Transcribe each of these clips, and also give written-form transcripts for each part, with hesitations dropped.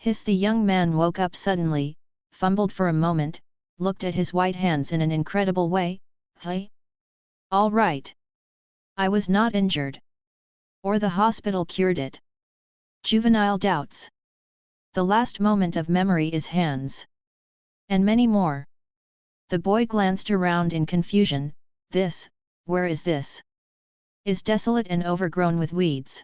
The young man woke up suddenly, fumbled for a moment, looked at his white hands in an incredible way. Hey? All right. I was not injured. Or the hospital cured it. Juvenile doubts. The last moment of memory is hands. And many more. The boy glanced around in confusion. Where is this? Is desolate and overgrown with weeds.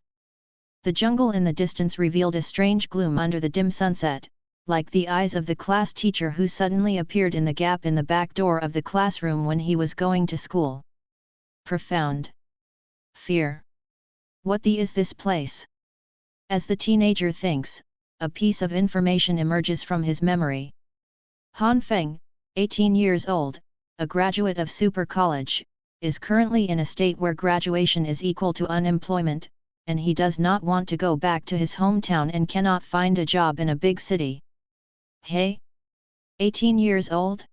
The jungle in the distance revealed a strange gloom under the dim sunset, like the eyes of the class teacher who suddenly appeared in the gap in the back door of the classroom when he was going to school. Profound fear. What is this place? As the teenager thinks, a piece of information emerges from his memory. Han Feng, 18 years old, a graduate of Super College, is currently in a state where graduation is equal to unemployment, and he does not want to go back to his hometown and cannot find a job in a big city. Hey? 18 years old?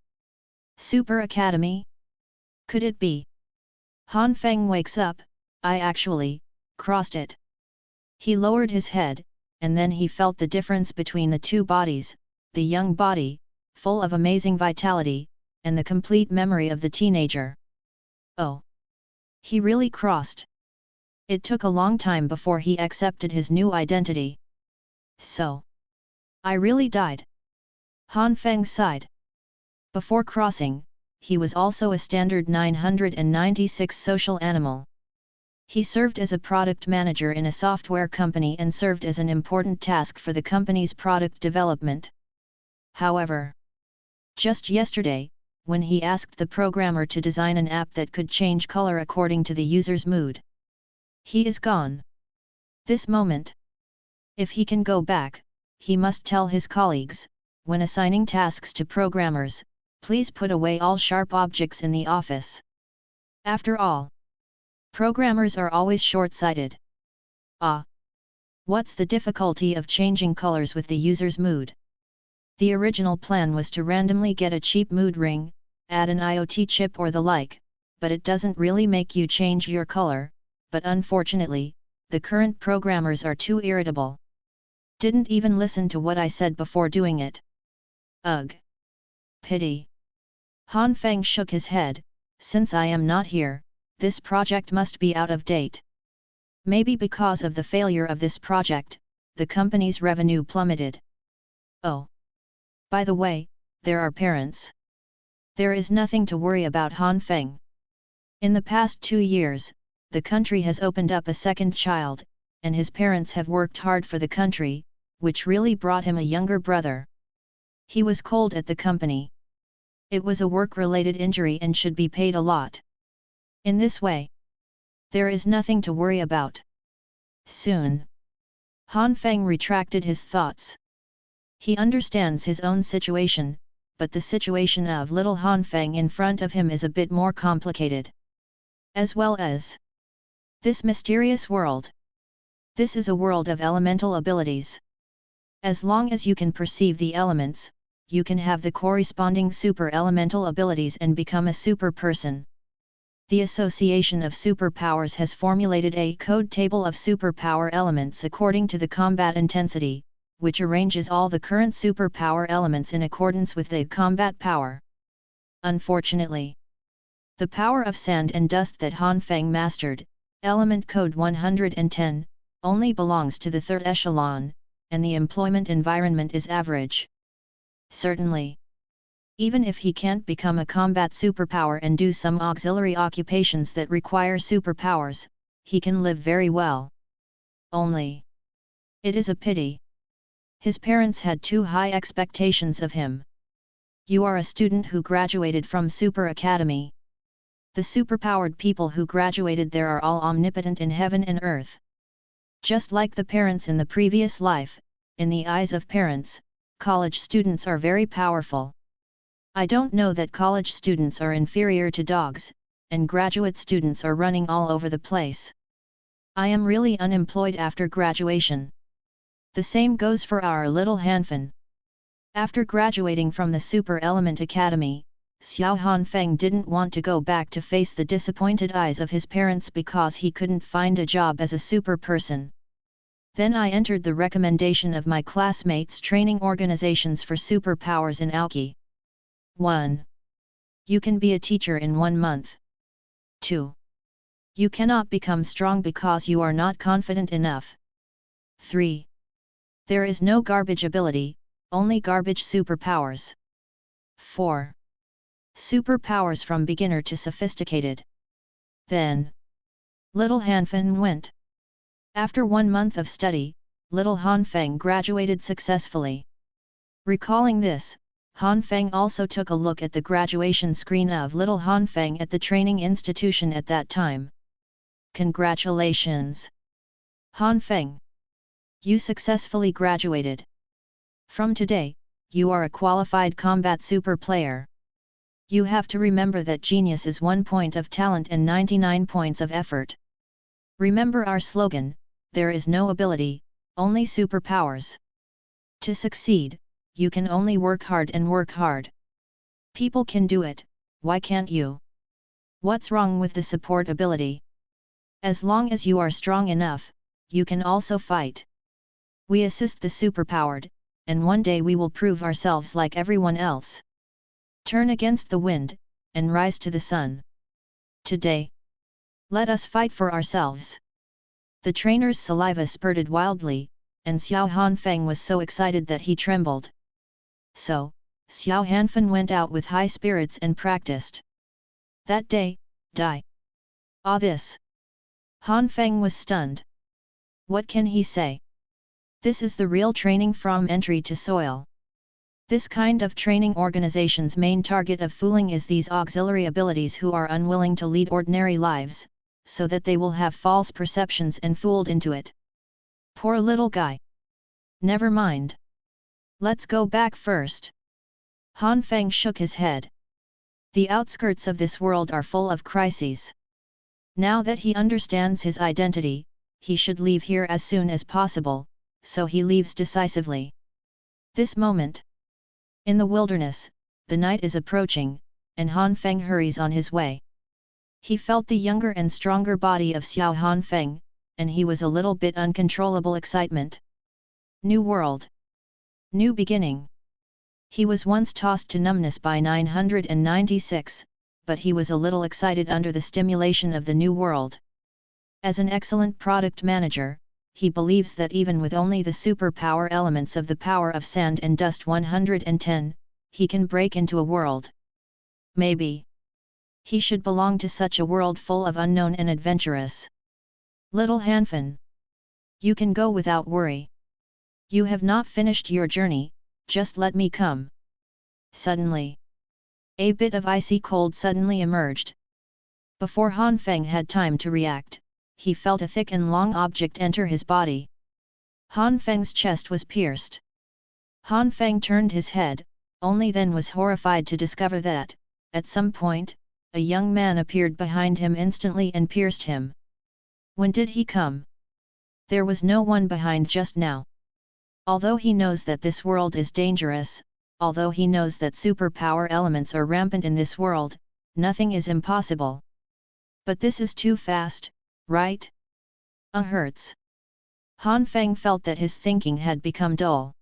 Super Academy? Could it be? Han Feng wakes up. I actually crossed it. He lowered his head, and then he felt the difference between the two bodies, the young body, full of amazing vitality, and the complete memory of the teenager. Oh! He really crossed. It took a long time before he accepted his new identity. So. I really died. Han Feng sighed. Before crossing, he was also a standard 996 social animal. He served as a product manager in a software company and served as an important task for the company's product development. However, just yesterday, when he asked the programmer to design an app that could change color according to the user's mood, he is gone. This moment. If he can go back, he must tell his colleagues, when assigning tasks to programmers, please put away all sharp objects in the office. After all, programmers are always short-sighted. Ah! What's the difficulty of changing colors with the user's mood? The original plan was to randomly get a cheap mood ring, add an IoT chip or the like, but it doesn't really make you change your color, but unfortunately, the current programmers are too irritable. Didn't even listen to what I said before doing it. Ugh! Pity! Han Feng shook his head. Since I am not here, this project must be out of date. Maybe because of the failure of this project, the company's revenue plummeted. Oh! By the way, there are parents. There is nothing to worry about Han Feng. In the past 2 years, the country has opened up a second child, and his parents have worked hard for the country, which really brought him a younger brother. He was cold at the company. It was a work-related injury and should be paid a lot. In this way, there is nothing to worry about. Soon. Han Feng retracted his thoughts. He understands his own situation, but the situation of little Han Feng in front of him is a bit more complicated. As well as this mysterious world. This is a world of elemental abilities. As long as you can perceive the elements, you can have the corresponding super elemental abilities and become a super person. The Association of Superpowers has formulated a code table of superpower elements according to the combat intensity, which arranges all the current superpower elements in accordance with the combat power. Unfortunately, the power of sand and dust that Han Feng mastered, element code 110, only belongs to the third echelon, and the employment environment is average. Certainly. Even if he can't become a combat superpower and do some auxiliary occupations that require superpowers, he can live very well. Only. It is a pity. His parents had too high expectations of him. You are a student who graduated from Super Academy. The superpowered people who graduated there are all omnipotent in heaven and earth. Just like the parents in the previous life, in the eyes of parents, college students are very powerful. I don't know that college students are inferior to dogs, and graduate students are running all over the place. I am really unemployed after graduation. The same goes for our little Hanfen. After graduating from the Super Element Academy, Xiao Hanfeng didn't want to go back to face the disappointed eyes of his parents because he couldn't find a job as a super person. Then I entered the recommendation of my classmates' training organizations for superpowers in Aoki. 1. You can be a teacher in 1 month. 2. You cannot become strong because you are not confident enough. 3. There is no garbage ability, only garbage superpowers. 4. Superpowers from beginner to sophisticated. Then, little Hanfeng went. After 1 month of study, little Hanfeng graduated successfully. Recalling this, Hanfeng also took a look at the graduation screen of little Hanfeng at the training institution at that time. Congratulations! Hanfeng! You successfully graduated. From today, you are a qualified combat super player. You have to remember that genius is 1 point of talent and 99 points of effort. Remember our slogan, there is no ability, only superpowers. To succeed, you can only work hard and work hard. People can do it, why can't you? What's wrong with the support ability? As long as you are strong enough, you can also fight. We assist the superpowered, and one day we will prove ourselves like everyone else. Turn against the wind, and rise to the sun. Today, let us fight for ourselves. The trainer's saliva spurted wildly, and Xiao Hanfeng was so excited that he trembled. So, Xiao Hanfeng went out with high spirits and practiced. That day, die. Ah, this! Hanfeng was stunned. What can he say? This is the real training from entry to soil. This kind of training organization's main target of fooling is these auxiliary abilities who are unwilling to lead ordinary lives, so that they will have false perceptions and fooled into it. Poor little guy. Never mind. Let's go back first. Hanfeng shook his head. The outskirts of this world are full of crises. Now that he understands his identity, he should leave here as soon as possible, so he leaves decisively. This moment. In the wilderness, the night is approaching, and Hanfeng hurries on his way. He felt the younger and stronger body of Xiao Hanfeng, and he was a little bit uncontrollable excitement. New world. New beginning. He was once tossed to numbness by 996, but he was a little excited under the stimulation of the new world. As an excellent product manager, he believes that even with only the superpower elements of the power of sand and dust 110, he can break into a world. Maybe he should belong to such a world full of unknown and adventurous. Little Hanfeng, you can go without worry. You have not finished your journey, just let me come. Suddenly, a bit of icy cold suddenly emerged. Before Hanfeng had time to react, he felt a thick and long object enter his body. Hanfeng's chest was pierced. Hanfeng turned his head, only then was horrified to discover that, at some point, a young man appeared behind him instantly and pierced him. When did he come? There was no one behind just now. Although he knows that this world is dangerous, although he knows that superpower elements are rampant in this world, nothing is impossible. But this is too fast, right? Hurts. Hanfeng felt that his thinking had become dull.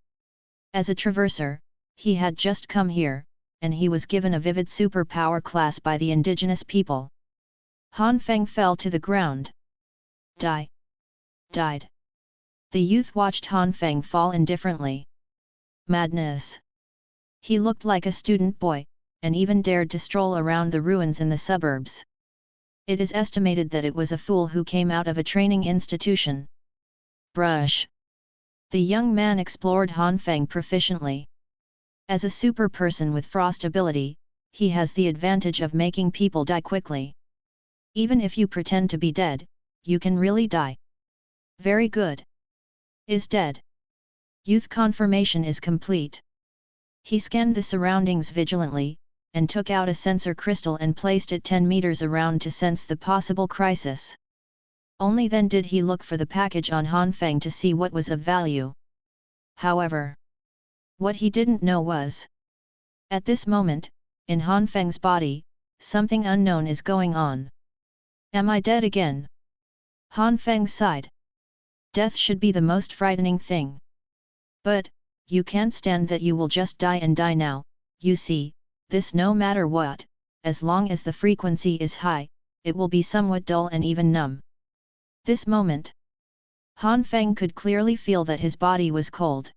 As a traverser, he had just come here, and he was given a vivid superpower class by the indigenous people. Hanfeng fell to the ground. Died. The youth watched Hanfeng fall indifferently. Madness. He looked like a student boy, and even dared to stroll around the ruins in the suburbs. It is estimated that it was a fool who came out of a training institution. Brush. The young man explored Hanfeng proficiently. As a super person with frost ability, he has the advantage of making people die quickly. Even if you pretend to be dead, you can really die. Very good. Is dead. Youth confirmation is complete. He scanned the surroundings vigilantly, and took out a sensor crystal and placed it 10 meters around to sense the possible crisis. Only then did he look for the package on Hanfeng to see what was of value. However, what he didn't know was, at this moment, in Hanfeng's body, something unknown is going on. Am I dead again? Hanfeng sighed. Death should be the most frightening thing. But, you can't stand that you will just die and die now, you see, this no matter what, as long as the frequency is high, it will be somewhat dull and even numb. This moment, Han Feng could clearly feel that his body was cold.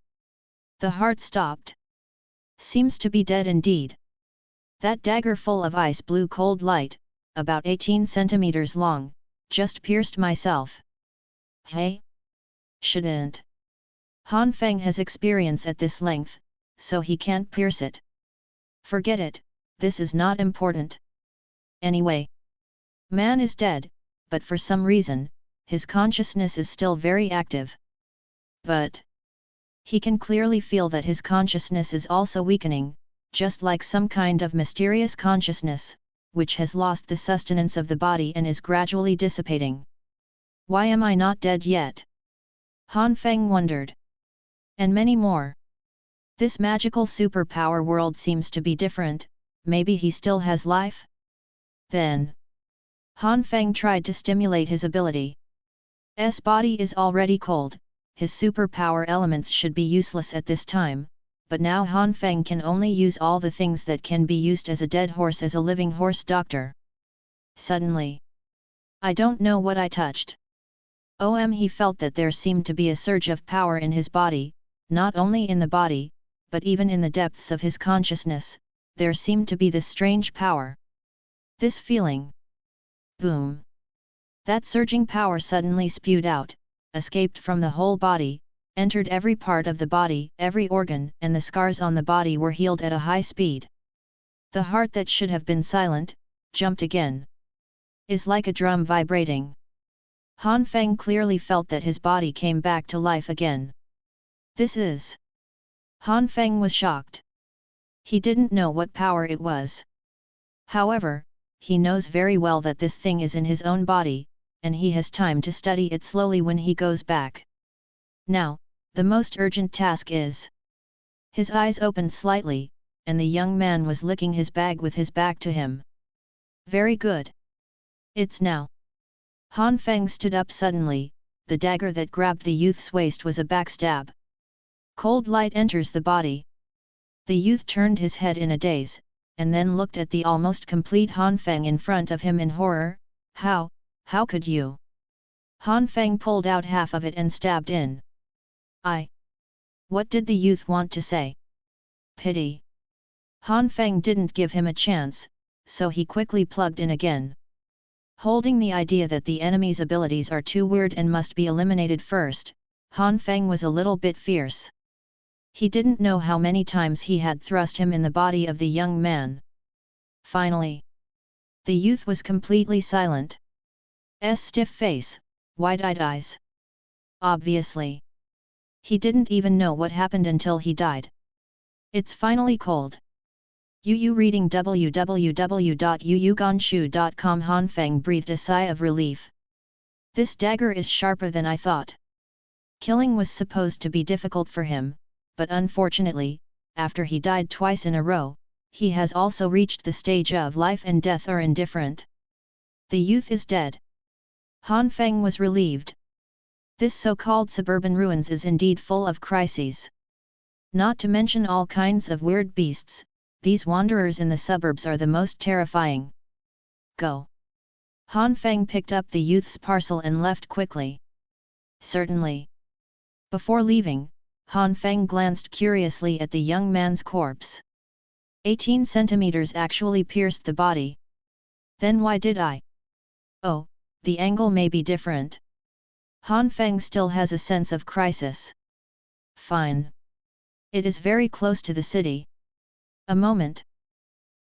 The heart stopped. Seems to be dead indeed. That dagger full of ice blue cold light, about 18 centimeters long, just pierced myself. Hey? Shouldn't. Han Feng has experience at this length, so he can't pierce it. Forget it, this is not important. Anyway. Man is dead, but for some reason, his consciousness is still very active. But he can clearly feel that his consciousness is also weakening, just like some kind of mysterious consciousness, which has lost the sustenance of the body and is gradually dissipating. Why am I not dead yet? Han Feng wondered. And many more. This magical superpower world seems to be different, maybe he still has life? Then Han Feng tried to stimulate his ability. S body is already cold, his superpower elements should be useless at this time, but now Han Feng can only use all the things that can be used as a dead horse as a living horse doctor. Suddenly, I don't know what I touched. He felt that there seemed to be a surge of power in his body, not only in the body, but even in the depths of his consciousness, there seemed to be this strange power. This feeling. Boom. That surging power suddenly spewed out, escaped from the whole body, entered every part of the body, every organ, and the scars on the body were healed at a high speed. The heart that should have been silent, jumped again. Is like a drum vibrating. Han Feng clearly felt that his body came back to life again. This is. Han Feng was shocked. He didn't know what power it was. However, he knows very well that this thing is in his own body, and he has time to study it slowly when he goes back. Now, the most urgent task is. His eyes opened slightly, and the young man was licking his bag with his back to him. Very good. It's now. Han Feng stood up suddenly, the dagger that grabbed the youth's waist was a backstab. Cold light enters the body. The youth turned his head in a daze, and then looked at the almost complete Han Feng in front of him in horror. How could you? Han Feng pulled out half of it and stabbed in. What did the youth want to say? Pity. Han Feng didn't give him a chance, so he quickly plugged in again. Holding the idea that the enemy's abilities are too weird and must be eliminated first, Han Feng was a little bit fierce. He didn't know how many times he had thrust him in the body of the young man. Finally, the youth was completely silent. Stiff face, wide-eyed eyes. Obviously, he didn't even know what happened until he died. It's finally cold. Yu reading www.yuyuganshu.com. Han Feng breathed a sigh of relief. This dagger is sharper than I thought. Killing was supposed to be difficult for him, but unfortunately, after he died twice in a row, he has also reached the stage of life and death are indifferent. The youth is dead. Han Feng was relieved. This so-called suburban ruins is indeed full of crises. Not to mention all kinds of weird beasts, these wanderers in the suburbs are the most terrifying. Go. Han Feng picked up the youth's parcel and left quickly. Certainly. Before leaving, Han Feng glanced curiously at the young man's corpse. 18 centimeters actually pierced the body. Then why did I? Oh, the angle may be different. Han Feng still has a sense of crisis. Fine. It is very close to the city. A moment.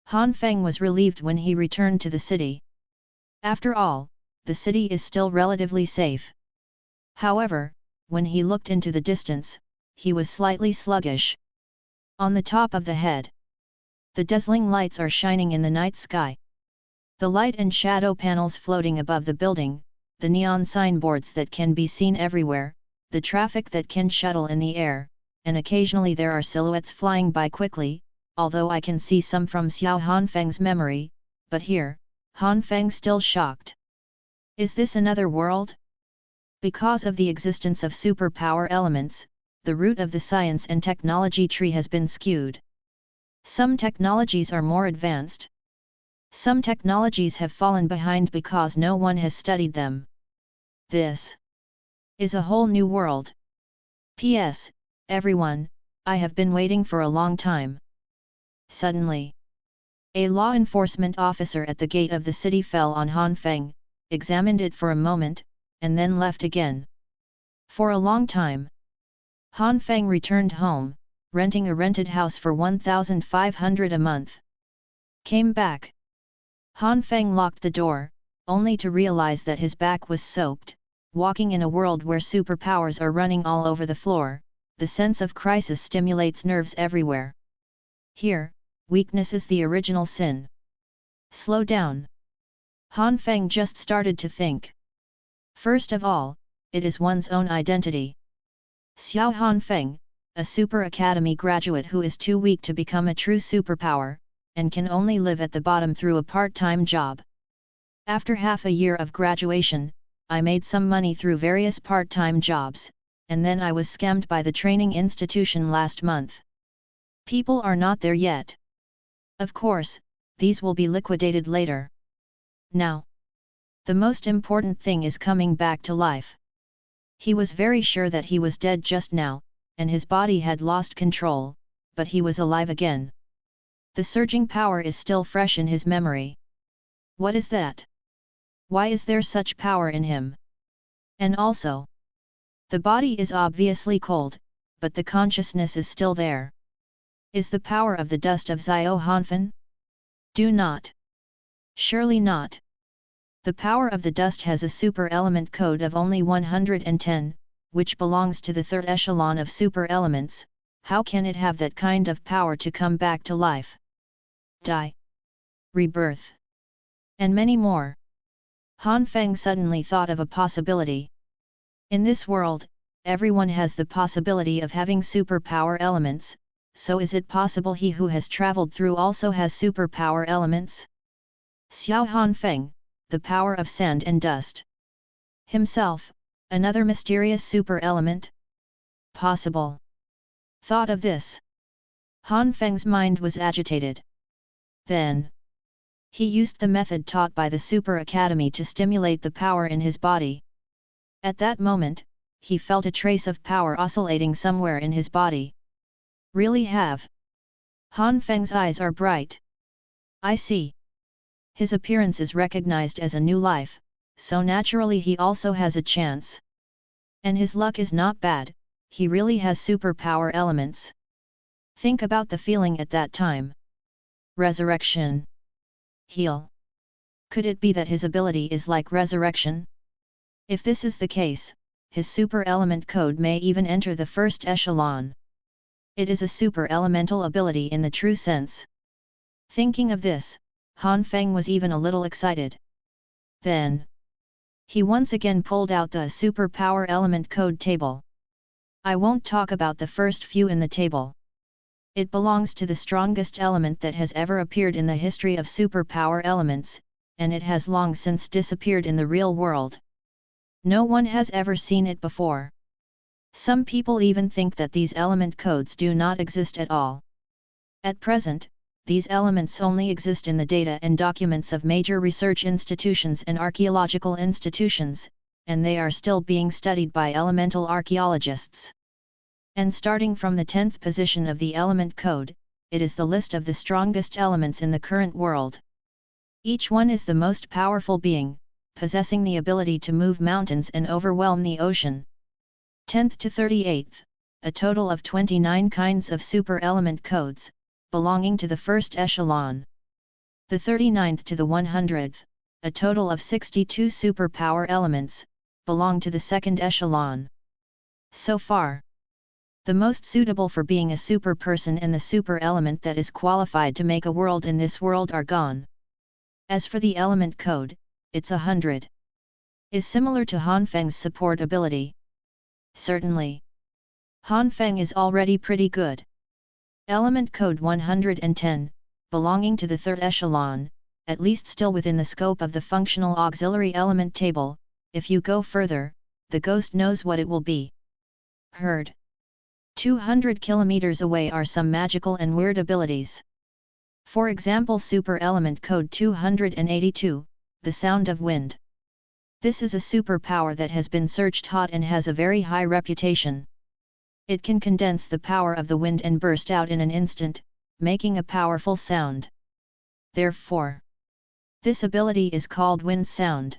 Han Feng was relieved when he returned to the city. After all, the city is still relatively safe. However, when he looked into the distance, he was slightly sluggish. On the top of the head, the dazzling lights are shining in the night sky. The light and shadow panels floating above the building, the neon signboards that can be seen everywhere, the traffic that can shuttle in the air, and occasionally there are silhouettes flying by quickly, although I can see some from Xiao Han Feng's memory, but here, Han Feng still shocked. Is this another world? Because of the existence of superpower elements, the root of the science and technology tree has been skewed. Some technologies are more advanced. Some technologies have fallen behind because no one has studied them. This is a whole new world. P.S. Everyone, I have been waiting for a long time. Suddenly, a law enforcement officer at the gate of the city fell on Han Feng, examined it for a moment, and then left again. For a long time, Han Feng returned home, renting a rented house for 1,500 a month. Came back. Han Feng locked the door, only to realize that his back was soaked. Walking in a world where superpowers are running all over the floor, the sense of crisis stimulates nerves everywhere. Here, weakness is the original sin. Slow down. Han Feng just started to think. First of all, it is one's own identity. Xiao Han Feng, a super academy graduate who is too weak to become a true superpower, and can only live at the bottom through a part-time job. After half a year of graduation, I made some money through various part-time jobs, and then I was scammed by the training institution last month. People are not there yet. Of course, these will be liquidated later. Now, the most important thing is coming back to life. He was very sure that he was dead just now, and his body had lost control, but he was alive again. The surging power is still fresh in his memory. What is that? Why is there such power in him? And also, the body is obviously cold, but the consciousness is still there. Is the power of the dust of Xiao Hanfen? Do not. Surely not. The power of the dust has a super element code of only 110, which belongs to the third echelon of super elements. How can it have that kind of power to come back to life? Die. Rebirth. And many more. Han Feng suddenly thought of a possibility. In this world, everyone has the possibility of having superpower elements, so is it possible he who has traveled through also has superpower elements? Xiao Han Feng, the power of sand and dust. Himself, another mysterious super element? Possible. Thought of this. Han Feng's mind was agitated. Then, he used the method taught by the Super Academy to stimulate the power in his body. At that moment, he felt a trace of power oscillating somewhere in his body. Really have. Han Feng's eyes are bright. I see. His appearance is recognized as a new life, so naturally he also has a chance. And his luck is not bad, he really has superpower elements. Think about the feeling at that time. Resurrection. Heal. Could it be that his ability is like resurrection? If this is the case, his super element code may even enter the first echelon. It is a super elemental ability in the true sense. Thinking of this, Han Feng was even a little excited. Then, he once again pulled out the superpower element code table. I won't talk about the first few in the table. It belongs to the strongest element that has ever appeared in the history of superpower elements, and it has long since disappeared in the real world. No one has ever seen it before. Some people even think that these element codes do not exist at all. At present, these elements only exist in the data and documents of major research institutions and archaeological institutions, and they are still being studied by elemental archaeologists. And starting from the 10th position of the element code, it is the list of the strongest elements in the current world. Each one is the most powerful being, possessing the ability to move mountains and overwhelm the ocean. 10th to 38th, a total of 29 kinds of super element codes, belonging to the first echelon. The 39th to the 100th, a total of 62 superpower elements, belong to the second echelon. So far, the most suitable for being a super person and the super element that is qualified to make a world in this world are gone. As for the element code, it's 100. Is similar to Han Feng's support ability. Certainly. Han Feng is already pretty good. Element code 110, belonging to the third echelon, at least still within the scope of the functional auxiliary element table. If you go further, the ghost knows what it will be. Heard. 200 kilometers away are some magical and weird abilities. For example, super element code 282, the sound of wind. This is a superpower that has been searched hot and has a very high reputation. It can condense the power of the wind and burst out in an instant, making a powerful sound. Therefore, this ability is called wind sound.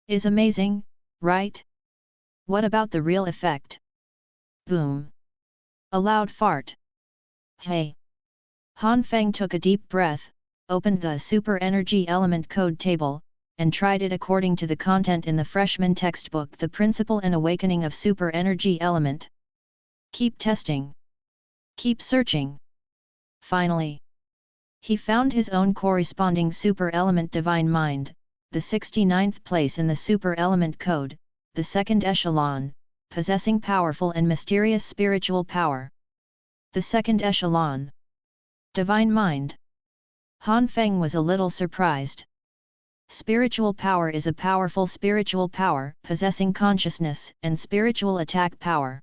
Is amazing, right? What about the real effect? Boom. A loud fart. Hey. Han Feng took a deep breath, opened the super energy element code table, and tried it according to the content in the freshman textbook, The Principle and Awakening of Super Energy Element. Keep testing. Keep searching. Finally, he found his own corresponding super element Divine Mind, the 69th place in the super element code, the second echelon, possessing powerful and mysterious spiritual power. The second echelon. Divine Mind. Han Feng was a little surprised. Spiritual power is a powerful spiritual power, possessing consciousness and spiritual attack power.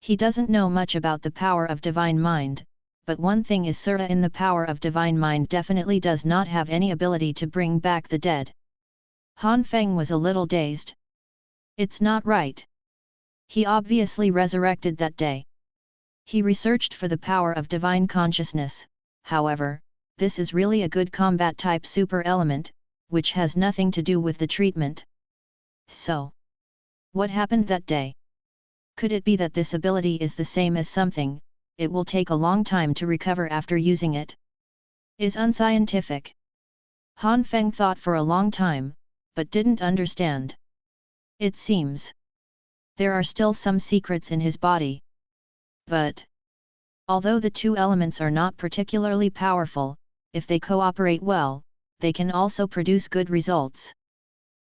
He doesn't know much about the power of Divine Mind, but one thing is certain: the power of Divine Mind definitely does not have any ability to bring back the dead. Han Feng was a little dazed. It's not right. He obviously resurrected that day. He researched for the power of divine consciousness, however, this is really a good combat type super element, which has nothing to do with the treatment. So, what happened that day? Could it be that this ability is the same as something it will take a long time to recover after using it? Is unscientific. Han Feng thought for a long time, but didn't understand. It seems there are still some secrets in his body. But although the two elements are not particularly powerful, if they cooperate well, they can also produce good results.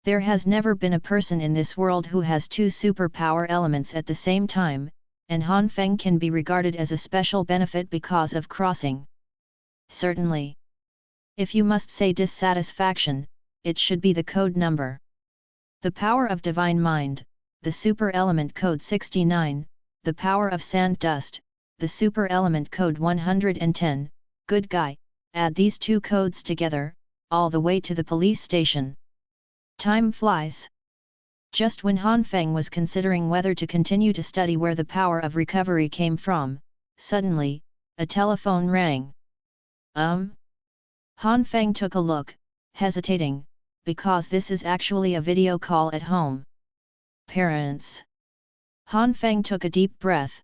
There has never been a person in this world who has two superpower elements at the same time, and Han Feng can be regarded as a special benefit because of crossing. Certainly. If you must say dissatisfaction, it should be the code number. The power of Divine Mind, the super element code 69, the power of Sand Dust, the super element code 110, good guy, add these two codes together, all the way to the police station. Time flies. Just when Han Feng was considering whether to continue to study where the power of recovery came from, suddenly, a telephone rang. Han Feng took a look, hesitating, because this is actually a video call at home. Parents. Han Feng took a deep breath.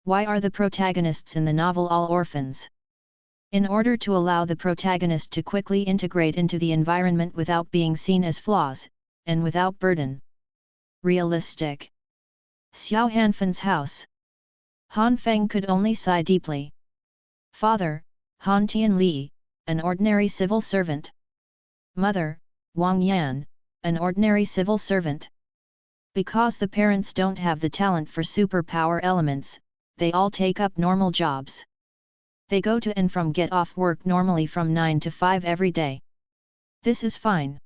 Why are the protagonists in the novel all orphans? In order to allow the protagonist to quickly integrate into the environment without being seen as flaws, and without burden. Realistic. Xiao Hanfen's house. Han Feng could only sigh deeply. Father, Han Tianli, an ordinary civil servant. Mother, Wang Yan, an ordinary civil servant. Because the parents don't have the talent for superpower elements, they all take up normal jobs. They go to and from get off work normally from 9 to 5 every day. This is fine.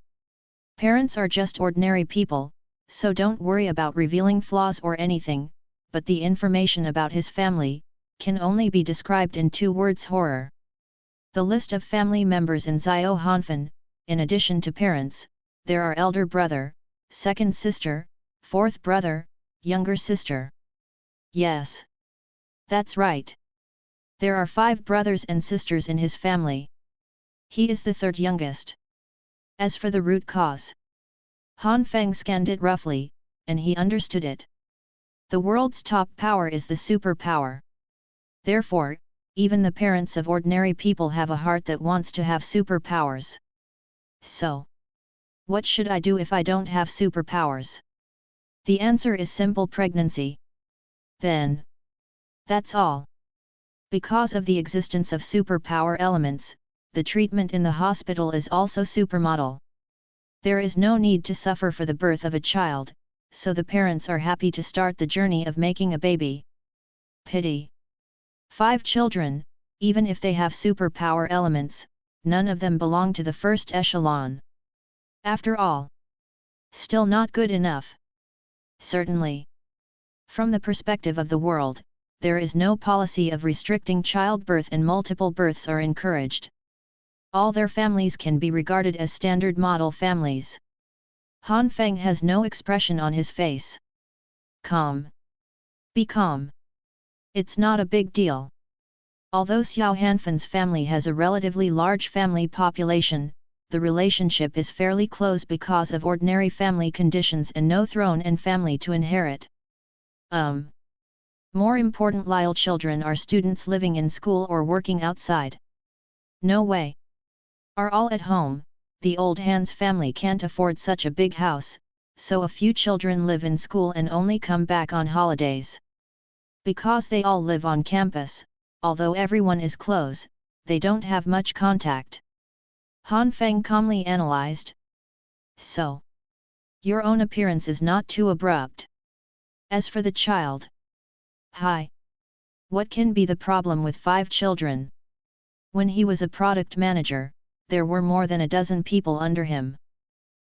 Parents are just ordinary people, so don't worry about revealing flaws or anything, but the information about his family can only be described in 2 words: horror. The list of family members in Xiao Hanfen: in addition to parents, there are elder brother, second sister, fourth brother, younger sister. Yes. That's right. There are 5 brothers and sisters in his family. He is the 3rd youngest. As for the root cause, Han Feng scanned it roughly, and he understood it. The world's top power is the superpower. Therefore, even the parents of ordinary people have a heart that wants to have superpowers. So, what should I do if I don't have superpowers? The answer is simple: pregnancy. Then, that's all. Because of the existence of superpower elements, the treatment in the hospital is also supermodel. There is no need to suffer for the birth of a child, so the parents are happy to start the journey of making a baby. Pity. 5 children, even if they have superpower elements, none of them belong to the first echelon. After all, still not good enough. Certainly. From the perspective of the world, there is no policy of restricting childbirth and multiple births are encouraged. All their families can be regarded as standard model families. Han Feng has no expression on his face. Calm. Be calm. It's not a big deal. Although Xiao Hanfen's family has a relatively large family population, the relationship is fairly close because of ordinary family conditions and no throne and family to inherit. More important, Lyle children are students living in school or working outside. No way. Are all at home. The old Han's family can't afford such a big house, so a few children live in school and only come back on holidays. Because they all live on campus, although everyone is close, they don't have much contact. Han Feng calmly analyzed. So, your own appearance is not too abrupt. As for the child, hi. What can be the problem with 5 children? When he was a product manager, there were more than a dozen people under him.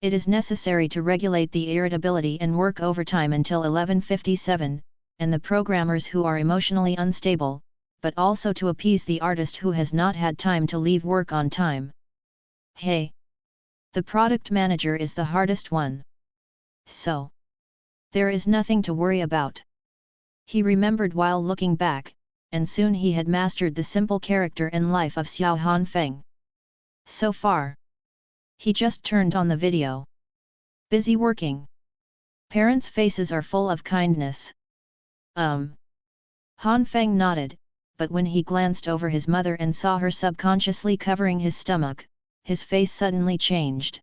It is necessary to regulate the irritability and work overtime until 11:57, and the programmers who are emotionally unstable, but also to appease the artist who has not had time to leave work on time. Hey! The product manager is the hardest one. So, there is nothing to worry about. He remembered while looking back, and soon he had mastered the simple character and life of Xiao Hanfeng. So far, he just turned on the video. Busy working. Parents' faces are full of kindness. Hanfeng nodded, but when he glanced over his mother and saw her subconsciously covering his stomach, his face suddenly changed.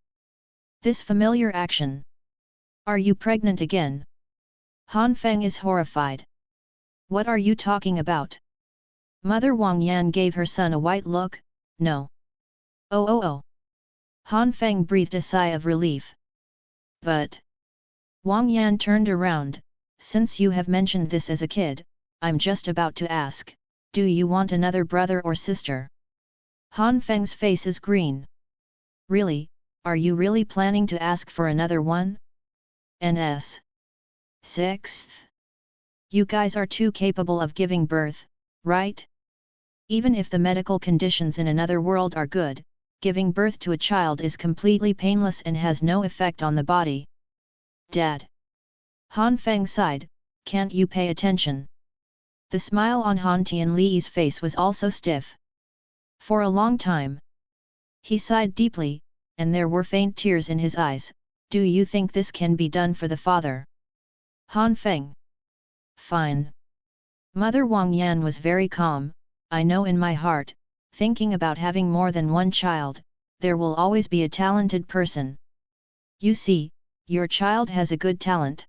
This familiar action. Are you pregnant again? Hanfeng is horrified. What are you talking about? Mother Wang Yan gave her son a white look. No. Oh. Hanfeng breathed a sigh of relief. But Wang Yan turned around. Since you have mentioned this as a kid, I'm just about to ask, do you want another brother or sister? Hanfeng's face is green. Really, are you really planning to ask for another one? NS. 6th. You guys are too capable of giving birth, right? Even if the medical conditions in another world are good, giving birth to a child is completely painless and has no effect on the body. Dad. Hanfeng sighed, can't you pay attention? The smile on Han Tianli's face was also stiff. For a long time, he sighed deeply, and there were faint tears in his eyes. Do you think this can be done for the father? Hanfeng. Fine. Mother Wang Yan was very calm. I know in my heart, thinking about having more than one child, there will always be a talented person. You see, your child has a good talent.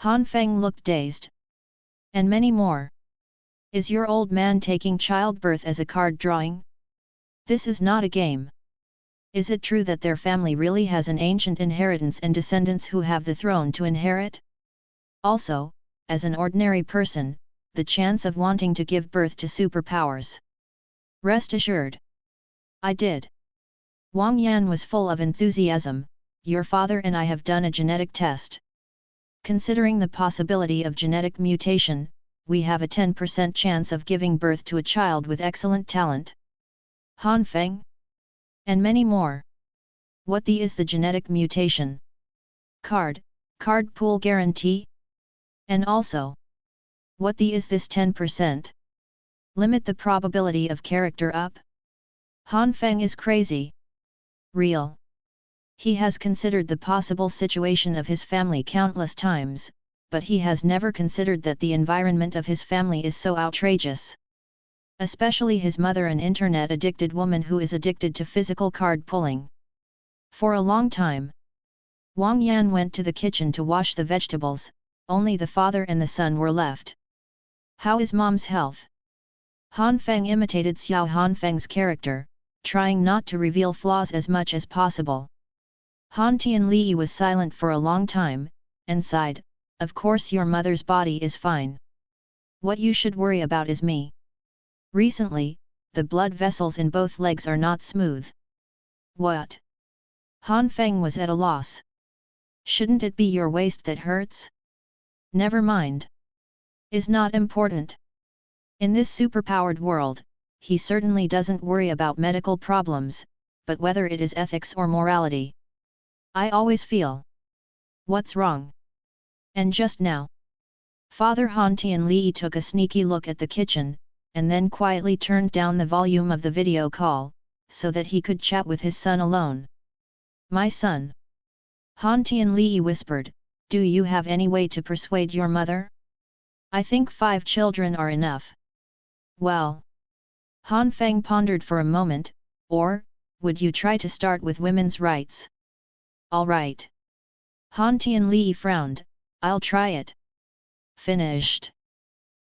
Hanfeng looked dazed. And many more. Is your old man taking childbirth as a card drawing? This is not a game. Is it true that their family really has an ancient inheritance and descendants who have the throne to inherit? Also, as an ordinary person, the chance of wanting to give birth to superpowers. Rest assured. I did. Wang Yan was full of enthusiasm. Your father and I have done a genetic test. Considering the possibility of genetic mutation, we have a 10% chance of giving birth to a child with excellent talent. Hanfeng? And many more. What is the genetic mutation? Card pool guarantee? And also, what is this 10%? Limit the probability of character up? Hanfeng is crazy. Real. He has considered the possible situation of his family countless times, but he has never considered that the environment of his family is so outrageous. Especially his mother, an internet-addicted woman who is addicted to physical card pulling. For a long time, Wang Yan went to the kitchen to wash the vegetables. Only the father and the son were left. How is mom's health? Hanfeng imitated Xiao Hanfeng's character, trying not to reveal flaws as much as possible. Han Tianli was silent for a long time, and sighed, of course your mother's body is fine. What you should worry about is me. Recently, the blood vessels in both legs are not smooth. What? Hanfeng was at a loss. Shouldn't it be your waist that hurts? Never mind. Is not important. In this superpowered world, he certainly doesn't worry about medical problems, but whether it is ethics or morality. I always feel. What's wrong? And just now. Father Han Tianli took a sneaky look at the kitchen, and then quietly turned down the volume of the video call, so that he could chat with his son alone. My son. Han Tianli whispered, do you have any way to persuade your mother? I think 5 children are enough. Well. Han Feng pondered for a moment, or, would you try to start with women's rights? All right. Han Tianli frowned, I'll try it. Finished.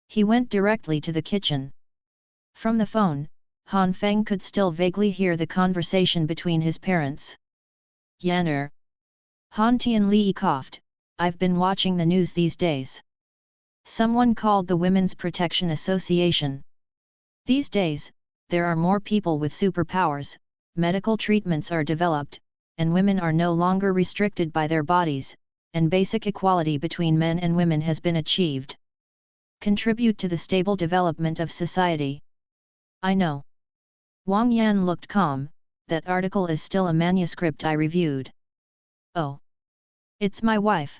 He went directly to the kitchen. From the phone, Han Feng could still vaguely hear the conversation between his parents. Yanner. Han Tianli coughed, I've been watching the news these days. Someone called the Women's Protection Association. These days, there are more people with superpowers, medical treatments are developed, and women are no longer restricted by their bodies, and basic equality between men and women has been achieved. Contribute to the stable development of society. I know. Wang Yan looked calm, that article is still a manuscript I reviewed. Oh. It's my wife.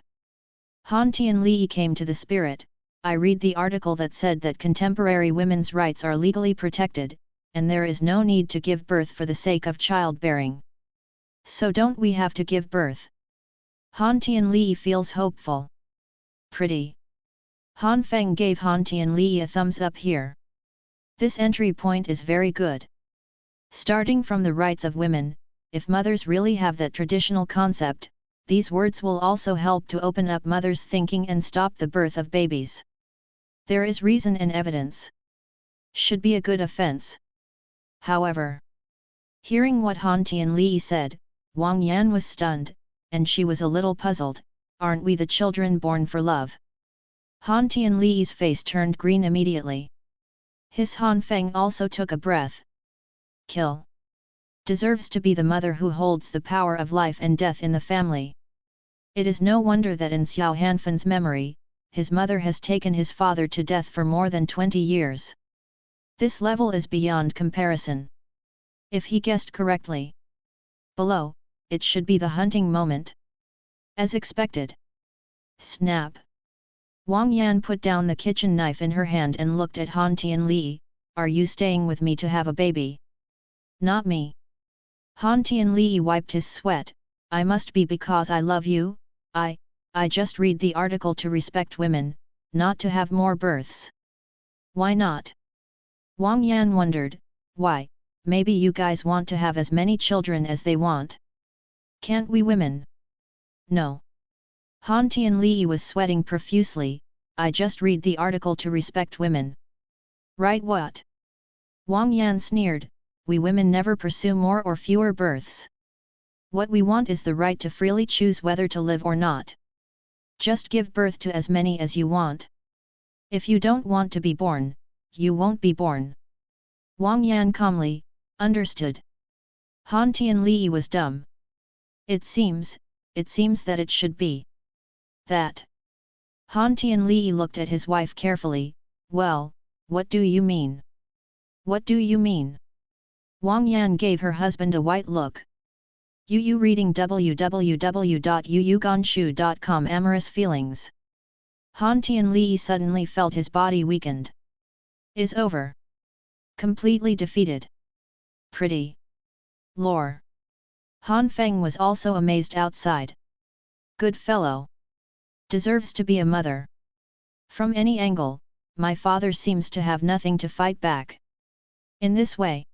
Han Tianli came to the spirit, I read the article that said that contemporary women's rights are legally protected, and there is no need to give birth for the sake of childbearing. So don't we have to give birth? Han Tianli feels hopeful. Pretty. Han Feng gave Han Tianli a thumbs up here. This entry point is very good. Starting from the rights of women, if mothers really have that traditional concept, these words will also help to open up mothers' thinking and stop the birth of babies. There is reason and evidence. Should be a good offense. However, hearing what Han Tianli said, Wang Yan was stunned, and she was a little puzzled, aren't we the children born for love? Han Tianli's face turned green immediately. His Han Feng also took a breath. Kill. Deserves to be the mother who holds the power of life and death in the family. It is no wonder that in Xiao Hanfen's memory, his mother has taken his father to death for more than 20 years. This level is beyond comparison. If he guessed correctly. Below, it should be the hunting moment. As expected. Snap. Wang Yan put down the kitchen knife in her hand and looked at Han Tianli, are you staying with me to have a baby? Not me. Han Tianli wiped his sweat, I must be because I love you, I just read the article to respect women, not to have more births. Why not? Wang Yan wondered, why, maybe you guys want to have as many children as they want. Can't we women? No. Han Tianli was sweating profusely, I just read the article to respect women. Right what? Wang Yan sneered, we women never pursue more or fewer births. What we want is the right to freely choose whether to live or not. Just give birth to as many as you want. If you don't want to be born, you won't be born. Wang Yan calmly, understood. Han Tianli was dumb. It seems that it should be. That. Han Tianli looked at his wife carefully, well, what do you mean? What do you mean? Wang Yan gave her husband a white look. Yu reading www.yuyuganshu.com Amorous feelings. Han Tianli suddenly felt his body weakened. Is over. Completely defeated. Pretty. Lore. Han Feng was also amazed outside. Good fellow. Deserves to be a mother. From any angle, my father seems to have nothing to fight back. In this way,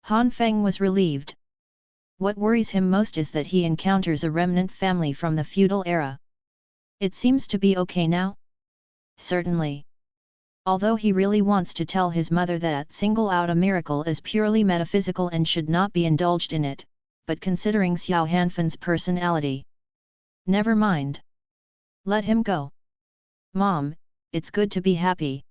Han Feng was relieved. What worries him most is that he encounters a remnant family from the feudal era. It seems to be okay now? Certainly. Although he really wants to tell his mother that single out a miracle is purely metaphysical and should not be indulged in it, but considering Xiao Hanfen's personality. Never mind. Let him go. Mom, it's good to be happy.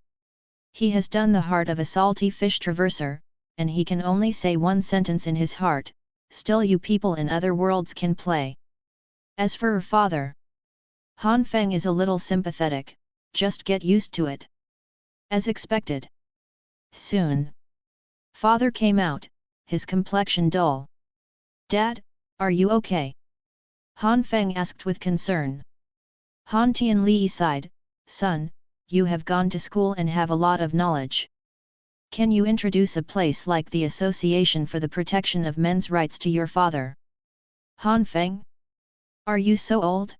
He has done the heart of a salty fish traverser, and he can only say one sentence in his heart, still you people in other worlds can play. As for her father, Han Feng is a little sympathetic, just get used to it. As expected. Soon. Father came out, his complexion dull. Dad, are you okay? Han Feng asked with concern. Han Tianli sighed, son, you have gone to school and have a lot of knowledge. Can you introduce a place like the Association for the Protection of Men's Rights to your father? Han Feng? Are you so old?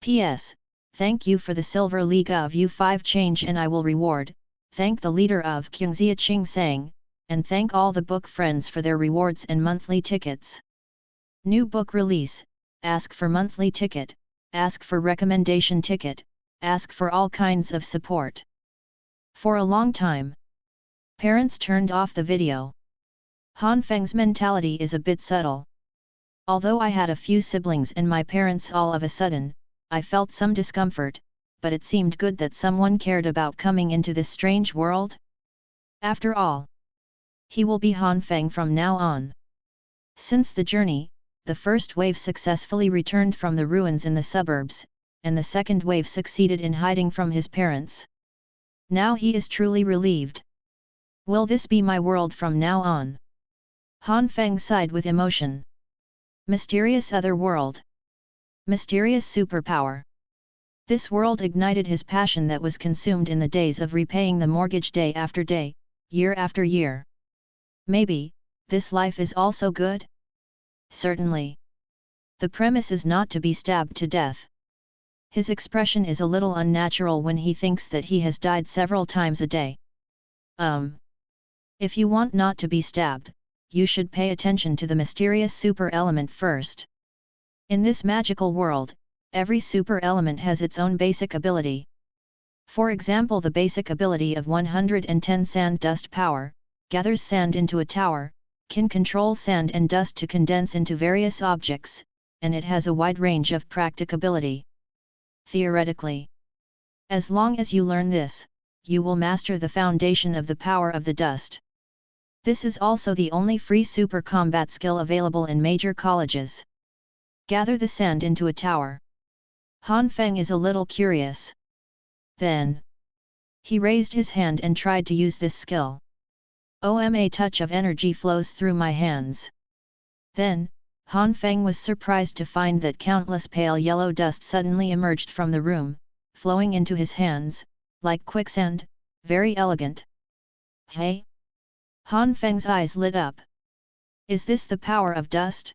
P.S. Thank you for the Silver Liga of U5 change and I will reward, thank the leader of Qingxia Qing Sang, and thank all the book friends for their rewards and monthly tickets. New book release, ask for monthly ticket, ask for recommendation ticket, ask for all kinds of support. For a long time, parents turned off the video. Han Feng's mentality is a bit subtle. Although I had a few siblings and my parents all of a sudden, I felt some discomfort, but it seemed good that someone cared about coming into this strange world. After all, he will be Han Feng from now on. Since the journey, the first wave successfully returned from the ruins in the suburbs, and the second wave succeeded in hiding from his parents. Now he is truly relieved. Will this be my world from now on? Han Feng sighed with emotion. Mysterious other world. Mysterious superpower. This world ignited his passion that was consumed in the days of repaying the mortgage day after day, year after year. Maybe, this life is also good? Certainly. The premise is not to be stabbed to death. His expression is a little unnatural when he thinks that he has died several times a day. If you want not to be stabbed, you should pay attention to the mysterious super element first. In this magical world, every super element has its own basic ability. For example, the basic ability of 110 sand dust power, gathers sand into a tower, can control sand and dust to condense into various objects, and it has a wide range of practicability. Theoretically, as long as you learn this, you will master the foundation of the power of the dust. This is also the only free super combat skill available in major colleges. Gather the sand into a tower. Han Feng is a little curious. Then, he raised his hand and tried to use this skill. A touch of energy flows through my hands. Then, Han Feng was surprised to find that countless pale yellow dust suddenly emerged from the room, flowing into his hands, like quicksand, very elegant. Hey? Han Feng's eyes lit up. Is this the power of dust?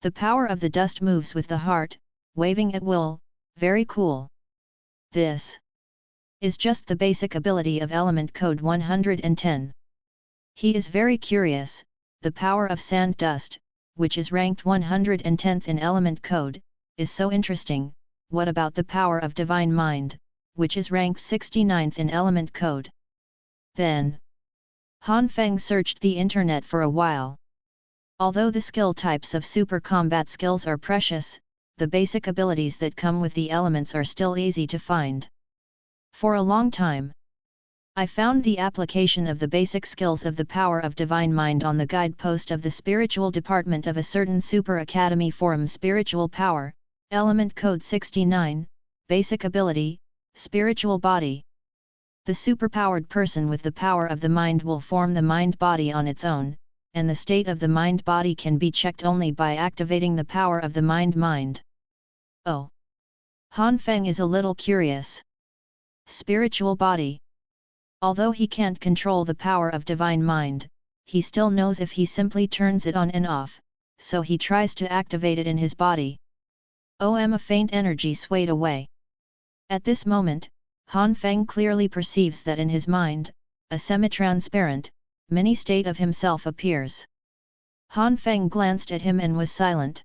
The power of the dust moves with the heart, waving at will, very cool. This is just the basic ability of element code 110. He is very curious. The power of sand dust, which is ranked 110th in element code, is so interesting. What about the power of divine mind, which is ranked 69th in element code? Then, Han Feng searched the internet for a while. Although the skill types of super combat skills are precious, the basic abilities that come with the elements are still easy to find. For a long time, I found the application of the basic skills of the power of divine mind on the guidepost of the spiritual department of a certain super academy forum. Spiritual power, element code 69, basic ability, spiritual body. The superpowered person with the power of the mind will form the mind-body on its own, and the state of the mind-body can be checked only by activating the power of the mind-mind. Oh! Han Feng is a little curious. Spiritual body. Although he can't control the power of divine mind, he still knows if he simply turns it on and off, so he tries to activate it in his body. A faint energy swayed away. At this moment, Han Feng clearly perceives that in his mind, a semi-transparent, mini-state of himself appears. Han Feng glanced at him and was silent.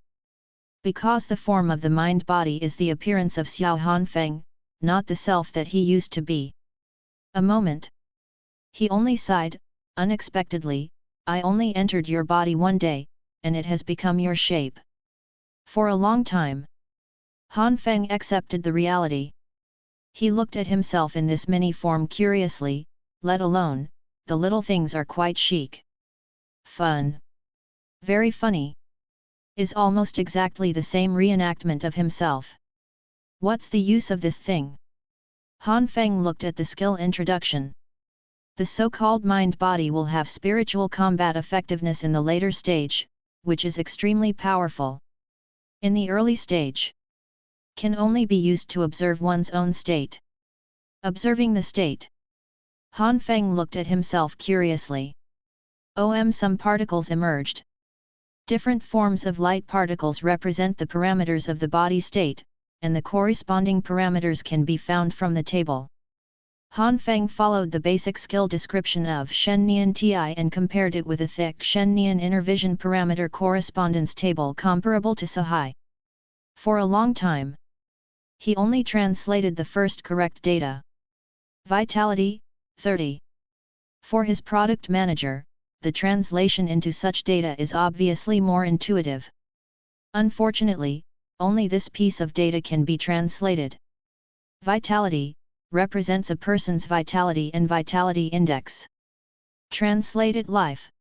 Because the form of the mind-body is the appearance of Xiao Han Feng, not the self that he used to be. A moment. He only sighed, unexpectedly, I only entered your body one day, and it has become your shape. For a long time, Han Feng accepted the reality. He looked at himself in this mini-form curiously, let alone, the little things are quite chic. Fun. Very funny. is almost exactly the same reenactment of himself. What's the use of this thing? Han Feng looked at the skill introduction. The so-called mind-body will have spiritual combat effectiveness in the later stage, which is extremely powerful. In the early stage, can only be used to observe one's own state. Observing the state. Han Feng looked at himself curiously. Some particles emerged. Different forms of light particles represent the parameters of the body state, and the corresponding parameters can be found from the table. Han Feng followed the basic skill description of Shen Nian Ti and compared it with a thick Shen Nian inner vision parameter correspondence table comparable to Sahai. For a long time, he only translated the first correct data. Vitality, 30. For his product manager, the translation into such data is obviously more intuitive. Unfortunately, only this piece of data can be translated. Vitality represents a person's vitality and vitality index. Translated life.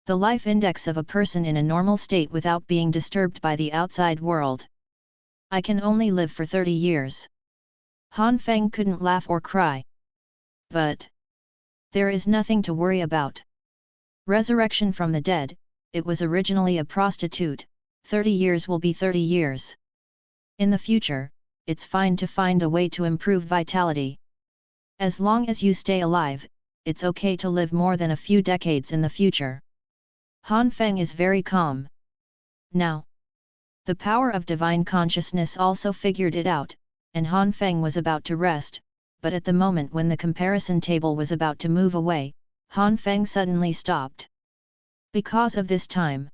The life index of a person in a normal state without being disturbed by the outside world. I can only live for 30 years. Han Feng couldn't laugh or cry. But there is nothing to worry about. Resurrection from the dead, it was originally a prostitute, 30 years will be 30 years. In the future, it's fine to find a way to improve vitality. As long as you stay alive, it's okay to live more than a few decades in the future. Han Feng is very calm. Now, the power of divine consciousness also figured it out, and Han Feng was about to rest, but at the moment when the comparison table was about to move away, Han Feng suddenly stopped. Because of this time,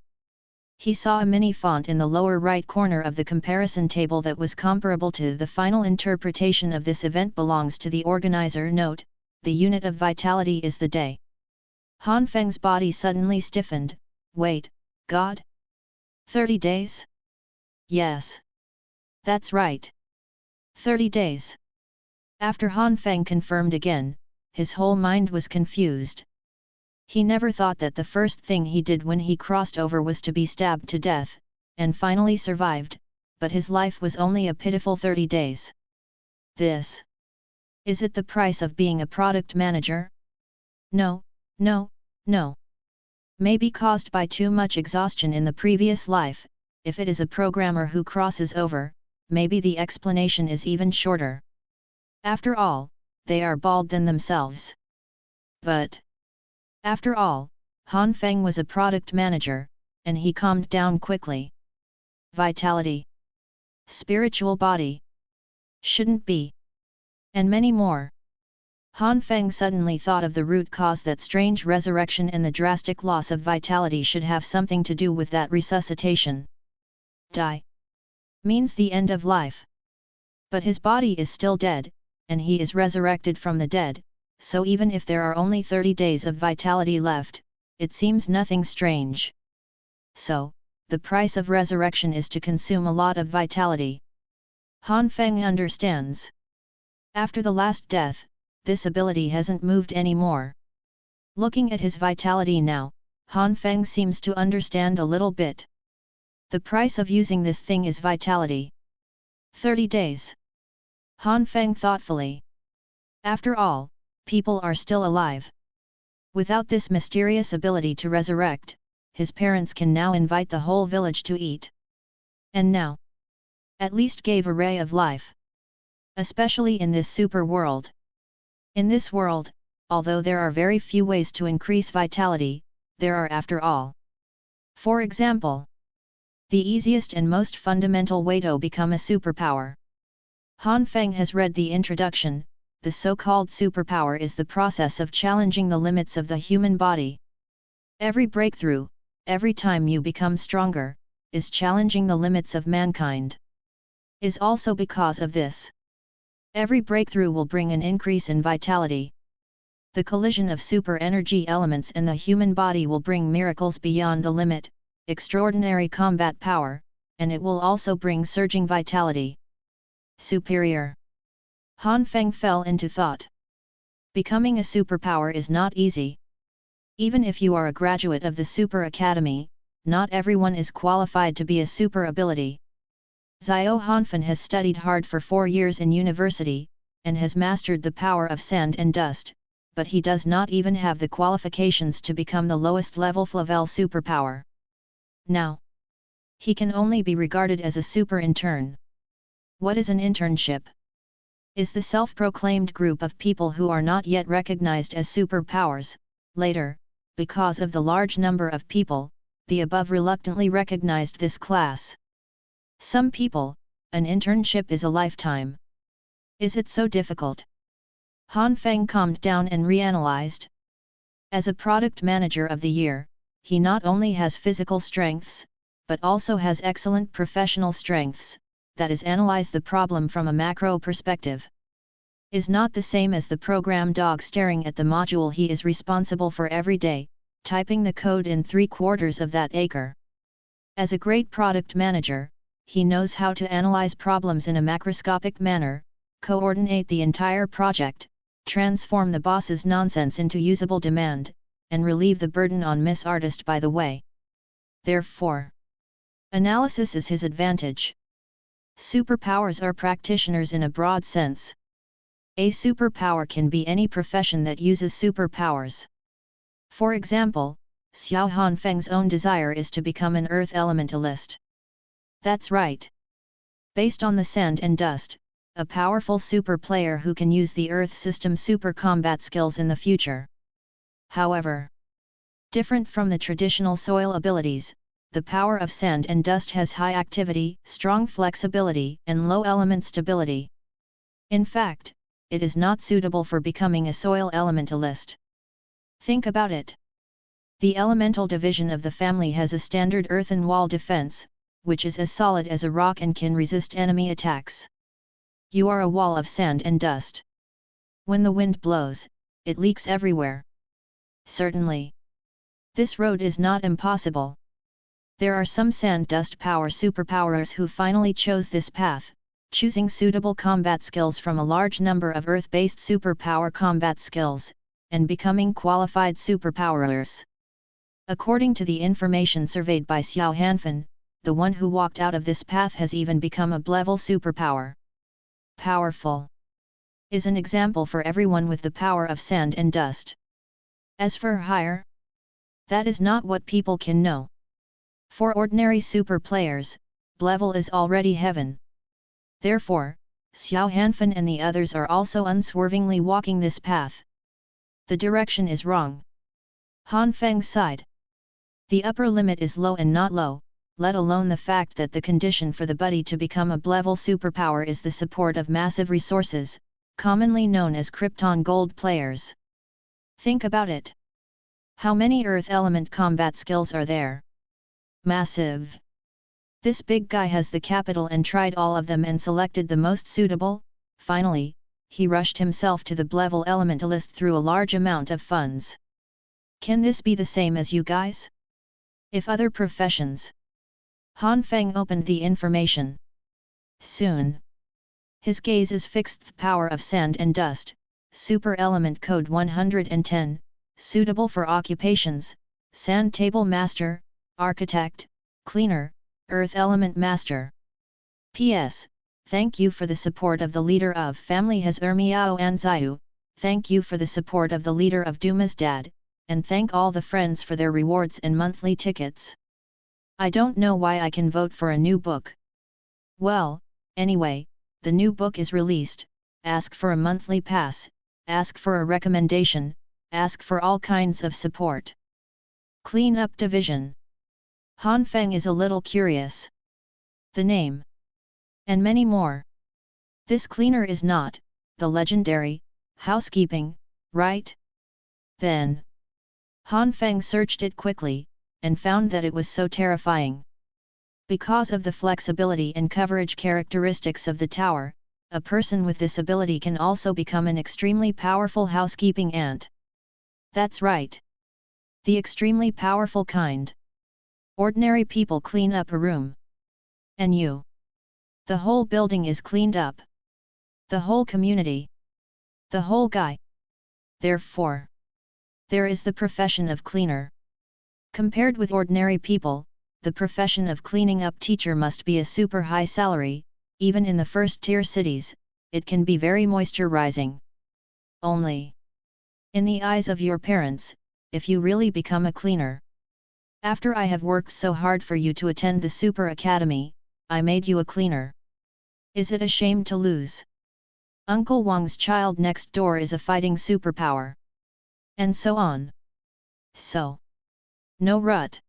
he saw a mini font in the lower right corner of the comparison table that was comparable to the final interpretation of this event belongs to the organizer. Note, the unit of vitality is the day. Han Feng's body suddenly stiffened. Wait, God? 30 days? Yes. That's right. 30 days. After Han Feng confirmed again, his whole mind was confused. He never thought that the first thing he did when he crossed over was to be stabbed to death, and finally survived, but his life was only a pitiful 30 days. This. Is it the price of being a product manager? No, no, no. Maybe caused by too much exhaustion in the previous life, if it is a programmer who crosses over, maybe the explanation is even shorter. After all, they are bald than themselves. But after all, Han Feng was a product manager, and he calmed down quickly. Vitality. Spiritual body. Shouldn't be. And many more. Han Feng suddenly thought of the root cause that strange resurrection and the drastic loss of vitality should have something to do with that resuscitation. Die. Means the end of life. But his body is still dead, and he is resurrected from the dead. So even if there are only 30 days of vitality left, it seems nothing strange. So, the price of resurrection is to consume a lot of vitality. Han Feng understands. After the last death, this ability hasn't moved anymore. Looking at his vitality now, Han Feng seems to understand a little bit. The price of using this thing is vitality. 30 days. Han Feng thoughtfully. After all, people are still alive. Without this mysterious ability to resurrect, his parents can now invite the whole village to eat. And now, at least gave a ray of life. Especially in this super world. In this world, although there are very few ways to increase vitality, there are after all. For example, the easiest and most fundamental way to become a superpower. Han Feng has read the introduction. The so-called superpower is the process of challenging the limits of the human body. Every breakthrough, every time you become stronger, is challenging the limits of mankind. Is also because of this. Every breakthrough will bring an increase in vitality. The collision of super energy elements in the human body will bring miracles beyond the limit, extraordinary combat power, and it will also bring surging vitality. Superior. Han Feng fell into thought. Becoming a superpower is not easy. Even if you are a graduate of the Super Academy, not everyone is qualified to be a super ability. Xiao Hanfen has studied hard for 4 years in university, and has mastered the power of sand and dust, but he does not even have the qualifications to become the lowest level Flavel superpower. Now, he can only be regarded as a super intern. What is an internship? Is the self-proclaimed group of people who are not yet recognized as superpowers. Later, because of the large number of people, the above reluctantly recognized this class. Some people, an internship is a lifetime. Is it so difficult? Han Feng calmed down and reanalyzed. As a product manager of the year, he not only has physical strengths, but also has excellent professional strengths, that is, analyze the problem from a macro perspective. Is not the same as the program dog staring at the module he is responsible for every day, typing the code in 3/4 of that acre. As a great product manager, he knows how to analyze problems in a macroscopic manner, coordinate the entire project, transform the boss's nonsense into usable demand, and relieve the burden on Miss Artist by the way. Therefore, analysis is his advantage. Superpowers are practitioners in a broad sense. A superpower can be any profession that uses superpowers. For example, Xiao Hanfeng's own desire is to become an earth elementalist. That's right. Based on the sand and dust, a powerful super player who can use the earth system super combat skills in the future. However, different from the traditional soil abilities, the power of sand and dust has high activity, strong flexibility, and low element stability. In fact, it is not suitable for becoming a soil elementalist. Think about it. The elemental division of the family has a standard earthen wall defense, which is as solid as a rock and can resist enemy attacks. You are a wall of sand and dust. When the wind blows, it leaks everywhere. Certainly. This road is not impossible. There are some sand-dust power superpowers who finally chose this path, choosing suitable combat skills from a large number of earth-based superpower combat skills, and becoming qualified superpowers. According to the information surveyed by Xiao Hanfen, the one who walked out of this path has even become a level superpower. Powerful is an example for everyone with the power of sand and dust. As for higher, that is not what people can know. For ordinary super players, level is already heaven. Therefore, Xiao Hanfen and the others are also unswervingly walking this path. The direction is wrong. Han Feng sighed. The upper limit is low and not low, let alone the fact that the condition for the buddy to become a level superpower is the support of massive resources, commonly known as Krypton Gold players. Think about it. How many Earth element combat skills are there? Massive. This big guy has the capital and tried all of them and selected the most suitable. Finally, he rushed himself to the level elementalist through a large amount of funds. Can this be the same as you guys? If other professions? Han Feng opened the information. Soon. His gaze is fixed the power of sand and dust, super element code 110, suitable for occupations, sand table master, architect, cleaner, earth element master. P.S. Thank you for the support of the leader of family has Miao Anziu, thank you for the support of the leader of Duma's dad, and thank all the friends for their rewards and monthly tickets. I don't know why I can vote for a new book. Well, anyway, the new book is released, ask for a monthly pass, ask for a recommendation, ask for all kinds of support. Clean Up Division. Han Feng is a little curious. The name. And many more. This cleaner is not, the legendary, housekeeping, right? Then. Han Feng searched it quickly, and found that it was so terrifying. Because of the flexibility and coverage characteristics of the tower, a person with this ability can also become an extremely powerful housekeeping ant. That's right. The extremely powerful kind. Ordinary people clean up a room. And you. The whole building is cleaned up. The whole community. The whole guy. Therefore, there is the profession of cleaner. Compared with ordinary people, the profession of cleaning up teacher must be a super high salary. Even in the first tier cities, it can be very moisturizing. Only in the eyes of your parents, if you really become a cleaner. After I have worked so hard for you to attend the super academy, I made you a cleaner. Is it a shame to lose? Uncle Wang's child next door is a fighting superpower. And so on. So. No rut.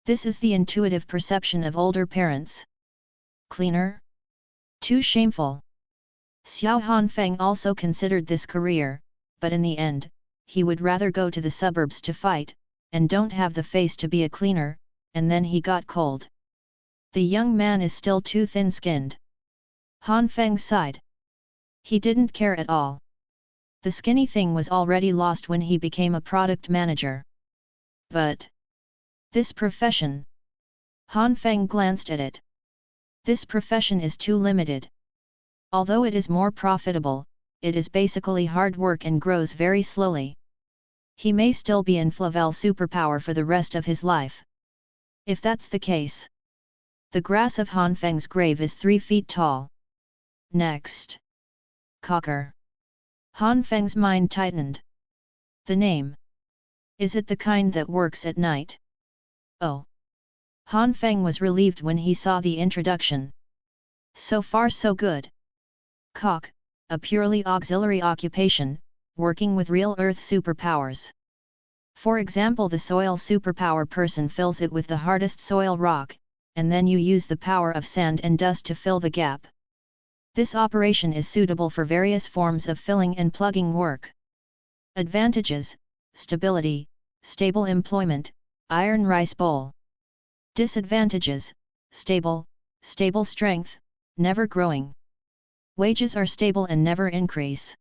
This is the intuitive perception of older parents. Cleaner? Too shameful. Xiao Hanfeng also considered this career, but in the end, he would rather go to the suburbs to fight, and don't have the face to be a cleaner, and then he got cold. The young man is still too thin-skinned. Hanfeng sighed. He didn't care at all. The skinny thing was already lost when he became a product manager. But this profession. Hanfeng glanced at it. This profession is too limited. Although it is more profitable, it is basically hard work and grows very slowly. He may still be in Flavel superpower for the rest of his life. If that's the case. The grass of Hanfeng's grave is 3 feet tall. Next. Cocker. Hanfeng's mind tightened. The name. Is it the kind that works at night? Oh. Hanfeng was relieved when he saw the introduction. So far so good. Cock, a purely auxiliary occupation, working with real Earth superpowers. For example, the soil superpower person fills it with the hardest soil rock, and then you use the power of sand and dust to fill the gap. This operation is suitable for various forms of filling and plugging work. Advantages: stability, stable employment, iron rice bowl. Disadvantages: stable strength, never growing. Wages are stable and never increase.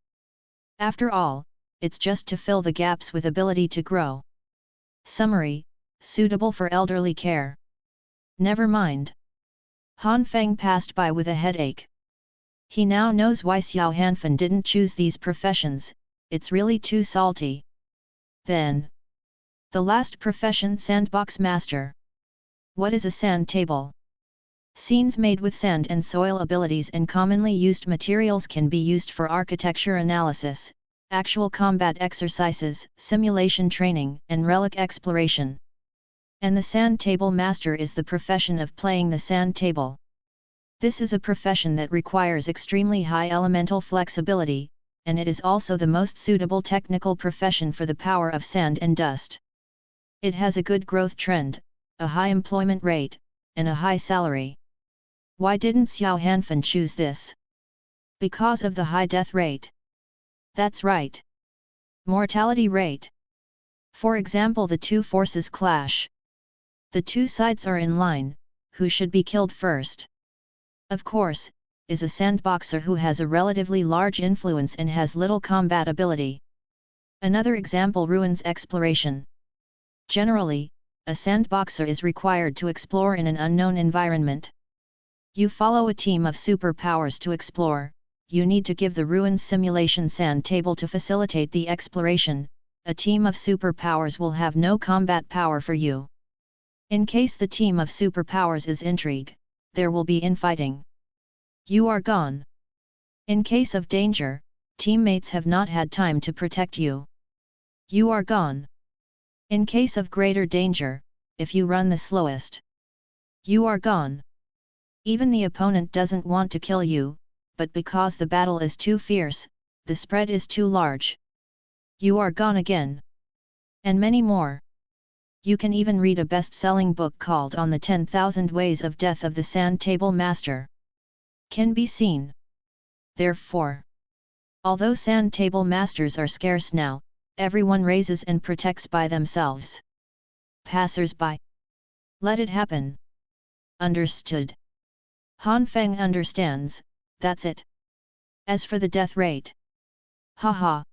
After all, it's just to fill the gaps with ability to grow. Summary: suitable for elderly care. Never mind. Hanfeng passed by with a headache. He now knows why Xiao Hanfen didn't choose these professions, it's really too salty. Then. The last profession: sandbox master. What is a sand table? Scenes made with sand and soil abilities and commonly used materials can be used for architecture analysis, actual combat exercises, simulation training, and relic exploration. And the sand table master is the profession of playing the sand table. This is a profession that requires extremely high elemental flexibility, and it is also the most suitable technical profession for the power of sand and dust. It has a good growth trend, a high employment rate, and a high salary. Why didn't Xiao Hanfen choose this? Because of the high death rate. That's right. Mortality rate. For example, the two forces clash. The two sides are in line, who should be killed first? Of course, is a sandboxer who has a relatively large influence and has little combat ability. Another example: ruins exploration. Generally, a sandboxer is required to explore in an unknown environment. You follow a team of superpowers to explore, you need to give the ruins simulation sand table to facilitate the exploration. A team of superpowers will have no combat power for you. In case the team of superpowers is intrigue, there will be infighting. You are gone. In case of danger, teammates have not had time to protect you. You are gone. In case of greater danger, if you run the slowest, you are gone. Even the opponent doesn't want to kill you, but because the battle is too fierce, the spread is too large, you are gone again. And many more. You can even read a best-selling book called On the 10,000 Ways of Death of the Sand Table Master. Can be seen. Therefore, although sand table masters are scarce now, everyone raises and protects by themselves. Passers-by. Let it happen. Understood. Hanfeng understands, that's it. As for the death rate. Haha.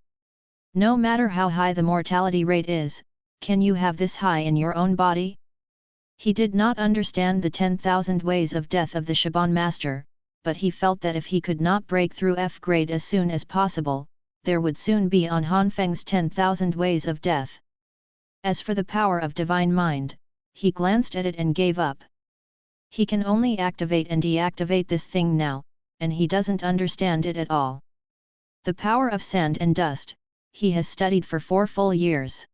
No matter how high the mortality rate is, can you have this high in your own body? He did not understand the 10,000 ways of death of the Shaban Master, but he felt that if he could not break through F grade as soon as possible, there would soon be on Hanfeng's 10,000 ways of death. As for the power of divine mind, he glanced at it and gave up. He can only activate and deactivate this thing now, and he doesn't understand it at all. The power of sand and dust, he has studied for 4 full years.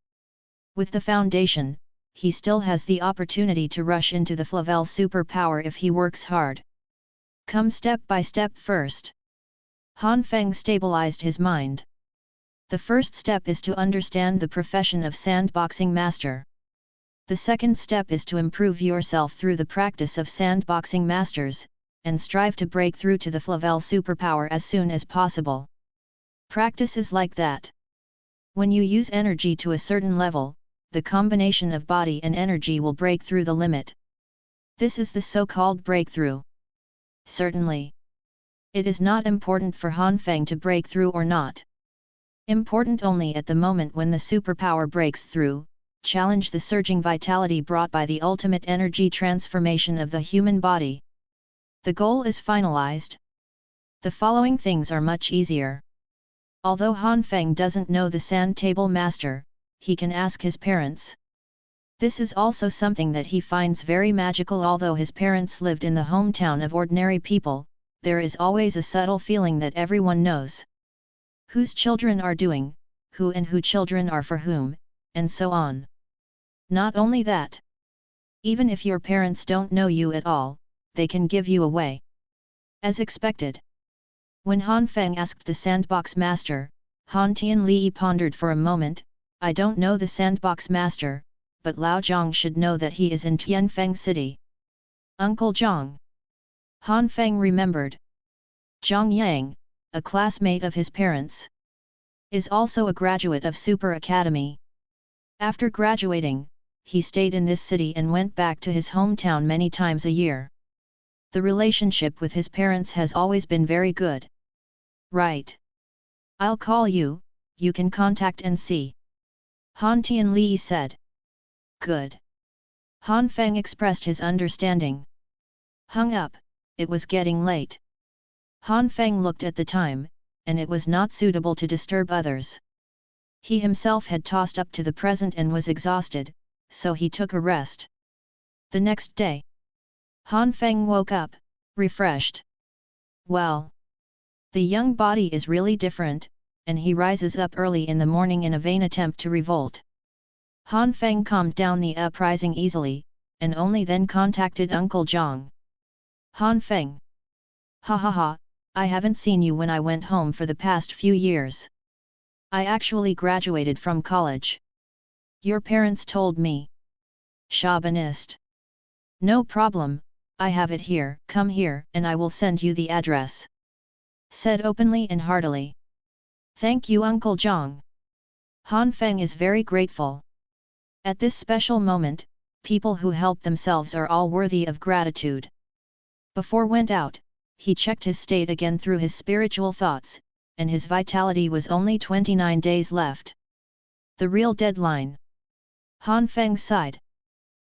With the foundation, he still has the opportunity to rush into the Flavel superpower if he works hard. Come step by step first. Han Feng stabilized his mind. The first step is to understand the profession of sandboxing master. The second step is to improve yourself through the practice of sandboxing masters, and strive to break through to the Flavel superpower as soon as possible. Practice is like that. When you use energy to a certain level, the combination of body and energy will break through the limit. This is the so-called breakthrough. Certainly. It is not important for Han Feng to break through or not. Important only at the moment when the superpower breaks through, challenge the surging vitality brought by the ultimate energy transformation of the human body. The goal is finalized. The following things are much easier. Although Han Feng doesn't know the Sand Table Master, he can ask his parents. This is also something that he finds very magical. Although his parents lived in the hometown of ordinary people, there is always a subtle feeling that everyone knows whose children are doing, who and who children are for whom, and so on. Not only that. Even if your parents don't know you at all, they can give you away. As expected. When Han Feng asked the sandbox master, Han Tianli pondered for a moment. I don't know the sandbox master, but Lao Zhang should know that he is in Tianfeng City. Uncle Zhang. Han Feng remembered. Zhang Yang, a classmate of his parents, is also a graduate of Super Academy. After graduating, he stayed in this city and went back to his hometown many times a year. The relationship with his parents has always been very good. Right. I'll call you, you can contact and see. Han Tianli said. Good. Han Feng expressed his understanding. Hung up, it was getting late. Han Feng looked at the time, and it was not suitable to disturb others. He himself had tossed up to the present and was exhausted, so he took a rest. The next day, Han Feng woke up, refreshed. Well, the young body is really different, and he rises up early in the morning in a vain attempt to revolt. Han Feng calmed down the uprising easily, and only then contacted Uncle Zhang. Han Feng. Ha ha ha, I haven't seen you when I went home for the past few years. I actually graduated from college. Your parents told me. Chauvinist. No problem, I have it here. Come here and I will send you the address. Said openly and heartily. Thank you Uncle Zhang. Han Feng is very grateful. At this special moment, people who help themselves are all worthy of gratitude. Before went out, he checked his state again through his spiritual thoughts, and his vitality was only 29 days left. The real deadline. Han Feng sighed.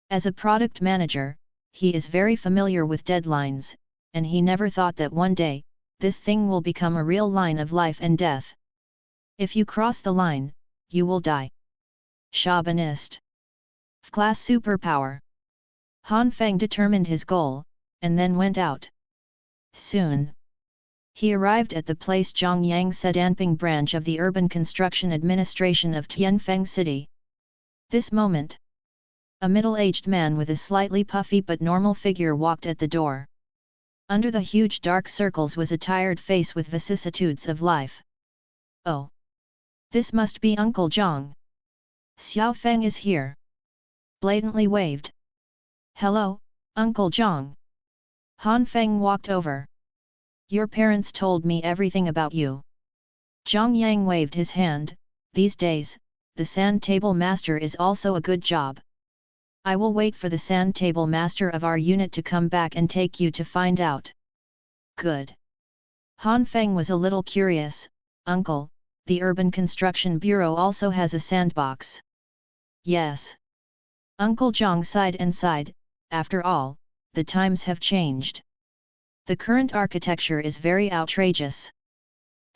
As a product manager, he is very familiar with deadlines, and he never thought that one day, this thing will become a real line of life and death. If you cross the line, you will die. Chauvinist. Class superpower. Han Feng determined his goal, and then went out. Soon. He arrived at the place Zhongyang Sedanping branch of the Urban Construction Administration of Tianfeng City. This moment. A middle-aged man with a slightly puffy but normal figure walked at the door. Under the huge dark circles was a tired face with vicissitudes of life. Oh! This must be Uncle Zhang. Xiao Feng is here. Blatantly waved. Hello, Uncle Zhang. Han Feng walked over. Your parents told me everything about you. Zhang Yang waved his hand. These days, the Sand Table Master is also a good job. I will wait for the Sand Table Master of our unit to come back and take you to find out. Good. Han Feng was a little curious. Uncle, the Urban Construction Bureau also has a sandbox. Yes. Uncle Zhang sighed and sighed. After all, the times have changed. The current architecture is very outrageous.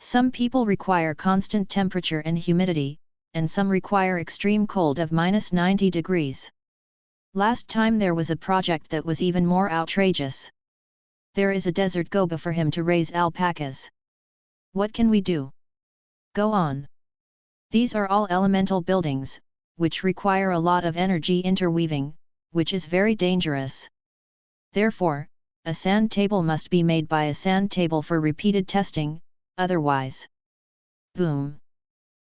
Some people require constant temperature and humidity, and some require extreme cold of -90 degrees. Last time there was a project that was even more outrageous. There is a desert goba for him to raise alpacas. What can we do? Go on. These are all elemental buildings, which require a lot of energy interweaving, which is very dangerous. Therefore, a sand table must be made by a sand table for repeated testing, otherwise. Boom.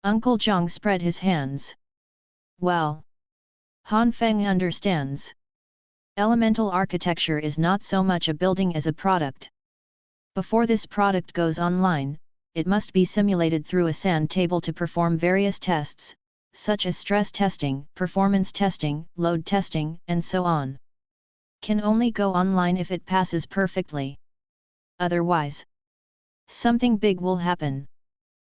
Uncle Zhang spread his hands. Well. Han Feng understands. Elemental architecture is not so much a building as a product. Before this product goes online, it must be simulated through a sand table to perform various tests, such as stress testing, performance testing, load testing, and so on. Can only go online if it passes perfectly. Otherwise, something big will happen.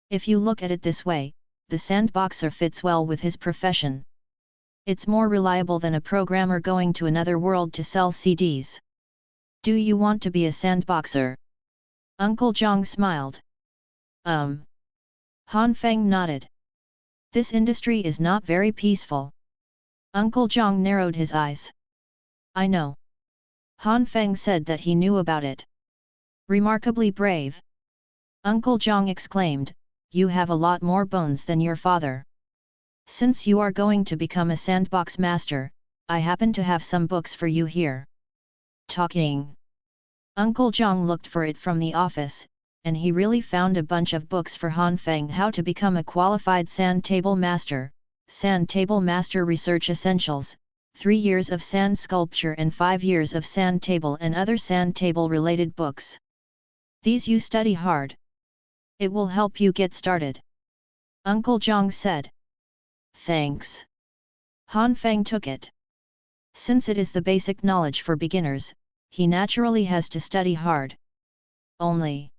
If you look at it this way, the sandboxer fits well with his profession. It's more reliable than a programmer going to another world to sell CDs. Do you want to be a sandboxer? Uncle Zhang smiled. Han Feng nodded. This industry is not very peaceful. Uncle Zhang narrowed his eyes. I know. Han Feng said that he knew about it. Remarkably brave. Uncle Zhang exclaimed, you have a lot more bones than your father. Since you are going to become a sandbox master, I happen to have some books for you here. Talking. Uncle Zhang looked for it from the office, and he really found a bunch of books for Han Feng how to become a qualified sand table master, Sand Table Master Research Essentials, 3 years of sand sculpture and 5 years of sand table and other sand table related books. These you study hard. It will help you get started. Uncle Zhang said. Thanks. Han Feng took it. Since it is the basic knowledge for beginners, he naturally has to study hard. Only.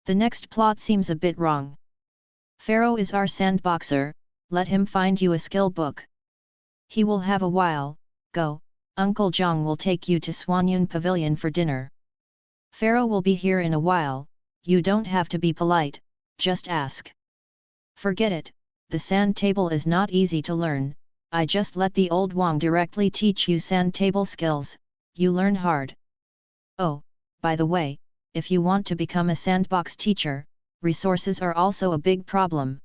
The next plot seems a bit wrong. Pharaoh is our sandboxer, let him find you a skill book. He will have a while, go, Uncle Zhang will take you to Swangyun Pavilion for dinner. Pharaoh will be here in a while, you don't have to be polite, just ask. Forget it, the sand table is not easy to learn, I just let the old Wang directly teach you sand table skills, you learn hard. Oh, by the way, if you want to become a sandbox teacher, resources are also a big problem.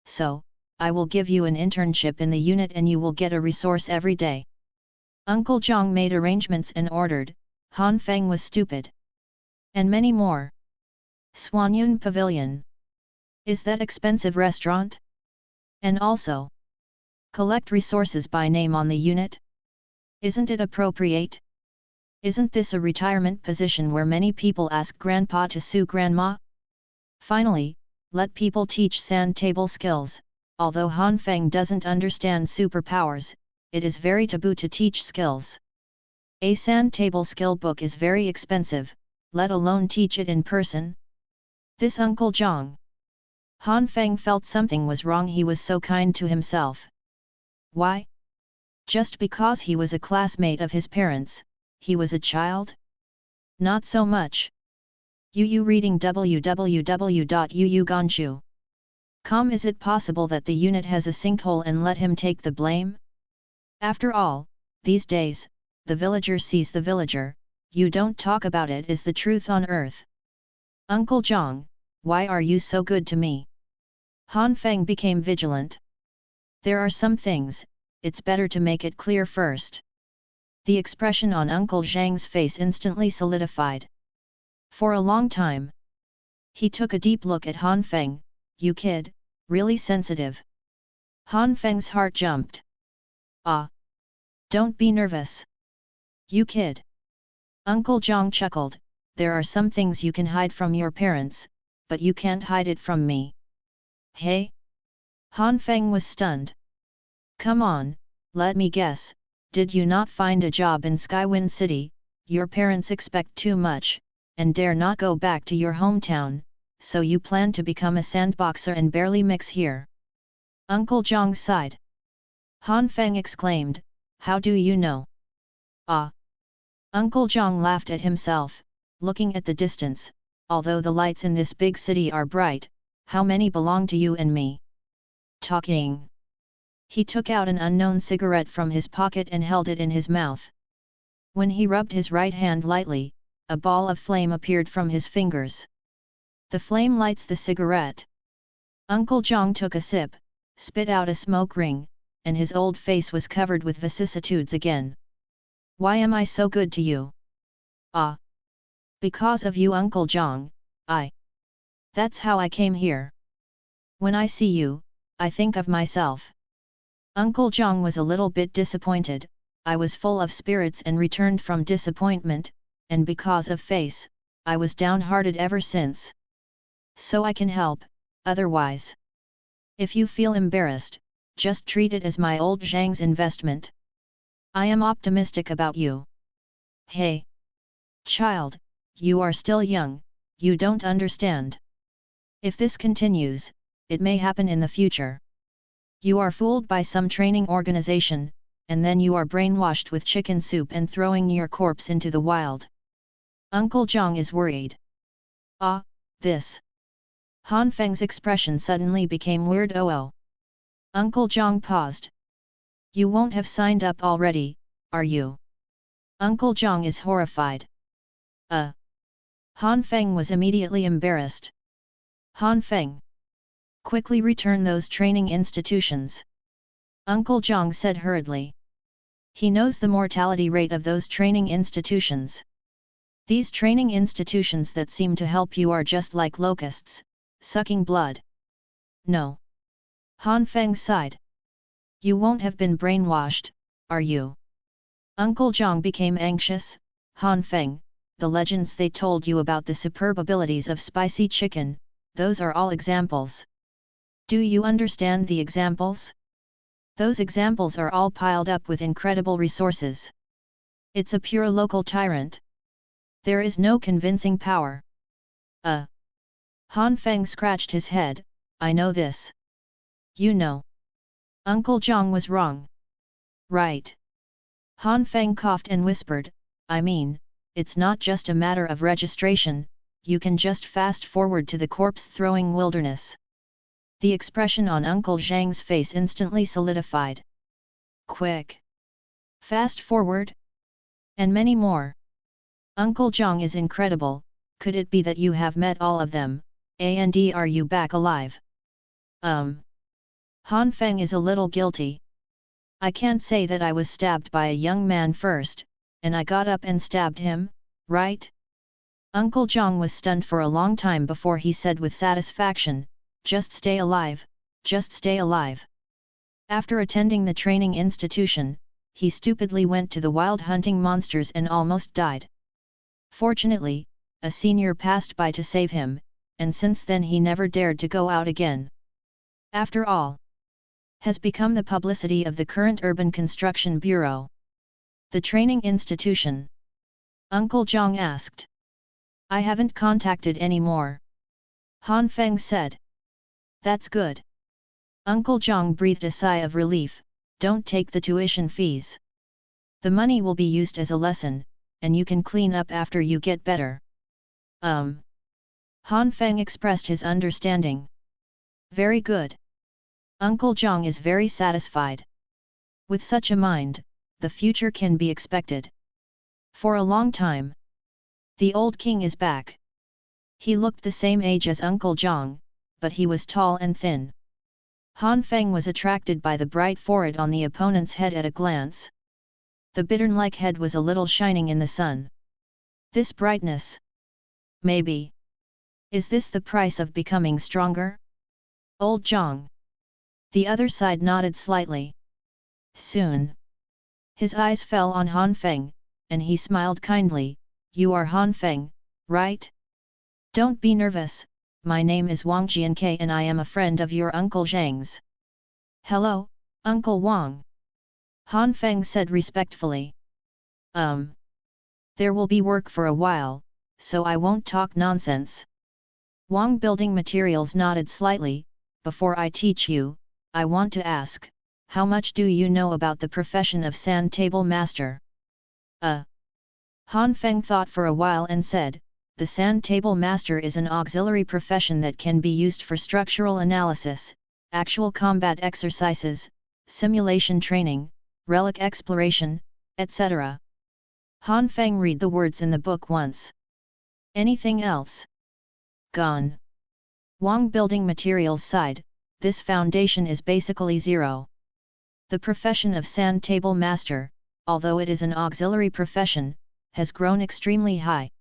So, I will give you an internship in the unit and you will get a resource every day. Uncle Zhang made arrangements and ordered, Han Feng was stupid. And many more. Swangyun Pavilion. Is that expensive restaurant? And also, collect resources by name on the unit? Isn't it appropriate? Isn't this a retirement position where many people ask grandpa to sue grandma? Finally, let people teach sand table skills. Although Han Feng doesn't understand superpowers, it is very taboo to teach skills. A sand table skill book is very expensive, let alone teach it in person. This Uncle Zhang. Han Feng felt something was wrong, he was so kind to himself. Why? Just because he was a classmate of his parents, he was a child? Not so much. Yu reading www.yuuganju.com. Is it possible that the unit has a sinkhole and let him take the blame? After all, these days, the villager sees the villager, you don't talk about it is the truth on earth. Uncle Zhang, why are you so good to me? Han Feng became vigilant. There are some things, it's better to make it clear first. The expression on Uncle Zhang's face instantly solidified. For a long time, he took a deep look at Han Feng, you kid, really sensitive. Han Feng's heart jumped. Ah! Don't be nervous. You kid. Uncle Zhang chuckled, there are some things you can hide from your parents, but you can't hide it from me. Hey? Han Feng was stunned. Come on, let me guess, did you not find a job in Skywind City, your parents expect too much, and dare not go back to your hometown, so you plan to become a sandboxer and barely mix here. Uncle Zhang sighed. Han Feng exclaimed, how do you know? Ah! Uncle Zhang laughed at himself, looking at the distance, although the lights in this big city are bright, how many belong to you and me? Talking. He took out an unknown cigarette from his pocket and held it in his mouth. When he rubbed his right hand lightly, a ball of flame appeared from his fingers. The flame lights the cigarette. Uncle Zhang took a sip, spit out a smoke ring, and his old face was covered with vicissitudes again. Why am I so good to you? Ah! Because of you, Uncle Zhang, That's how I came here. When I see you, I think of myself. Uncle Zhang was a little bit disappointed. I was full of spirits and returned from disappointment, and because of face, I was downhearted ever since. So I can help, otherwise. If you feel embarrassed, just treat it as my old Zhang's investment. I am optimistic about you. Hey! Child, you are still young, you don't understand. If this continues, it may happen in the future. You are fooled by some training organization, and then you are brainwashed with chicken soup and throwing your corpse into the wild. Uncle Zhang is worried. Ah, this. Han Feng's expression suddenly became weird. Oh. Uncle Zhang paused. You won't have signed up already, are you? Uncle Zhang is horrified. Han Feng was immediately embarrassed. Han Feng. Quickly return those training institutions. Uncle Zhang said hurriedly. He knows the mortality rate of those training institutions. These training institutions that seem to help you are just like locusts, sucking blood. No. Han Feng sighed. You won't have been brainwashed, are you? Uncle Zhang became anxious. Han Feng, the legends they told you about the superb abilities of spicy chicken, those are all examples. Do you understand the examples? Those examples are all piled up with incredible resources. It's a pure local tyrant. There is no convincing power. Han Feng scratched his head. I know this. You know. Uncle Zhang was wrong. Right. Han Feng coughed and whispered, I mean, it's not just a matter of registration, you can just fast forward to the corpse-throwing wilderness. The expression on Uncle Zhang's face instantly solidified. Quick! Fast forward? And many more. Uncle Zhang is incredible, could it be that you have met all of them, and are you back alive? Han Feng is a little guilty. I can't say that I was stabbed by a young man first, and I got up and stabbed him, right? Uncle Zhang was stunned for a long time before he said with satisfaction, just stay alive, just stay alive. After attending the training institution, he stupidly went to the wild hunting monsters and almost died. Fortunately, a senior passed by to save him, and since then he never dared to go out again. After all, has become the publicity of the current Urban Construction Bureau. The training institution? Uncle Zhang asked. I haven't contacted any more. Han Feng said. That's good. Uncle Zhang breathed a sigh of relief. Don't take the tuition fees. The money will be used as a lesson, and you can clean up after you get better. Han Feng expressed his understanding. Very good. Uncle Zhang is very satisfied. With such a mind, the future can be expected. For a long time. The old king is back. He looked the same age as Uncle Zhang, but he was tall and thin. Han Feng was attracted by the bright forehead on the opponent's head at a glance. The bittern-like head was a little shining in the sun. This brightness? Maybe. Is this the price of becoming stronger? Old Zhang. The other side nodded slightly. Soon. His eyes fell on Han Feng, and he smiled kindly. You are Han Feng, right? Don't be nervous, my name is Wang Jianke and I am a friend of your Uncle Zhang's. Hello, Uncle Wang. Han Feng said respectfully. There will be work for a while, so I won't talk nonsense. Wang Building Materials nodded slightly. Before I teach you, I want to ask, how much do you know about the profession of sand table master? Han Feng thought for a while and said, the sand table master is an auxiliary profession that can be used for structural analysis, actual combat exercises, simulation training, relic exploration, etc. Han Feng read the words in the book once. Anything else? Gone. Wang Building Materials sighed, this foundation is basically zero. The profession of sand table master, although it is an auxiliary profession, has grown extremely high.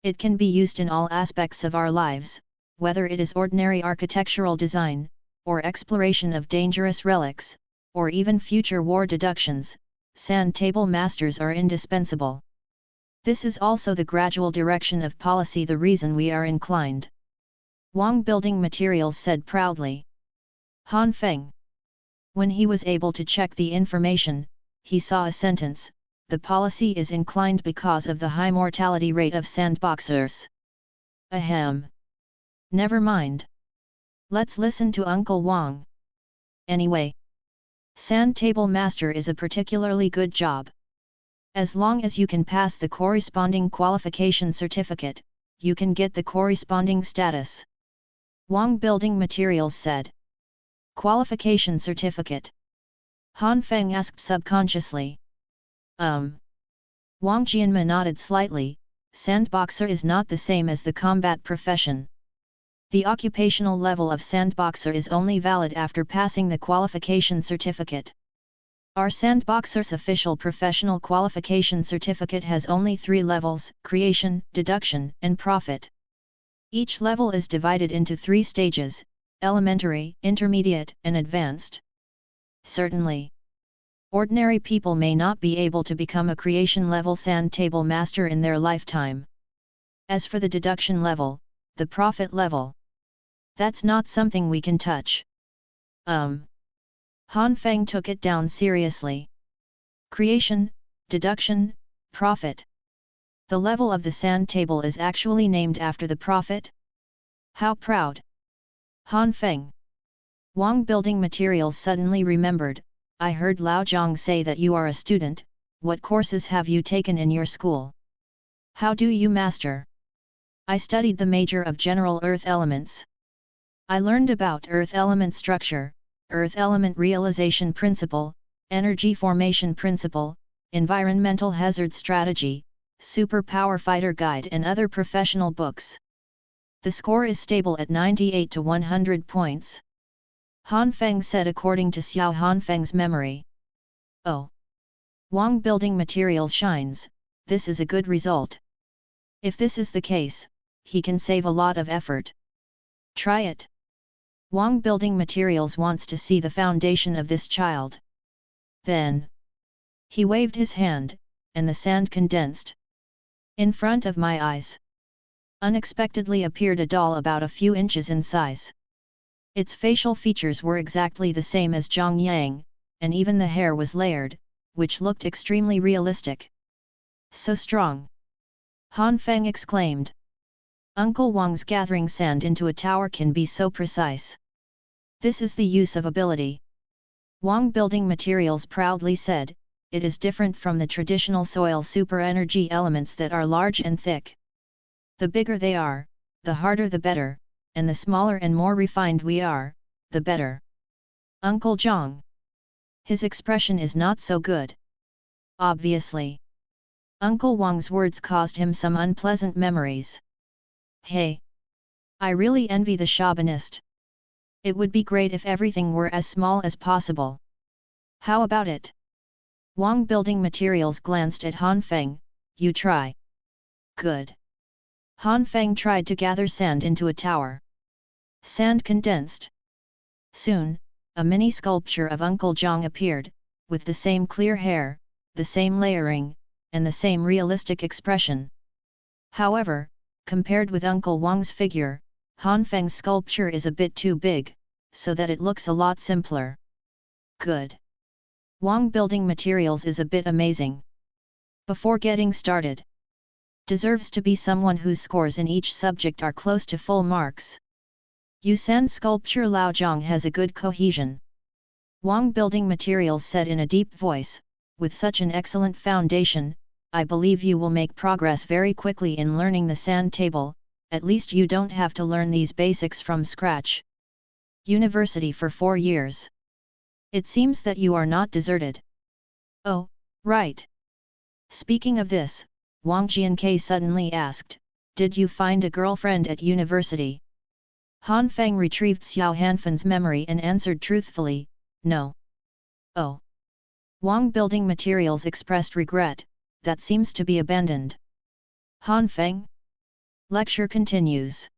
It can be used in all aspects of our lives, whether it is ordinary architectural design, or exploration of dangerous relics, or even future war deductions. Sand table masters are indispensable. This is also the gradual direction of policy, the reason we are inclined. Wang Building Materials said proudly. Han Feng. When he was able to check the information, he saw a sentence, the policy is inclined because of the high mortality rate of sandboxers. Ahem. Never mind. Let's listen to Uncle Wang. Anyway, sand table master is a particularly good job. As long as you can pass the corresponding qualification certificate, you can get the corresponding status. Wang Building Materials said. Qualification certificate? Han Feng asked subconsciously. Wang Jianma nodded slightly. Sandboxer is not the same as the combat profession. The occupational level of sandboxer is only valid after passing the qualification certificate. Our sandboxer's official professional qualification certificate has only 3 levels: creation, deduction, and profit. Each level is divided into 3 stages: elementary, intermediate, and advanced. Certainly, ordinary people may not be able to become a creation level sand table master in their lifetime. As for the deduction level, the profit level, that's not something we can touch. Han Feng took it down seriously. Creation, deduction, profit. The level of the sand table is actually named after the profit? How proud! Han Feng. Wang Building Materials suddenly remembered, I heard Lao Zhang say that you are a student. What courses have you taken in your school? How do you master? I studied the major of general earth elements. I learned about earth element structure, earth element realization principle, energy formation principle, environmental hazard strategy, superpower fighter guide and other professional books. The score is stable at 98 to 100 points. Han Feng said according to Xiao Han Feng's memory. Oh! Wang Building Materials shines, this is a good result. If this is the case, he can save a lot of effort. Try it. Wang Building Materials wants to see the foundation of this child. Then, he waved his hand, and the sand condensed. In front of my eyes, unexpectedly appeared a doll about a few inches in size. Its facial features were exactly the same as Zhang Yang, and even the hair was layered, which looked extremely realistic. So strong! Han Feng exclaimed. Uncle Wang's gathering sand into a tower can be so precise. This is the use of ability. Wang Building Materials proudly said, it is different from the traditional soil super energy elements that are large and thick. The bigger they are, the harder the better, and the smaller and more refined we are, the better. Uncle Zhang. His expression is not so good. Obviously. Uncle Wang's words caused him some unpleasant memories. Hey! I really envy the Shabanist. It would be great if everything were as small as possible. How about it? Wang Building Materials glanced at Han Feng, you try. Good. Han Feng tried to gather sand into a tower. Sand condensed. Soon, a mini sculpture of Uncle Zhang appeared, with the same clear hair, the same layering, and the same realistic expression. However, compared with Uncle Wang's figure, Han Feng's sculpture is a bit too big, so that it looks a lot simpler. Good. Wang Building Materials is a bit amazing. Before getting started, deserves to be someone whose scores in each subject are close to full marks. Yusan sculpture Lao Zhang has a good cohesion. Wang Building Materials said in a deep voice, with such an excellent foundation, I believe you will make progress very quickly in learning the sand table, at least you don't have to learn these basics from scratch. University for 4 years. It seems that you are not deserted. Oh, right. Speaking of this, Wang Jianke suddenly asked, did you find a girlfriend at university? Han Feng retrieved Xiao Hanfan's memory and answered truthfully, no. Oh. Wang Building Materials expressed regret, that seems to be abandoned. Han Feng? Lecture continues.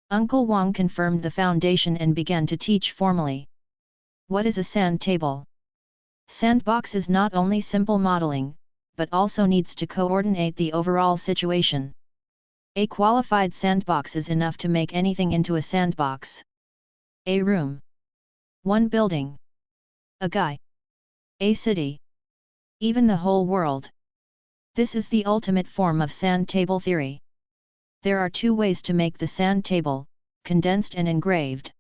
Uncle Wang confirmed the foundation and began to teach formally. What is a sand table? Sandbox is not only simple modeling, but also needs to coordinate the overall situation. A qualified sandbox is enough to make anything into a sandbox. A room. One building. A guy. A city. Even the whole world. This is the ultimate form of sand table theory. There are two ways to make the sand table, condensed and engraved.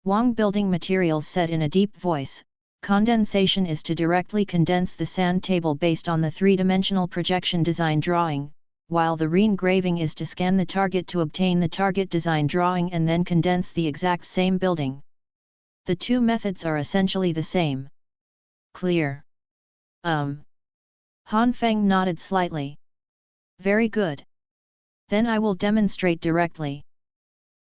Wang Building Materials said in a deep voice, condensation is to directly condense the sand table based on the three-dimensional projection design drawing, while the re-engraving is to scan the target to obtain the target design drawing and then condense the exact same building. The two methods are essentially the same. Clear? Han Feng nodded slightly. Very good. Then I will demonstrate directly.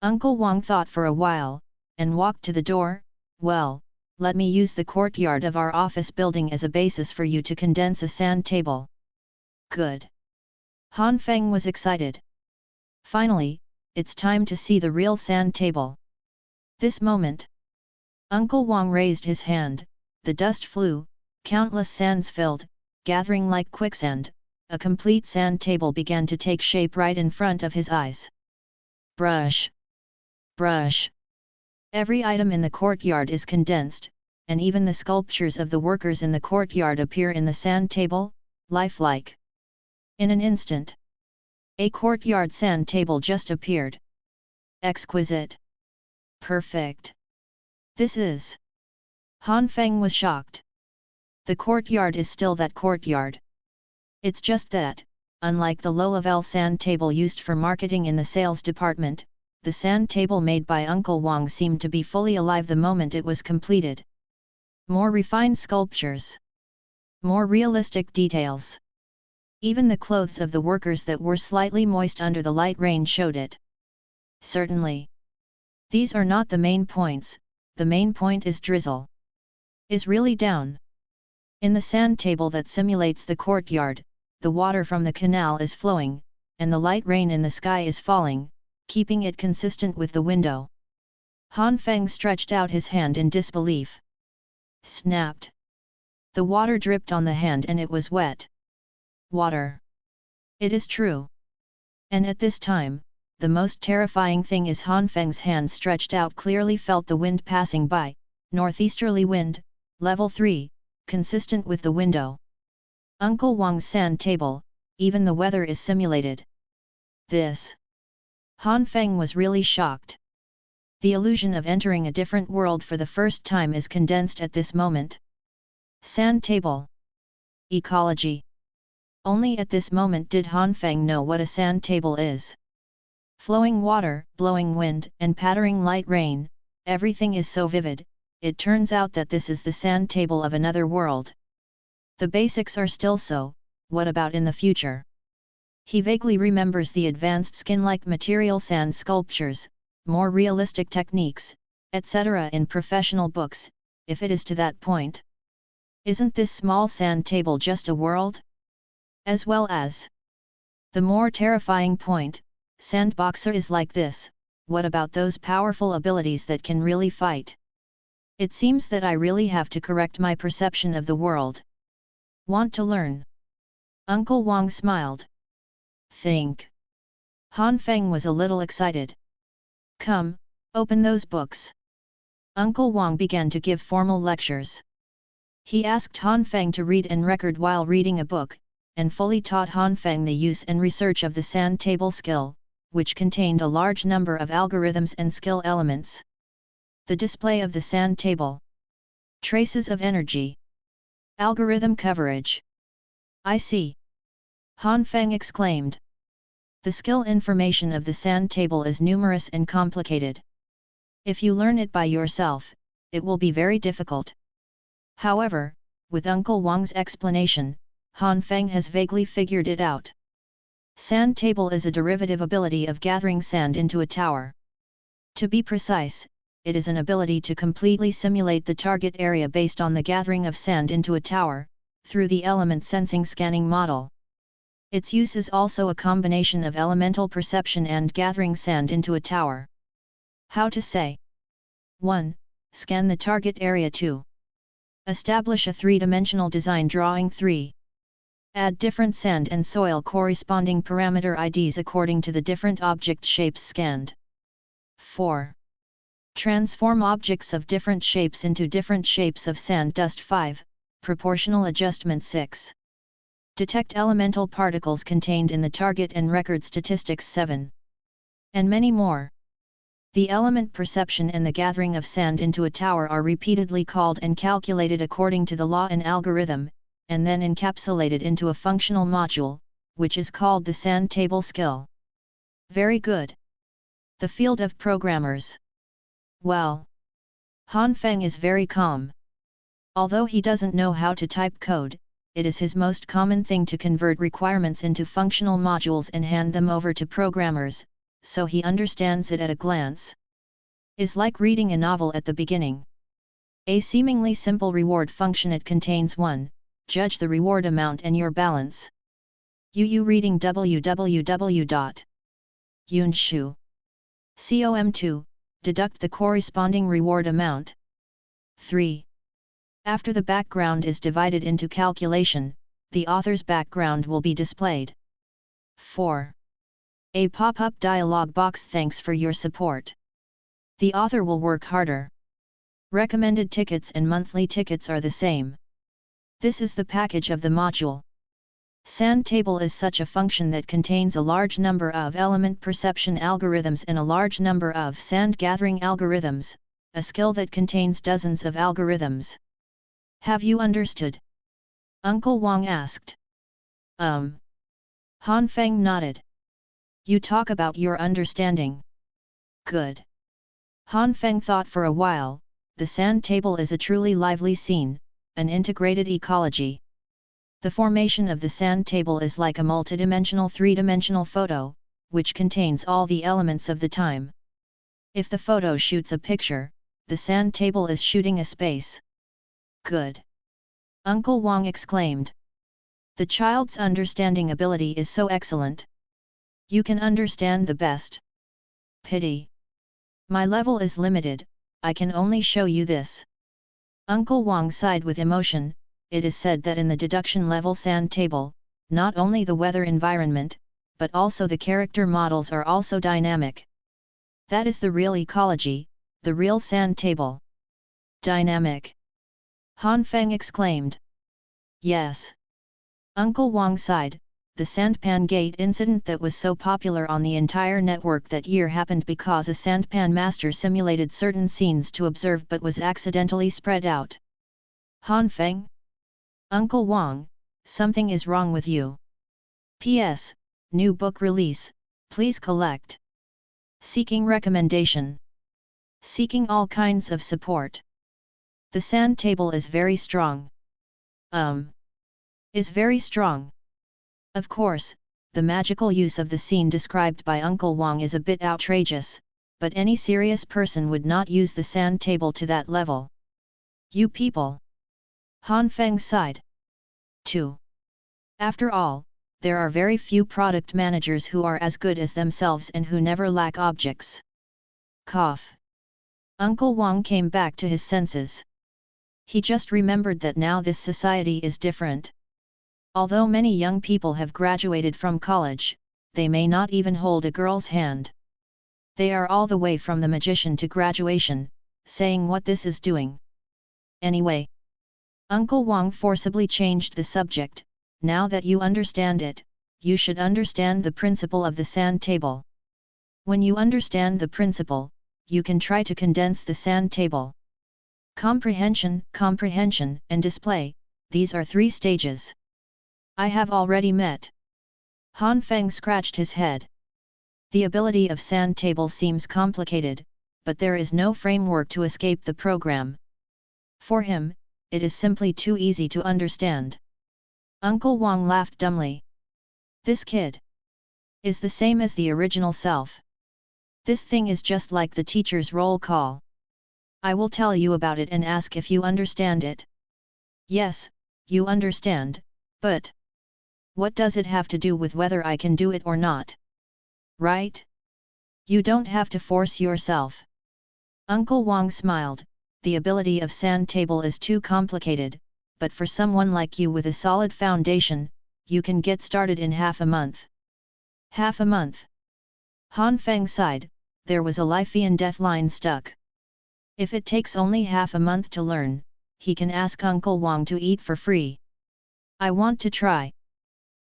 Uncle Wang thought for a while, and walked to the door. Well, let me use the courtyard of our office building as a basis for you to condense a sand table. Good. Han Feng was excited. Finally, it's time to see the real sand table. This moment. Uncle Wang raised his hand, the dust flew, countless sands filled, gathering like quicksand, a complete sand table began to take shape right in front of his eyes. Brush. Brush. Every item in the courtyard is condensed, and even the sculptures of the workers in the courtyard appear in the sand table, lifelike. In an instant, a courtyard sand table just appeared. Exquisite. Perfect. This is. Han Feng was shocked. The courtyard is still that courtyard. It's just that, unlike the low-level sand table used for marketing in the sales department, the sand table made by Uncle Wang seemed to be fully alive the moment it was completed. More refined sculptures. More realistic details. Even the clothes of the workers that were slightly moist under the light rain showed it. Certainly. These are not the main points, the main point is drizzle. Is really down. In the sand table that simulates the courtyard, the water from the canal is flowing, and the light rain in the sky is falling, keeping it consistent with the window. Han Feng stretched out his hand in disbelief. Snapped. The water dripped on the hand and it was wet. Water. It is true. And at this time, the most terrifying thing is Han Feng's hand stretched out clearly felt the wind passing by, northeasterly wind, level 3, consistent with the window. Uncle Wang's sand table, even the weather is simulated. This. Han Feng was really shocked. The illusion of entering a different world for the first time is condensed at this moment. Sand table. Ecology. Only at this moment did Han Feng know what a sand table is. Flowing water, blowing wind, and pattering light rain, everything is so vivid, it turns out that this is the sand table of another world. The basics are still so, what about in the future? He vaguely remembers the advanced skin-like material sand sculptures, more realistic techniques, etc. in professional books, if it is to that point. Isn't this small sand table just a world? As well as the more terrifying point, Sandboxer is like this, what about those powerful abilities that can really fight? It seems that I really have to correct my perception of the world. Want to learn? Uncle Wang smiled. Think. Han Feng was a little excited. Come, open those books. Uncle Wang began to give formal lectures. He asked Han Feng to read and record while reading a book, and fully taught Han Feng the use and research of the sand table skill, which contained a large number of algorithms and skill elements. The display of the sand table. Traces of energy. Algorithm coverage. I see. Han Feng exclaimed. The skill information of the sand table is numerous and complicated. If you learn it by yourself, it will be very difficult. However, with Uncle Wang's explanation, Han Feng has vaguely figured it out. Sand table is a derivative ability of gathering sand into a tower. To be precise, it is an ability to completely simulate the target area based on the gathering of sand into a tower, through the element sensing scanning model. Its use is also a combination of elemental perception and gathering sand into a tower. How to say? 1. Scan the target area. 2. Establish a three-dimensional design drawing. 3. Add different sand and soil corresponding parameter IDs according to the different object shapes scanned. 4. Transform objects of different shapes into different shapes of sand dust. 5. Proportional adjustment. 6. Detect elemental particles contained in the target and record statistics. 7. And many more. The element perception and the gathering of sand into a tower are repeatedly called and calculated according to the law and algorithm, and then encapsulated into a functional module, which is called the sand table skill. Very good. The field of programmers. Well, Han Feng is very calm. Although he doesn't know how to type code, it is his most common thing to convert requirements into functional modules and hand them over to programmers, so he understands it at a glance. Is like reading a novel at the beginning. A seemingly simple reward function. It contains 1. Judge the reward amount and your balance. UU reading www.yunshu.com. 2. Deduct the corresponding reward amount. 3. After the background is divided into calculation, the author's background will be displayed. 4. A pop-up dialog box. Thanks for your support. The author will work harder. Recommended tickets and monthly tickets are the same. This is the package of the module. Sand table is such a function that contains a large number of element perception algorithms and a large number of sand gathering algorithms, a skill that contains dozens of algorithms. Have you understood? Uncle Wang asked. Han Feng nodded. You talk about your understanding. Good. Han Feng thought for a while. The sand table is a truly lively scene, an integrated ecology. The formation of the sand table is like a multidimensional three-dimensional photo, which contains all the elements of the time. If the photo shoots a picture, the sand table is shooting a space. Good. Uncle Wang exclaimed. The child's understanding ability is so excellent. You can understand the best. Pity. My level is limited, I can only show you this. Uncle Wang sighed with emotion. It is said that in the deduction level sand table, not only the weather environment, but also the character models are also dynamic. That is the real ecology, the real sand table. Dynamic. Han Feng exclaimed. Yes. Uncle Wang sighed. The Sandpan Gate incident that was so popular on the entire network that year happened because a Sandpan master simulated certain scenes to observe but was accidentally spread out. Han Feng? Uncle Wang, something is wrong with you. P.S. New book release, please collect. Seeking recommendation. Seeking all kinds of support. The sand table is very strong. Is very strong. Of course, the magical use of the scene described by Uncle Wang is a bit outrageous, but any serious person would not use the sand table to that level. You people! Han Feng sighed. 2. After all, there are very few product managers who are as good as themselves and who never lack objects. Cough. Uncle Wang came back to his senses. He just remembered that now this society is different. Although many young people have graduated from college, they may not even hold a girl's hand. They are all the way from the magician to graduation, saying what this is doing. Anyway. Uncle Wang forcibly changed the subject. Now that you understand it, you should understand the principle of the sand table. When you understand the principle, you can try to condense the sand table. Comprehension, and display, these are 3 stages. I have already met. Han Feng scratched his head. The ability of sand table seems complicated, but there is no framework to escape the program. For him, it is simply too easy to understand. Uncle Wang laughed dumbly. This kid is the same as the original self. This thing is just like the teacher's roll call. I will tell you about it and ask if you understand it. Yes, you understand, but what does it have to do with whether I can do it or not? Right? You don't have to force yourself. Uncle Wang smiled. The ability of sand table is too complicated, but for someone like you with a solid foundation, you can get started in half a month. Half a month. Han Feng sighed, there was a life and death line stuck. If it takes only half a month to learn, he can ask Uncle Wang to eat for free. I want to try.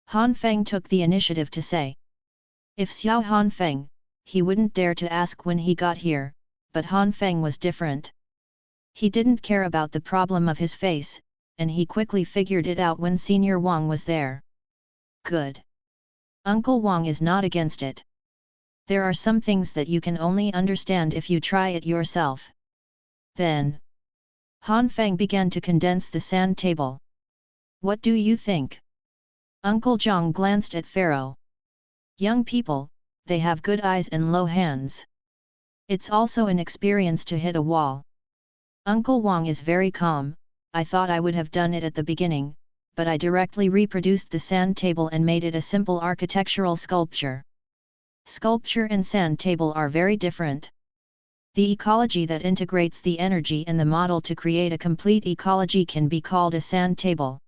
Han Feng took the initiative to say. If Xiao Han Feng, he wouldn't dare to ask when he got here, but Han Feng was different. He didn't care about the problem of his face, and he quickly figured it out when Senior Wang was there. Good. Uncle Wang is not against it. There are some things that you can only understand if you try it yourself. Then, Han Feng began to condense the sand table. What do you think? Uncle Zhang glanced at Pharaoh. Young people, they have good eyes and low hands. It's also an experience to hit a wall. Uncle Wang is very calm. I thought I would have done it at the beginning, but I directly reproduced the sand table and made it a simple architectural sculpture. Sculpture and sand table are very different. The ecology that integrates the energy and the model to create a complete ecology can be called a sand table.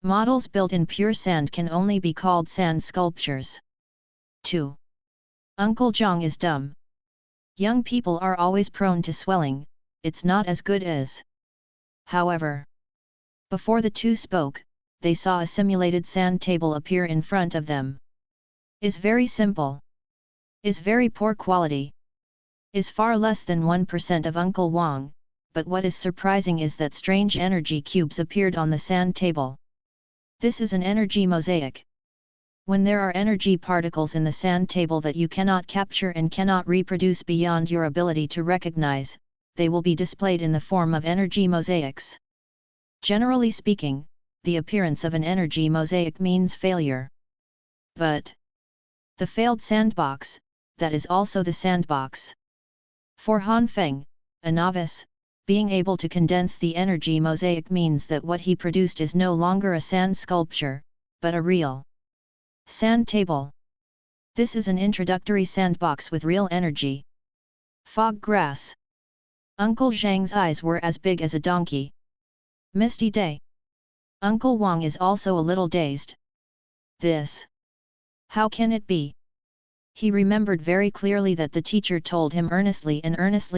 Models built in pure sand can only be called sand sculptures. 2. Uncle Zhang is dumb. Young people are always prone to swelling, it's not as good as. However, before the two spoke, they saw a simulated sand table appear in front of them. Is very simple. Is very poor quality. Is far less than 1% of Uncle Wang, but what is surprising is that strange energy cubes appeared on the sand table. This is an energy mosaic. When there are energy particles in the sand table that you cannot capture and cannot reproduce beyond your ability to recognize, they will be displayed in the form of energy mosaics. Generally speaking, the appearance of an energy mosaic means failure. But the failed sandbox, that is also the sandbox. For Han Feng, a novice, being able to condense the energy mosaic means that what he produced is no longer a sand sculpture, but a real sand table. This is an introductory sandbox with real energy. Fog grass. Uncle Zhang's eyes were as big as a donkey. Misty day. Uncle Wang is also a little dazed. This. How can it be? He remembered very clearly that the teacher told him earnestly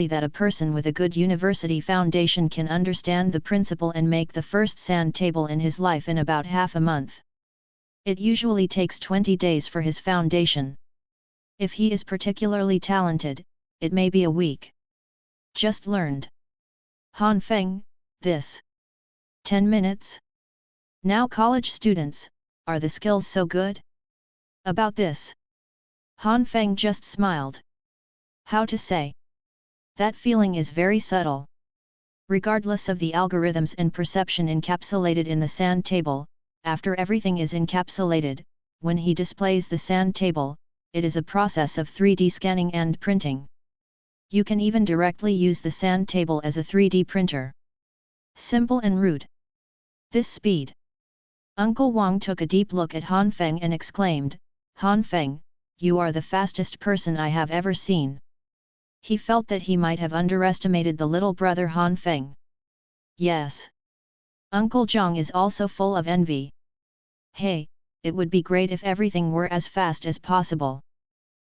that a person with a good university foundation can understand the principle and make the first sand table in his life in about half a month. It usually takes 20 days for his foundation. If he is particularly talented, it may be a week. Just learned. Han Feng, this. 10 minutes? Now college students, are the skills so good? About this. Han Feng just smiled. How to say? That feeling is very subtle. Regardless of the algorithms and perception encapsulated in the sand table, after everything is encapsulated, when he displays the sand table, it is a process of 3D scanning and printing. You can even directly use the sand table as a 3D printer. Simple and rude. This speed. Uncle Wang took a deep look at Han Feng and exclaimed, Han Feng, you are the fastest person I have ever seen. He felt that he might have underestimated the little brother Han Feng. Yes. Uncle Zhang is also full of envy. Hey, it would be great if everything were as fast as possible.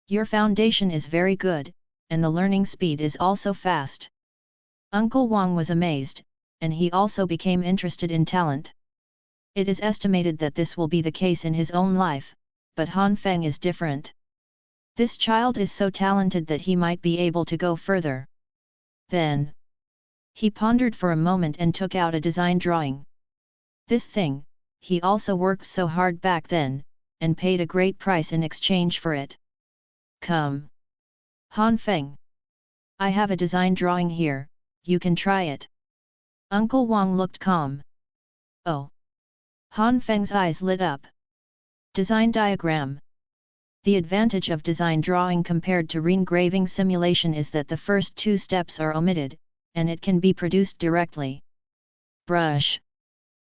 Your foundation is very good, and the learning speed is also fast. Uncle Wang was amazed, and he also became interested in talent. It is estimated that this will be the case in his own life, but Han Feng is different. This child is so talented that he might be able to go further. Then, he pondered for a moment and took out a design drawing. This thing, he also worked so hard back then, and paid a great price in exchange for it. Come. Han Feng. I have a design drawing here, you can try it. Uncle Wang looked calm. Oh! Han Feng's eyes lit up. Design diagram. The advantage of design drawing compared to engraving simulation is that the first two steps are omitted, and it can be produced directly. Brush.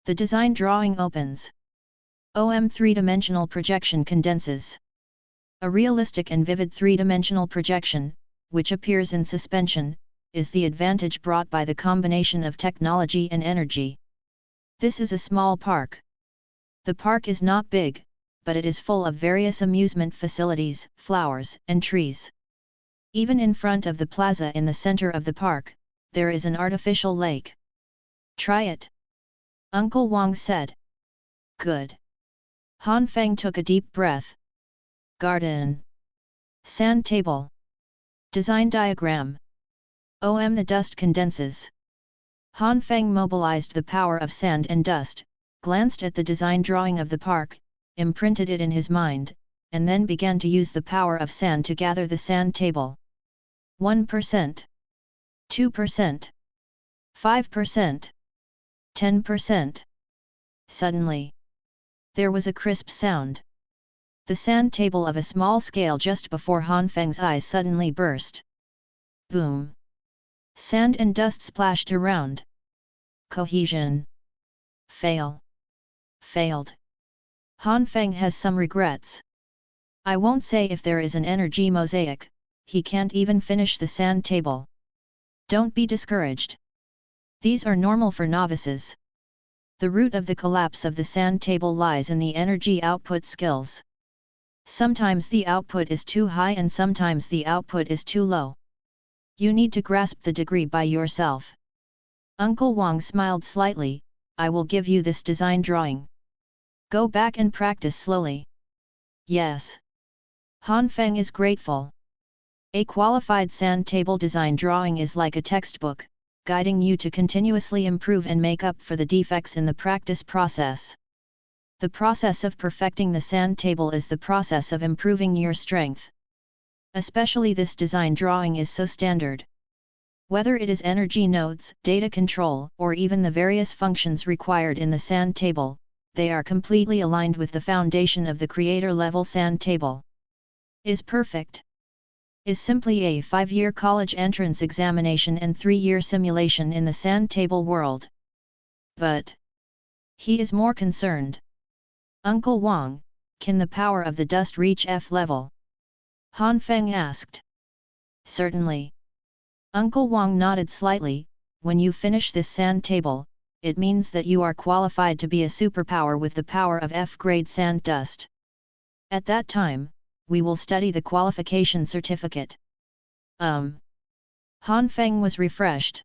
The design drawing opens. Three-dimensional projection condenses. A realistic and vivid three-dimensional projection, which appears in suspension, is the advantage brought by the combination of technology and energy. This is a small park. The park is not big, but it is full of various amusement facilities, flowers, and trees. Even in front of the plaza in the center of the park, there is an artificial lake. Try it. Uncle Wang said. Good. Han Feng took a deep breath. Garden. Sand table. Design diagram. The dust condenses. Han Feng mobilized the power of sand and dust, glanced at the design drawing of the park, imprinted it in his mind, and then began to use the power of sand to gather the sand table. 1%. 2%. 5%. 10%. Suddenly, there was a crisp sound. The sand table of a small scale just before Han Feng's eyes suddenly burst. Boom! Sand and dust splashed around. Cohesion. Fail. Failed. Han Feng has some regrets. I won't say if there is an energy mosaic, he can't even finish the sand table. Don't be discouraged. These are normal for novices. The root of the collapse of the sand table lies in the energy output skills. Sometimes the output is too high and sometimes the output is too low. You need to grasp the degree by yourself. Uncle Wang smiled slightly. I will give you this design drawing. Go back and practice slowly. Yes. Han Feng is grateful. A qualified sand table design drawing is like a textbook, guiding you to continuously improve and make up for the defects in the practice process. The process of perfecting the sand table is the process of improving your strength. Especially this design drawing is so standard. Whether it is energy nodes, data control, or even the various functions required in the sand table, they are completely aligned with the foundation of the creator-level sand table. Is perfect. Is simply a 5-year college entrance examination and 3-year simulation in the sand table world. But he is more concerned. Uncle Wang, can the power of the dust reach F level? Han Feng asked. Certainly. Uncle Wang nodded slightly. When you finish this sand table, it means that you are qualified to be a superpower with the power of F-grade sand dust. At that time, we will study the qualification certificate. Han Feng was refreshed.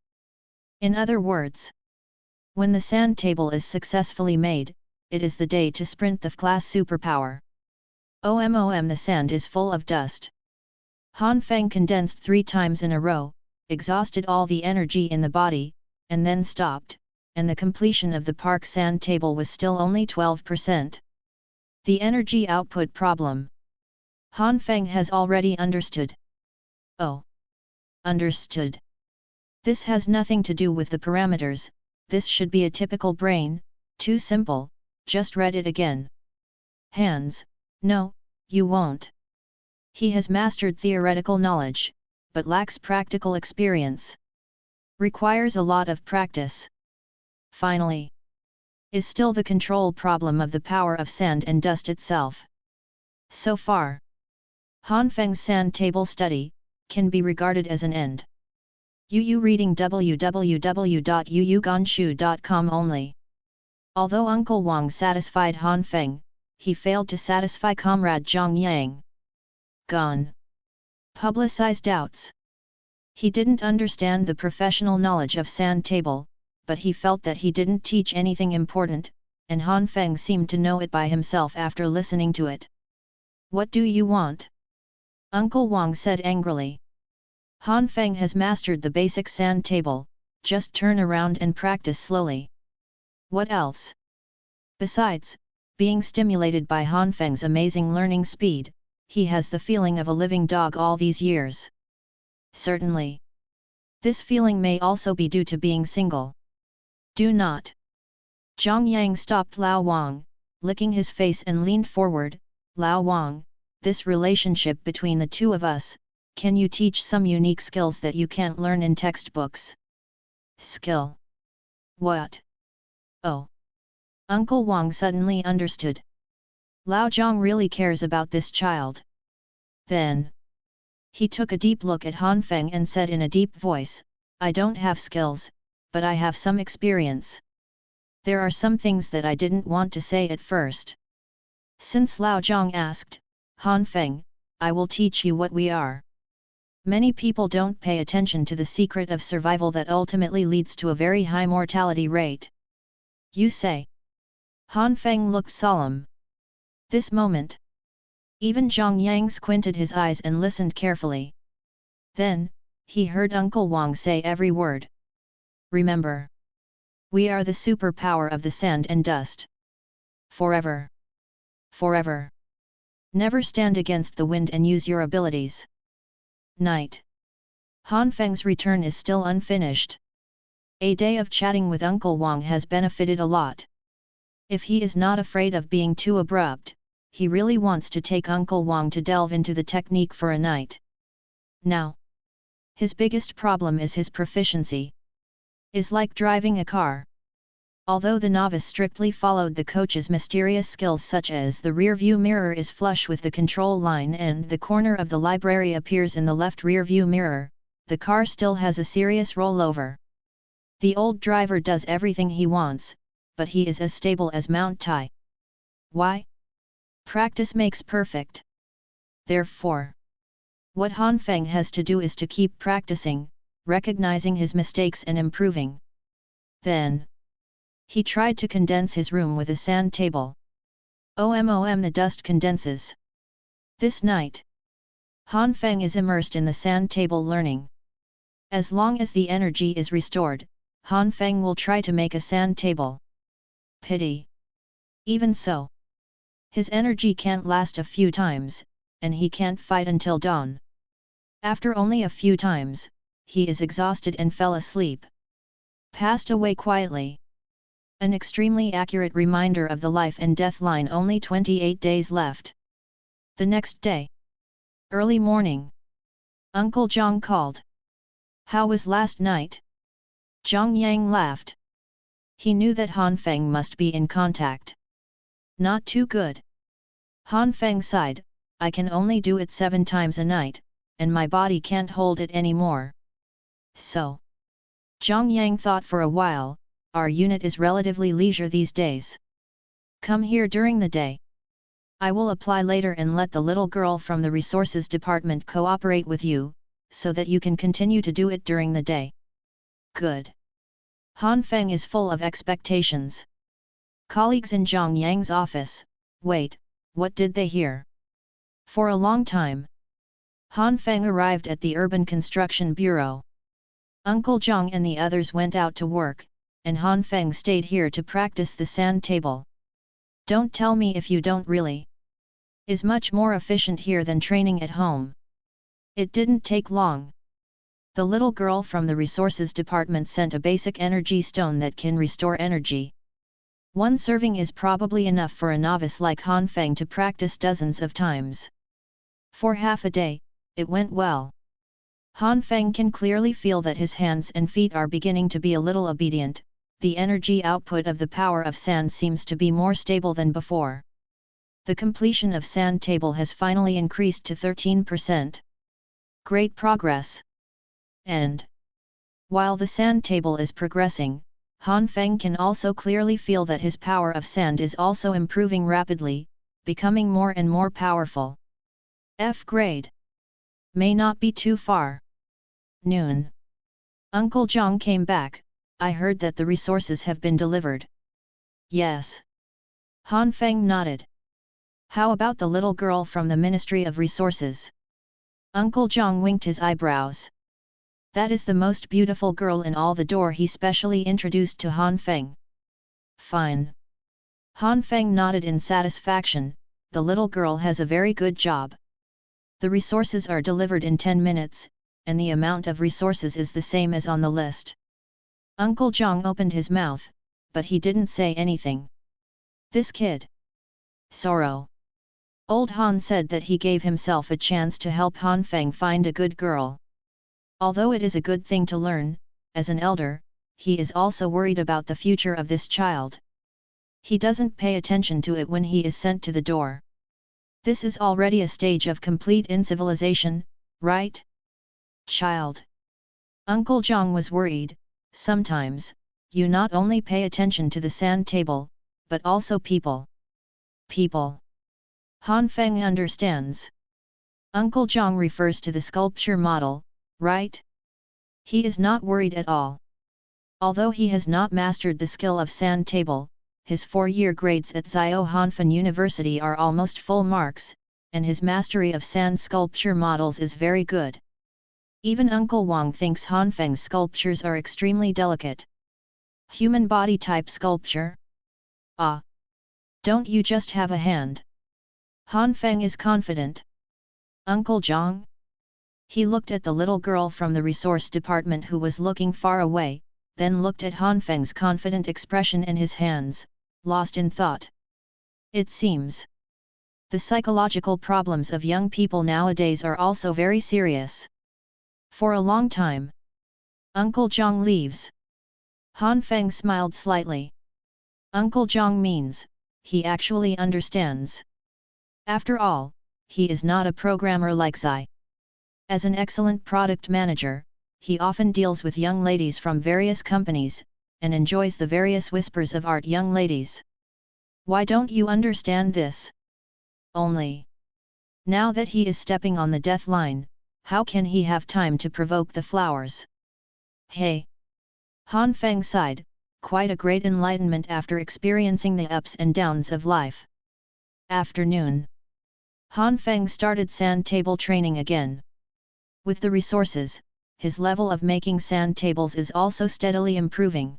In other words, when the sand table is successfully made, it is the day to sprint the class superpower. The sand is full of dust. Han Feng condensed 3 times in a row, exhausted all the energy in the body, and then stopped, and the completion of the park sand table was still only 12%. The energy output problem. Han Feng has already understood. Oh. Understood. This has nothing to do with the parameters, this should be a typical brain, too simple, just read it again. Hands, no, you won't. He has mastered theoretical knowledge, but lacks practical experience. Requires a lot of practice. Finally, is still the control problem of the power of sand and dust itself. So far, Han Feng's sand table study can be regarded as an end. Yu reading www.yuyugonshu.com only. Although Uncle Wang satisfied Han Feng, he failed to satisfy Comrade Zhang Yang. Gone. Publicized doubts. He didn't understand the professional knowledge of sand table, but he felt that he didn't teach anything important, and Han Feng seemed to know it by himself after listening to it. What do you want? Uncle Wang said angrily. Han Feng has mastered the basic sand table, just turn around and practice slowly. What else? Besides, being stimulated by Han Feng's amazing learning speed, he has the feeling of a living dog all these years. Certainly. This feeling may also be due to being single. Do not. Zhang Yang stopped Lao Wang, licking his face and leaned forward. Lao Wang, this relationship between the two of us, can you teach some unique skills that you can't learn in textbooks? Skill? What? Oh. Uncle Wang suddenly understood. Lao Zhang really cares about this child. Then, he took a deep look at Han Feng and said in a deep voice, I don't have skills, but I have some experience. There are some things that I didn't want to say at first. Since Lao Zhang asked, Han Feng, I will teach you what we are. Many people don't pay attention to the secret of survival that ultimately leads to a very high mortality rate. You say. Han Feng looked solemn. This moment, even Zhang Yang squinted his eyes and listened carefully. Then, he heard Uncle Wang say every word. Remember. We are the superpower of the sand and dust. Forever. Forever. Never stand against the wind and use your abilities. Night. Han Feng's return is still unfinished. A day of chatting with Uncle Wang has benefited a lot. If he is not afraid of being too abrupt, he really wants to take Uncle Wang to delve into the technique for a night. Now, his biggest problem is his proficiency. Is like driving a car. Although the novice strictly followed the coach's mysterious skills such as the rear view mirror is flush with the control line and the corner of the library appears in the left rear view mirror, the car still has a serious rollover. The old driver does everything he wants, but he is as stable as Mount Tai. Why? Practice makes perfect. Therefore, what Han Feng has to do is to keep practicing, recognizing his mistakes and improving. Then, he tried to condense his room with a sand table. OMOM, the dust condenses. This night, Han Feng is immersed in the sand table learning. As long as the energy is restored, Han Feng will try to make a sand table. Pity. Even so, his energy can't last a few times, and he can't fight until dawn. After only a few times, he is exhausted and fell asleep. Passed away quietly. An extremely accurate reminder of the life and death line. Only 28 days left. The next day. Early morning. Uncle Zhang called. How was last night? Zhang Yang laughed. He knew that Han Feng must be in contact. Not too good. Han Feng sighed, I can only do it 7 times a night, and my body can't hold it anymore. So. Zhang Yang thought for a while, our unit is relatively leisure these days. Come here during the day. I will apply later and let the little girl from the resources department cooperate with you, so that you can continue to do it during the day. Good. Han Feng is full of expectations. Colleagues in Zhang Yang's office, wait, what did they hear? For a long time, Han Feng arrived at the Urban Construction Bureau. Uncle Zhang and the others went out to work, and Han Feng stayed here to practice the sand table. Don't tell me if you don't really. Is much more efficient here than training at home. It didn't take long. The little girl from the resources department sent a basic energy stone that can restore energy. 1 serving is probably enough for a novice like Han Feng to practice dozens of times. For half a day, it went well. Han Feng can clearly feel that his hands and feet are beginning to be a little obedient, the energy output of the power of sand seems to be more stable than before. The completion of sand table has finally increased to 13%. Great progress. And while the sand table is progressing, Han Feng can also clearly feel that his power of sand is also improving rapidly, becoming more and more powerful. F grade. May not be too far. Noon. Uncle Zhang came back, I heard that the resources have been delivered. Yes. Han Feng nodded. How about the little girl from the Ministry of Resources? Uncle Zhang winked his eyebrows. That is the most beautiful girl in all the door, he specially introduced to Han Feng. Fine. Han Feng nodded in satisfaction, the little girl has a very good job. The resources are delivered in 10 minutes, and the amount of resources is the same as on the list. Uncle Zhang opened his mouth, but he didn't say anything. This kid. Sorrow. Old Han said that he gave himself a chance to help Han Feng find a good girl. Although it is a good thing to learn, as an elder, he is also worried about the future of this child. He doesn't pay attention to it when he is sent to the door. This is already a stage of complete incivilization, right? Child. Uncle Zhang was worried. Sometimes, you not only pay attention to the sand table, but also people. People. Han Feng understands. Uncle Zhang refers to the sculpture model, right? He is not worried at all. Although he has not mastered the skill of sand table, his 4-year grades at Zhao Hanfan University are almost full marks, and his mastery of sand sculpture models is very good. Even Uncle Wang thinks Han Feng's sculptures are extremely delicate. Human body type sculpture? Ah! Don't you just have a hand? Han Feng is confident. Uncle Zhang? He looked at the little girl from the resource department who was looking far away, then looked at Han Feng's confident expression and his hands, lost in thought. It seems the psychological problems of young people nowadays are also very serious. For a long time, Uncle Zhang leaves. Han Feng smiled slightly. Uncle Zhang means, he actually understands. After all, he is not a programmer like Zai. As an excellent product manager, he often deals with young ladies from various companies, and enjoys the various whispers of art young ladies. Why don't you understand this? Only. Now that he is stepping on the death line, how can he have time to provoke the flowers? Hey! Han Feng sighed, quite a great enlightenment after experiencing the ups and downs of life. Afternoon. Han Feng started sand table training again. With the resources, his level of making sand tables is also steadily improving.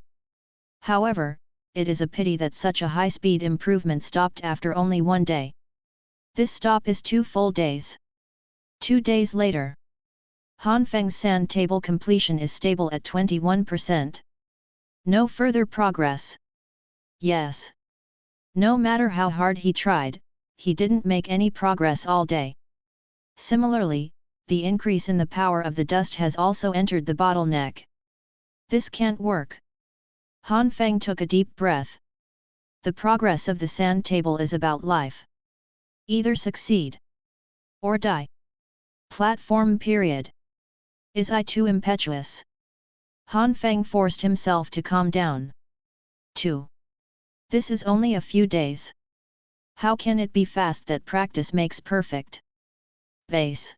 However, it is a pity that such a high-speed improvement stopped after only 1 day. This stop is 2 full days. 2 days later. Han Feng's sand table completion is stable at 21%. No further progress. Yes. No matter how hard he tried, he didn't make any progress all day. Similarly, the increase in the power of the dust has also entered the bottleneck. This can't work. Han Feng took a deep breath. The progress of the sand table is about life. Either succeed or die. Platform period. Is I too impetuous? Han Feng forced himself to calm down. 2. This is only a few days. How can it be fast that practice makes perfect? Base.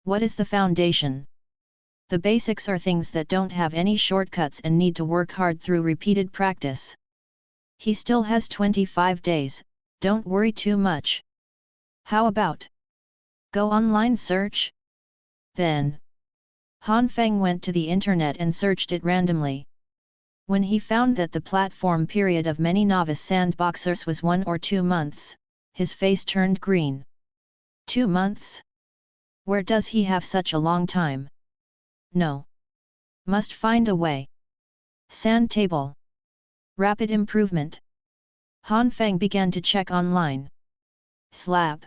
What is the foundation? The basics are things that don't have any shortcuts and need to work hard through repeated practice. He still has 25 days, don't worry too much. How about go online search? Then Han Feng went to the internet and searched it randomly. When he found that the platform period of many novice sandboxers was 1 or 2 months, his face turned green. 2 months? Where does he have such a long time? No. Must find a way. Sand table. Rapid improvement. Han Feng began to check online. Slap.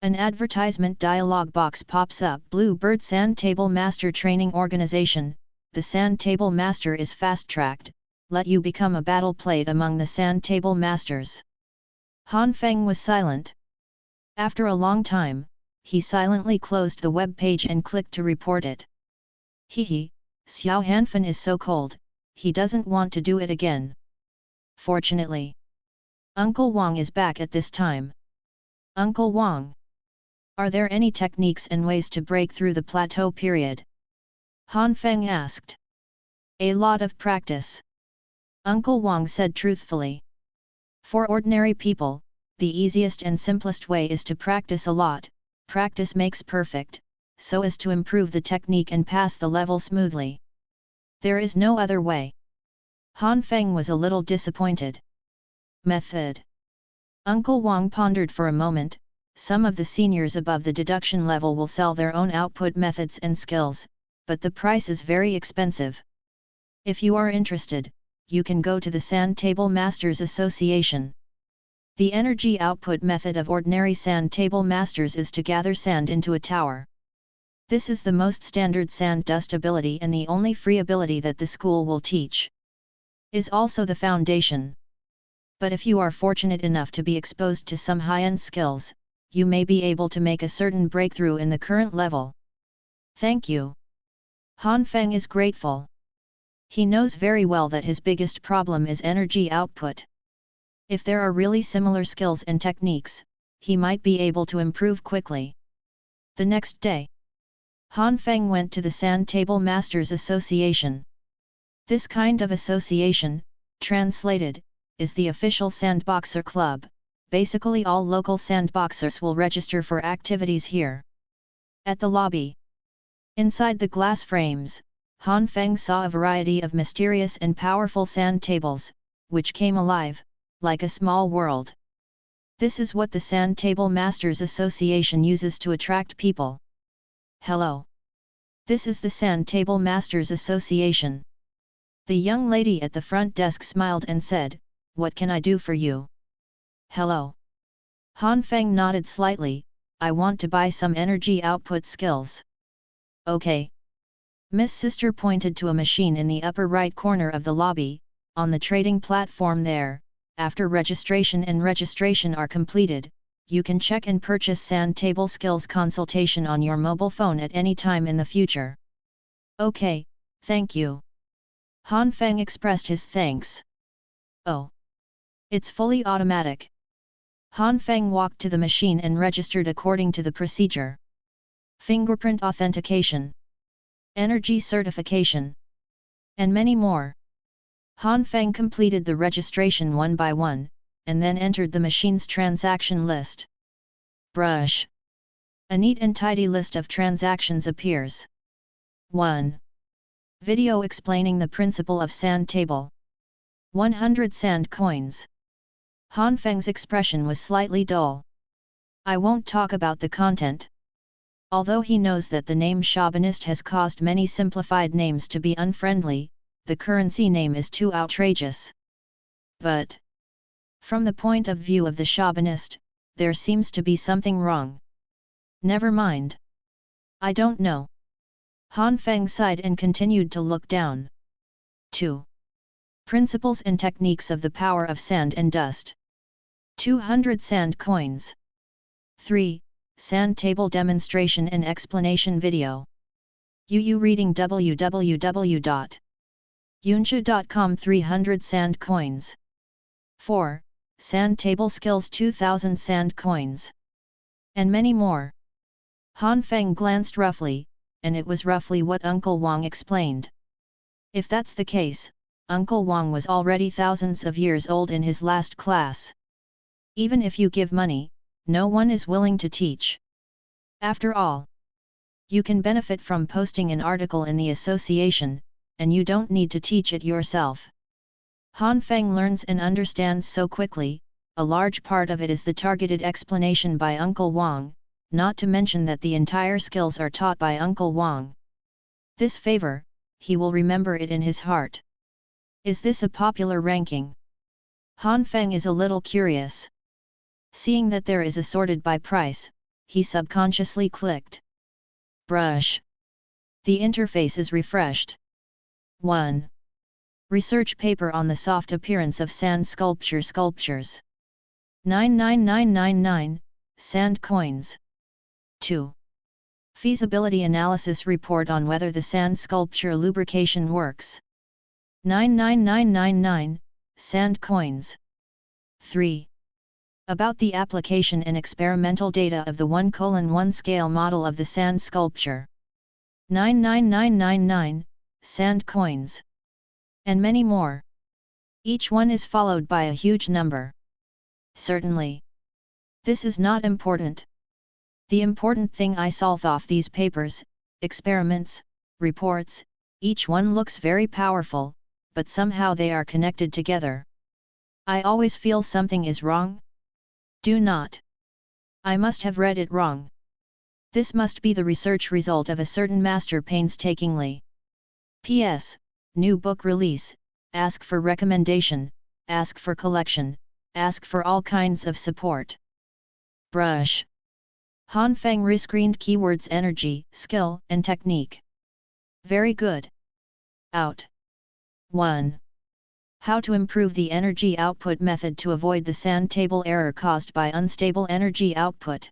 An advertisement dialog box pops up. Bluebird Sand Table Master Training Organization. The Sand Table Master is fast-tracked. Let you become a battle plate among the Sand Table Masters. Han Feng was silent. After a long time, he silently closed the web page and clicked to report it. Hehe, Xiao Hanfan is so cold, he doesn't want to do it again. Fortunately, Uncle Wang is back at this time. Uncle Wang, are there any techniques and ways to break through the plateau period? Han Feng asked. A lot of practice. Uncle Wang said truthfully. For ordinary people, the easiest and simplest way is to practice a lot. Practice makes perfect, so as to improve the technique and pass the level smoothly. There is no other way. Han Feng was a little disappointed. Method. Uncle Wang pondered for a moment. Some of the seniors above the deduction level will sell their own output methods and skills, but the price is very expensive. If you are interested, you can go to the Sand Table Masters Association. The energy output method of ordinary sand table masters is to gather sand into a tower. This is the most standard sand dust ability and the only free ability that the school will teach. Is also the foundation. But if you are fortunate enough to be exposed to some high-end skills, you may be able to make a certain breakthrough in the current level. Thank you. Han Feng is grateful. He knows very well that his biggest problem is energy output. If there are really similar skills and techniques, he might be able to improve quickly. The next day, Han Feng went to the Sand Table Masters Association. This kind of association, translated, is the official sandboxer club. Basically all local sandboxers will register for activities here. At the lobby, inside the glass frames, Han Feng saw a variety of mysterious and powerful sand tables, which came alive, like a small world. This is what the Sand Table Masters Association uses to attract people. Hello. This is the Sand Table Masters Association. The young lady at the front desk smiled and said, "What can I do for you?" Hello. Han Feng nodded slightly, "I want to buy some energy output skills." Okay. Miss Sister pointed to a machine in the upper right corner of the lobby, on the trading platform there. After registration are completed, you can check and purchase Sand Table Skills consultation on your mobile phone at any time in the future. Okay, thank you. Han Feng expressed his thanks. Oh. It's fully automatic. Han Feng walked to the machine and registered according to the procedure. Fingerprint authentication, energy certification, and many more. Han Feng completed the registration one by one, and then entered the machine's transaction list. Brush. A neat and tidy list of transactions appears. 1. Video explaining the principle of sand table. 100 sand coins. Han Feng's expression was slightly dull. I won't talk about the content. Although he knows that the name Chauvinist has caused many simplified names to be unfriendly, the currency name is too outrageous. But, from the point of view of the Chauvinist, there seems to be something wrong. Never mind. I don't know. Han Feng sighed and continued to look down. 2. Principles and techniques of the power of sand and dust. 200 sand coins. 3. Sand table demonstration and explanation video. UU reading www.yunsha.com 300 sand coins. 4. Sand table skills 2000 sand coins. And many more. Han Feng glanced roughly, and it was roughly what Uncle Wang explained. If that's the case, Uncle Wang was already thousands of years old in his last class. Even if you give money, no one is willing to teach. After all, you can benefit from posting an article in the association, and you don't need to teach it yourself. Han Feng learns and understands so quickly, a large part of it is the targeted explanation by Uncle Wang, not to mention that the entire skills are taught by Uncle Wang. This favor, he will remember it in his heart. Is this a popular ranking? Han Feng is a little curious. Seeing that there is a sorted by price, he subconsciously clicked. Brush. The interface is refreshed. 1. Research paper on the soft appearance of sand sculptures. 99999, sand coins. 2. Feasibility analysis report on whether the sand sculpture lubrication works. 99999, sand coins. 3. About the application and experimental data of the 1:1 scale model of the sand sculpture. 99999, sand coins. And many more. Each one is followed by a huge number. Certainly. This is not important. The important thing I saw off these papers, experiments, reports, each one looks very powerful, but somehow they are connected together. I always feel something is wrong. Do not. I must have read it wrong. This must be the research result of a certain master painstakingly. P.S. new book release, ask for recommendation, ask for collection, ask for all kinds of support. Brush. Han Feng rescreened keywords energy, skill, and technique. Very good. Out. 1. How to improve the energy output method to avoid the sand table error caused by unstable energy output.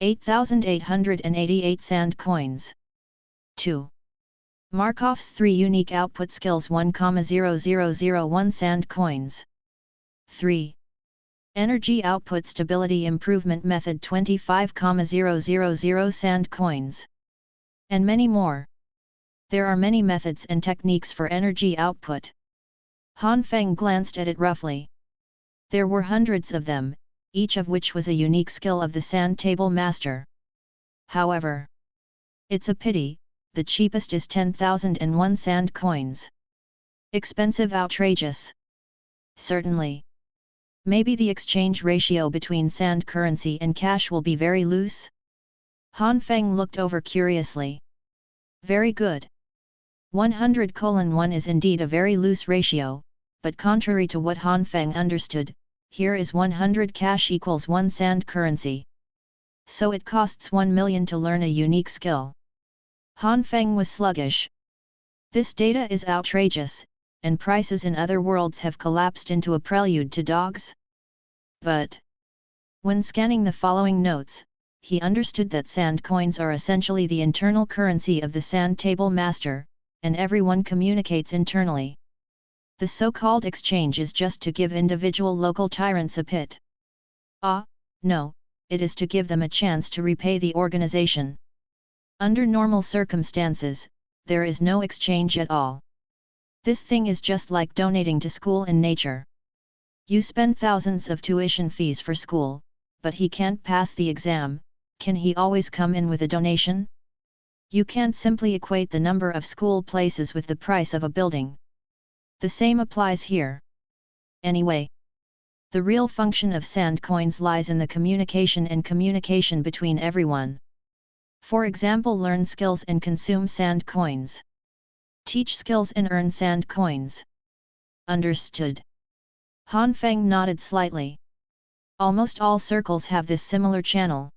8,888 sand coins. 2. Markov's 3 unique output skills 1,0001 sand coins. 3. Energy output stability improvement method 25,000 sand coins. And many more. There are many methods and techniques for energy output. Han Feng glanced at it roughly. There were hundreds of them, each of which was a unique skill of the sand table master. However, it's a pity, the cheapest is 10,001 sand coins. Expensive, outrageous. Certainly. Maybe the exchange ratio between sand currency and cash will be very loose? Han Feng looked over curiously. Very good. 100:1 is indeed a very loose ratio, but contrary to what Han Feng understood, here is 100 cash equals 1 sand currency. So it costs 1 million to learn a unique skill. Han Feng was sluggish. This data is outrageous, and prices in other worlds have collapsed into a prelude to dogs? But when scanning the following notes, he understood that sand coins are essentially the internal currency of the sand table master, and everyone communicates internally. The so-called exchange is just to give individual local tyrants a pit. Ah, no, it is to give them a chance to repay the organization. Under normal circumstances, there is no exchange at all. This thing is just like donating to school in nature. You spend thousands of tuition fees for school, but he can't pass the exam, can he always come in with a donation? You can't simply equate the number of school places with the price of a building. The same applies here. Anyway, the real function of sand coins lies in the communication and communication between everyone. For example, learn skills and consume sand coins. Teach skills and earn sand coins. Understood. Han Feng nodded slightly. Almost all circles have this similar channel.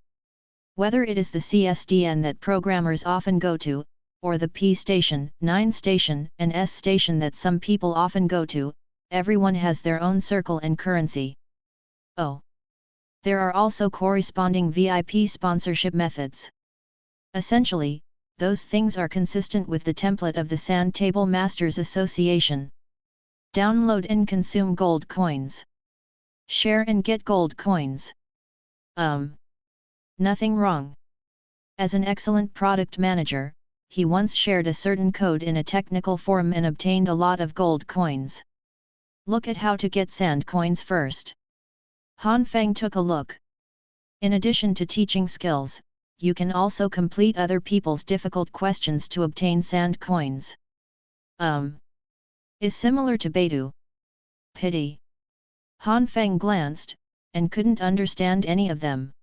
Whether it is the CSDN that programmers often go to, or the P station, 9 station, and S station that some people often go to, everyone has their own circle and currency. Oh! There are also corresponding VIP sponsorship methods. Essentially, those things are consistent with the template of the Sand Table Masters Association. Download and consume gold coins. Share and get gold coins. Nothing wrong. As an excellent product manager, he once shared a certain code in a technical forum and obtained a lot of gold coins. Look at how to get sand coins first. Han Feng took a look. In addition to teaching skills, you can also complete other people's difficult questions to obtain sand coins. Is similar to Baidu. Pity. Han Feng glanced, and couldn't understand any of them.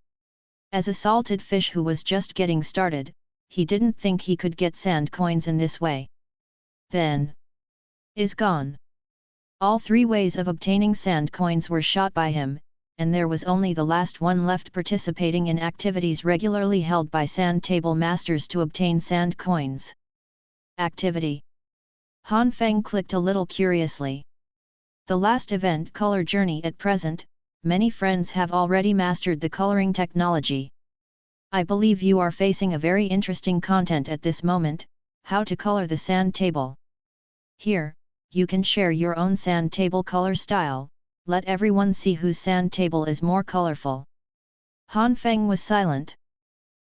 As a salted fish who was just getting started, he didn't think he could get sand coins in this way. Then, is gone. All 3 ways of obtaining sand coins were shot by him, and there was only the last one left: participating in activities regularly held by sand table masters to obtain sand coins. Activity. Han Feng clicked a little curiously. The last event, Color Journey. At present, many friends have already mastered the coloring technology. I believe you are facing a very interesting content at this moment: how to color the sand table. Here, you can share your own sand table color style. Let everyone see whose sand table is more colorful. Han Feng was silent.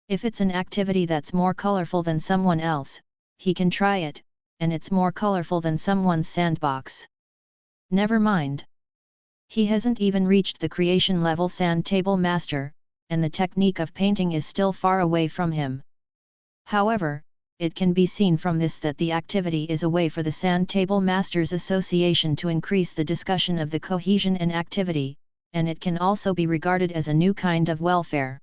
If it's an activity that's more colorful than someone else, he can try it, and it's more colorful than someone's sandbox. Never mind. He hasn't even reached the creation level sand table master, and the technique of painting is still far away from him. However, it can be seen from this that the activity is a way for the Sand Table Masters Association to increase the discussion of the cohesion and activity, and it can also be regarded as a new kind of welfare.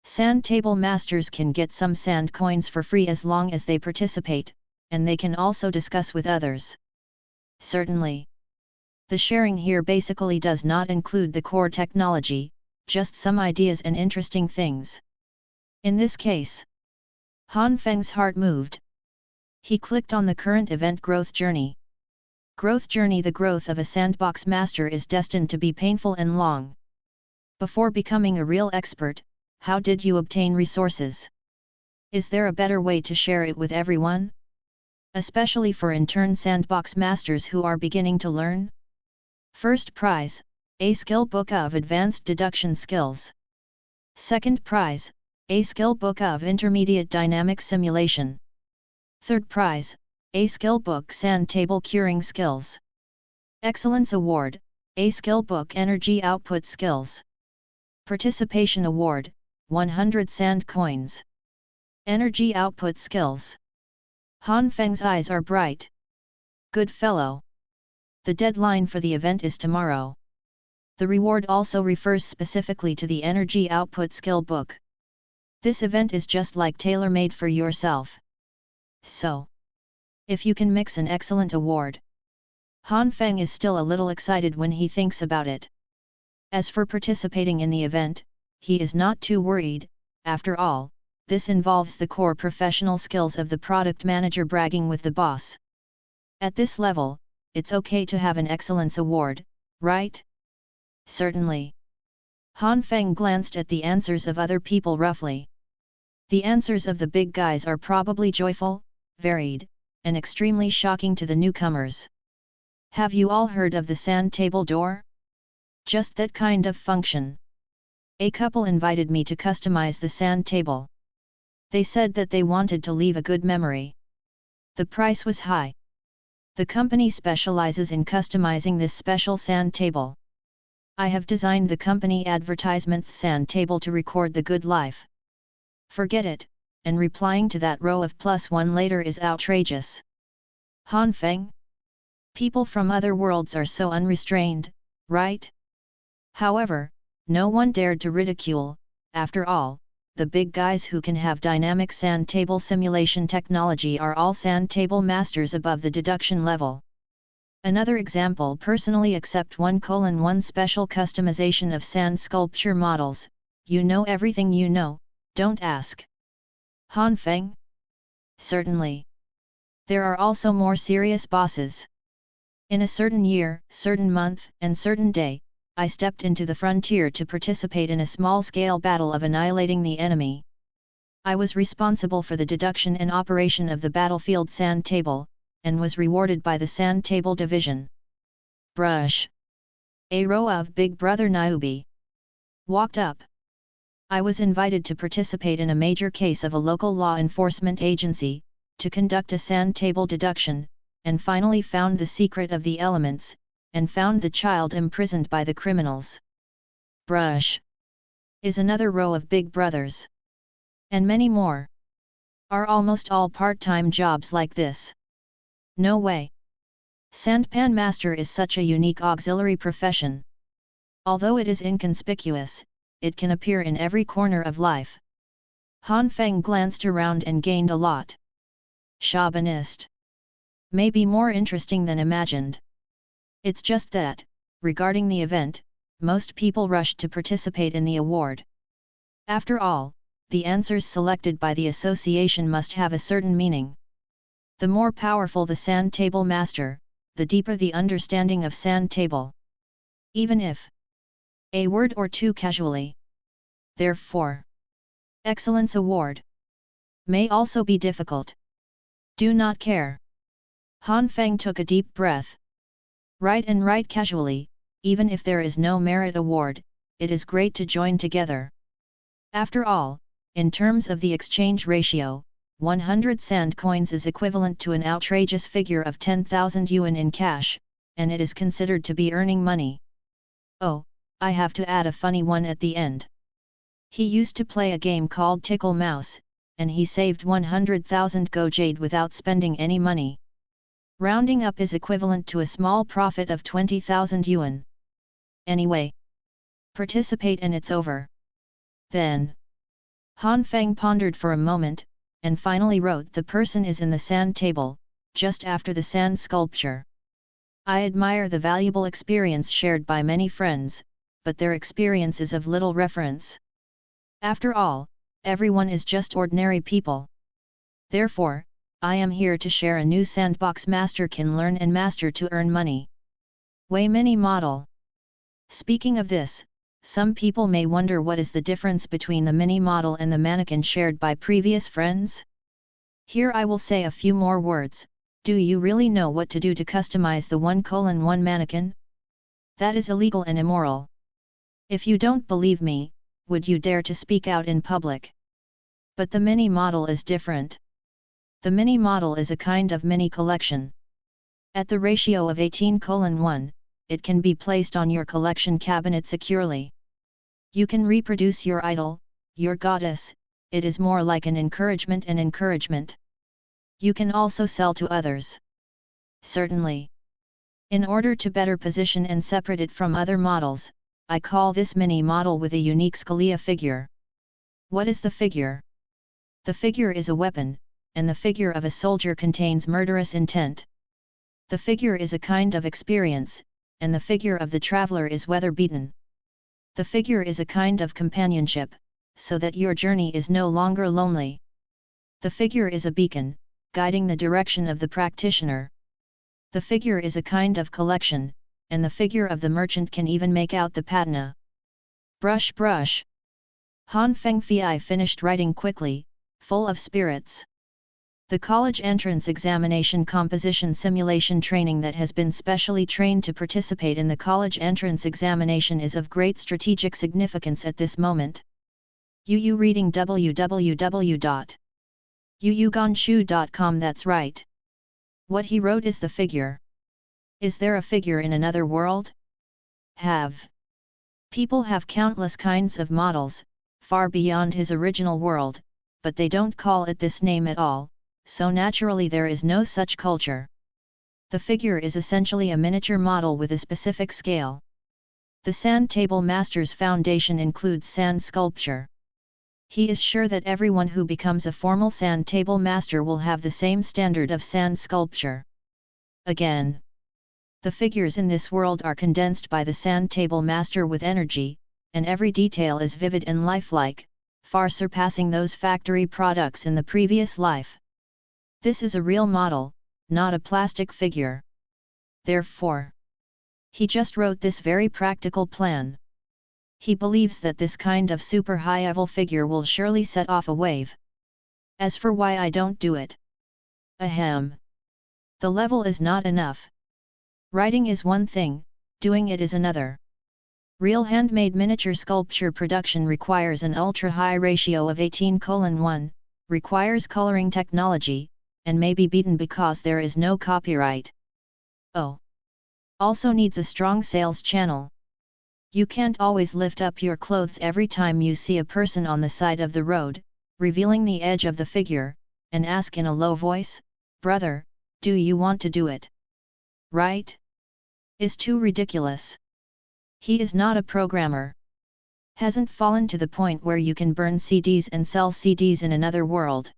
Sand Table Masters can get some sand coins for free as long as they participate, and they can also discuss with others. Certainly. The sharing here basically does not include the core technology, just some ideas and interesting things. In this case, Han Feng's heart moved. He clicked on the current event growth journey. Growth journey. The growth of a sandbox master is destined to be painful and long. Before becoming a real expert, how did you obtain resources? Is there a better way to share it with everyone? Especially for intern sandbox masters who are beginning to learn? First prize, a skill book of advanced deduction skills. Second prize, a skill book of intermediate dynamic simulation. Third prize, a skill book sand table curing skills. Excellence award, a skill book energy output skills. Participation award, 100 sand coins. Energy output skills. Han Feng's eyes are bright. Good fellow. The deadline for the event is tomorrow. The reward also refers specifically to the energy output skill book. This event is just like tailor-made for yourself. So, if you can mix an excellent award. Han Feng is still a little excited when he thinks about it. As for participating in the event, he is not too worried. After all, this involves the core professional skills of the product manager bragging with the boss. At this level, it's okay to have an excellence award, right? Certainly. Han Feng glanced at the answers of other people roughly. The answers of the big guys are probably joyful, varied, and extremely shocking to the newcomers. Have you all heard of the sand table door? Just that kind of function. A couple invited me to customize the sand table. They said that they wanted to leave a good memory. The price was high. The company specializes in customizing this special sand table. I have designed the company advertisement sand table to record the good life. Forget it, and replying to that row of +1 later is outrageous. Han Feng? People from other worlds are so unrestrained, right? However, no one dared to ridicule. After all, the big guys who can have dynamic sand table simulation technology are all sand table masters above the deduction level. Another example: personally accept 1:1 special customization of sand sculpture models. You know everything you know, don't ask. Han Feng? Certainly. There are also more serious bosses. In a certain year, certain month, and certain day, I stepped into the frontier to participate in a small-scale battle of annihilating the enemy. I was responsible for the deduction and operation of the battlefield sand table, and was rewarded by the sand table division. Brush. A row of Big Brother Niobe walked up. I was invited to participate in a major case of a local law enforcement agency, to conduct a sand table deduction, and finally found the secret of the elements, and found the child imprisoned by the criminals. Brush. Is another row of Big Brothers. And many more. Are almost all part-time jobs like this. No way. Sandpan Master is such a unique auxiliary profession. Although it is inconspicuous, it can appear in every corner of life. Han Feng glanced around and gained a lot. Chauvinist. Maybe more interesting than imagined. It's just that, regarding the event, most people rushed to participate in the award. After all, the answers selected by the association must have a certain meaning. The more powerful the sand table master, the deeper the understanding of sand table. Even if a word or two casually. Therefore, Excellence Award may also be difficult. Do not care. Han Feng took a deep breath. Write and write casually, even if there is no merit award, it is great to join together. After all, in terms of the exchange ratio, 100 sand coins is equivalent to an outrageous figure of 10,000 yuan in cash, and it is considered to be earning money. Oh, I have to add a funny one at the end. He used to play a game called Tickle Mouse, and he saved 100,000 go jade without spending any money. Rounding up is equivalent to a small profit of 20,000 yuan. Anyway, participate and it's over. Then, Han Feng pondered for a moment, and finally wrote, the person is in the sand table, just after the sand sculpture. I admire the valuable experience shared by many friends, but their experience is of little reference. After all, everyone is just ordinary people. Therefore, I am here to share a new sandbox master can learn and master to earn money. Way Mini Model. Speaking of this, some people may wonder what is the difference between the mini model and the mannequin shared by previous friends? Here I will say a few more words. Do you really know what to do to customize the 1:1 mannequin? That is illegal and immoral. If you don't believe me, would you dare to speak out in public? But the mini model is different. The mini model is a kind of mini collection. At the ratio of 18:1, it can be placed on your collection cabinet securely. You can reproduce your idol, your goddess. It is more like an encouragement. You can also sell to others. Certainly. In order to better position and separate it from other models, I call this mini model with a unique Scalia figure. What is the figure? The figure is a weapon, and the figure of a soldier contains murderous intent. The figure is a kind of experience, and the figure of the traveler is weather-beaten. The figure is a kind of companionship, so that your journey is no longer lonely. The figure is a beacon, guiding the direction of the practitioner. The figure is a kind of collection, and the figure of the merchant can even make out the patina. Brush. Han Fengfei finished writing quickly, full of spirits. The college entrance examination composition simulation training that has been specially trained to participate in the college entrance examination is of great strategic significance at this moment. Yu reading www.yuyuganshu.com. That's right. What he wrote is the figure. Is there a figure in another world? People have countless kinds of models, far beyond his original world, but they don't call it this name at all, so naturally there is no such culture. The figure is essentially a miniature model with a specific scale. The Sand Table Master's foundation includes sand sculpture. He is sure that everyone who becomes a formal Sand Table Master will have the same standard of sand sculpture. Again, the figures in this world are condensed by the Sand Table Master with energy, and every detail is vivid and lifelike, far surpassing those factory products in the previous life. This is a real model, not a plastic figure. Therefore, he just wrote this very practical plan. He believes that this kind of super high-level figure will surely set off a wave. As for why I don't do it. The level is not enough. Writing is one thing, doing it is another. Real handmade miniature sculpture production requires an ultra-high ratio of 18:1, requires coloring technology, and may be beaten because there is no copyright. Also needs a strong sales channel. You can't always lift up your clothes every time you see a person on the side of the road, revealing the edge of the figure, and ask in a low voice, "Brother, do you want to do it?" Right? Is too ridiculous. He is not a programmer. Hasn't fallen to the point where you can burn CDs and sell CDs in another world.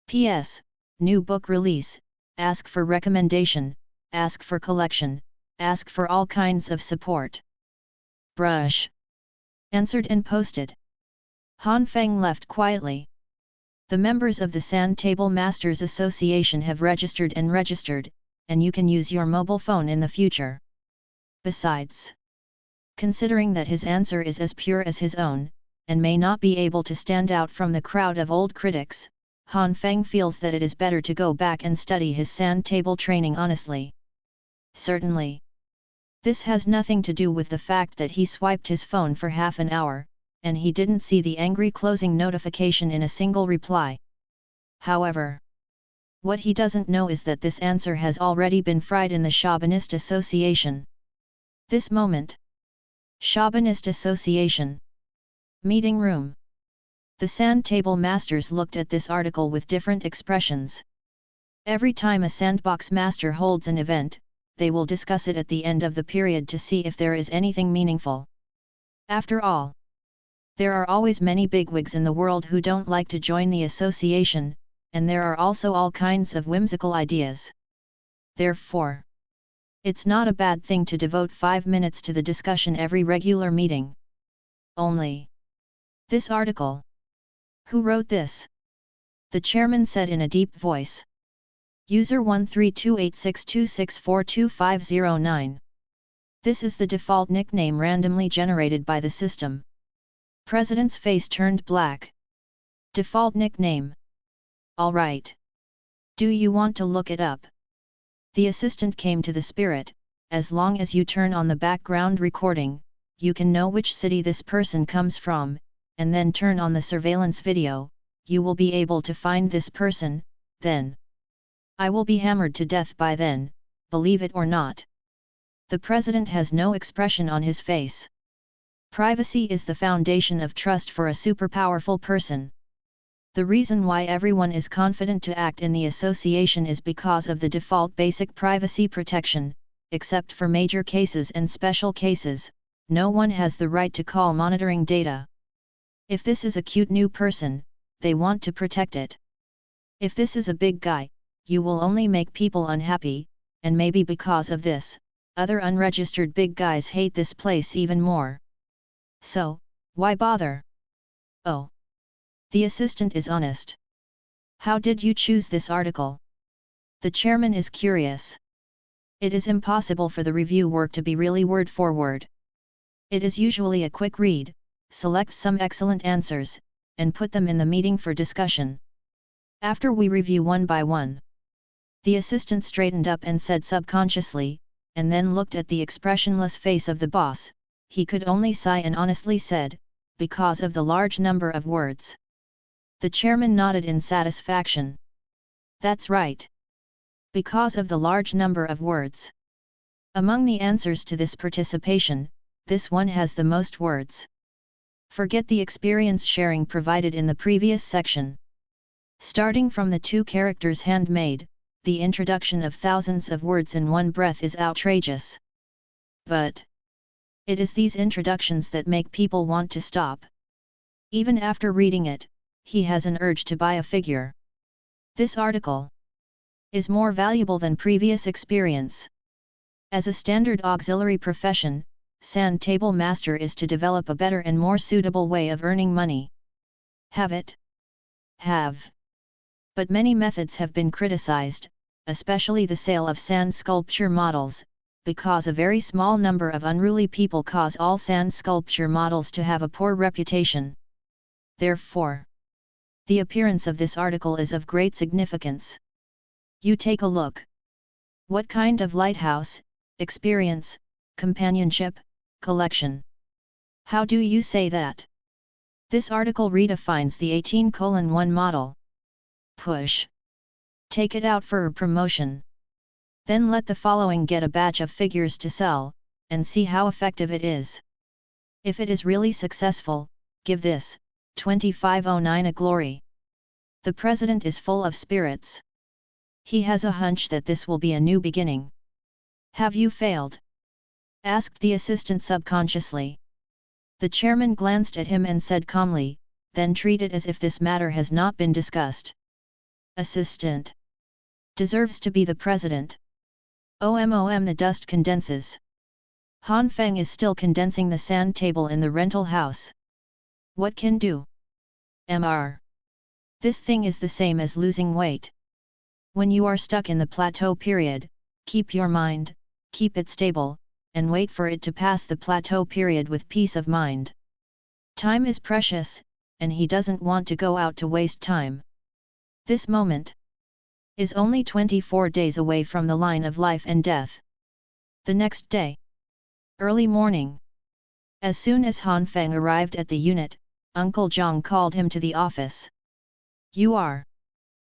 P.S. New book release, ask for recommendation, ask for collection, ask for all kinds of support. Brush. Answered and posted. Han Feng left quietly. The members of the Sand Table Masters Association have registered, and you can use your mobile phone in the future. Besides, considering that his answer is as pure as his own, and may not be able to stand out from the crowd of old critics, Han Feng feels that it is better to go back and study his sand table training honestly. Certainly. This has nothing to do with the fact that he swiped his phone for half an hour, and he didn't see the angry closing notification in a single reply. However, what he doesn't know is that this answer has already been fried in the Chauvinist Association. This moment. Chauvinist Association. Meeting room. The Sand Table Masters looked at this article with different expressions. Every time a sandbox master holds an event, they will discuss it at the end of the period to see if there is anything meaningful. After all, there are always many bigwigs in the world who don't like to join the association, and there are also all kinds of whimsical ideas. Therefore, it's not a bad thing to devote 5 minutes to the discussion every regular meeting. Only this article. Who wrote this? The chairman said in a deep voice. User 1328626422509. This is the default nickname randomly generated by the system. President's face turned black. Default nickname. All right. Do you want to look it up? The assistant came to the spirit. As long as you turn on the background recording, you can know which city this person comes from, and then turn on the surveillance video, you will be able to find this person, then. I will be hammered to death by then, believe it or not. The president has no expression on his face. Privacy is the foundation of trust for a superpowerful person. The reason why everyone is confident to act in the association is because of the default basic privacy protection. Except for major cases and special cases, no one has the right to call monitoring data. If this is a cute new person, they want to protect it. If this is a big guy, you will only make people unhappy, and maybe because of this, other unregistered big guys hate this place even more. So, why bother? Oh. The assistant is honest. How did you choose this article? The chairman is curious. It is impossible for the review work to be really word for word. It is usually a quick read, select some excellent answers, and put them in the meeting for discussion. After we review one by one. The assistant straightened up and said subconsciously, and then looked at the expressionless face of the boss. He could only sigh and honestly said, because of the large number of words. The chairman nodded in satisfaction. That's right. Because of the large number of words. Among the answers to this participation, this one has the most words. Forget the experience sharing provided in the previous section. Starting from the 2 characters handmade, the introduction of thousands of words in one breath is outrageous. But it is these introductions that make people want to stop. Even after reading it, he has an urge to buy a figure. This article is more valuable than previous experience. As a standard auxiliary profession, sand table master is to develop a better and more suitable way of earning money. Have it? Have. But many methods have been criticized, especially the sale of sand sculpture models, because a very small number of unruly people cause all sand sculpture models to have a poor reputation. Therefore, the appearance of this article is of great significance. You take a look. What kind of lighthouse, experience, companionship, collection? How do you say that? This article redefines the 18:1 model. Push. Take it out for a promotion. Then let the following get a batch of figures to sell, and see how effective it is. If it is really successful, give this 2509 a glory. The president is full of spirits. He has a hunch that this will be a new beginning. Have you failed? Asked the assistant subconsciously. The chairman glanced at him and said calmly, then treat it as if this matter has not been discussed. Assistant deserves to be the president. OMOM, the dust condenses. Han Feng is still condensing the sand table in the rental house. What can do? Mr. This thing is the same as losing weight. When you are stuck in the plateau period, keep your mind, keep it stable, and wait for it to pass the plateau period with peace of mind. Time is precious, and he doesn't want to go out to waste time. This moment is only 24 days away from the line of life and death. The next day, early morning. As soon as Han Feng arrived at the unit, Uncle Zhang called him to the office. You are?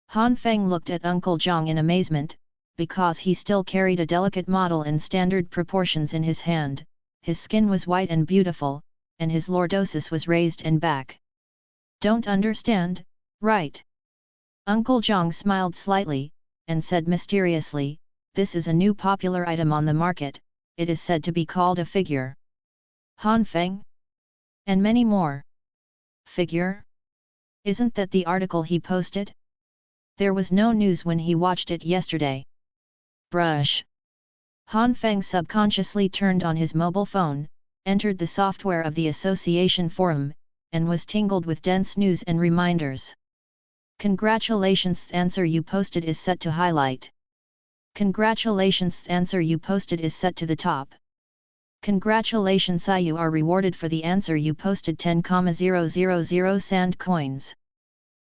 Han Feng looked at Uncle Zhang in amazement, because he still carried a delicate model in standard proportions in his hand. His skin was white and beautiful, and his lordosis was raised and back. Don't understand, right? Uncle Zhang smiled slightly, and said mysteriously, this is a new popular item on the market, it is said to be called a figure. Han Feng? And many more. Figure? Isn't that the article he posted? There was no news when he watched it yesterday. Brush. Han Feng subconsciously turned on his mobile phone, entered the software of the association forum, and was tingled with dense news and reminders. Congratulations, the answer you posted is set to highlight. Congratulations, the answer you posted is set to the top. Congratulations, you are rewarded for the answer you posted 10,000 sand coins.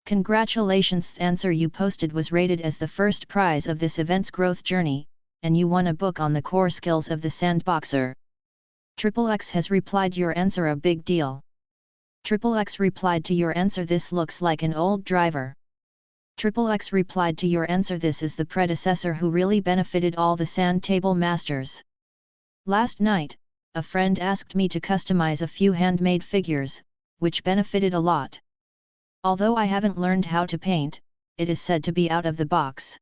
Congratulations, the answer you posted was rated as the first prize of this event's growth journey, and you won a book on the core skills of the sandboxer. XXX has replied your answer a big deal. XXX replied to your answer this looks like an old driver. XXX replied to your answer this is the predecessor who really benefited all the sand table masters. Last night, a friend asked me to customize a few handmade figures, which benefited a lot. Although I haven't learned how to paint, it is said to be out of the box.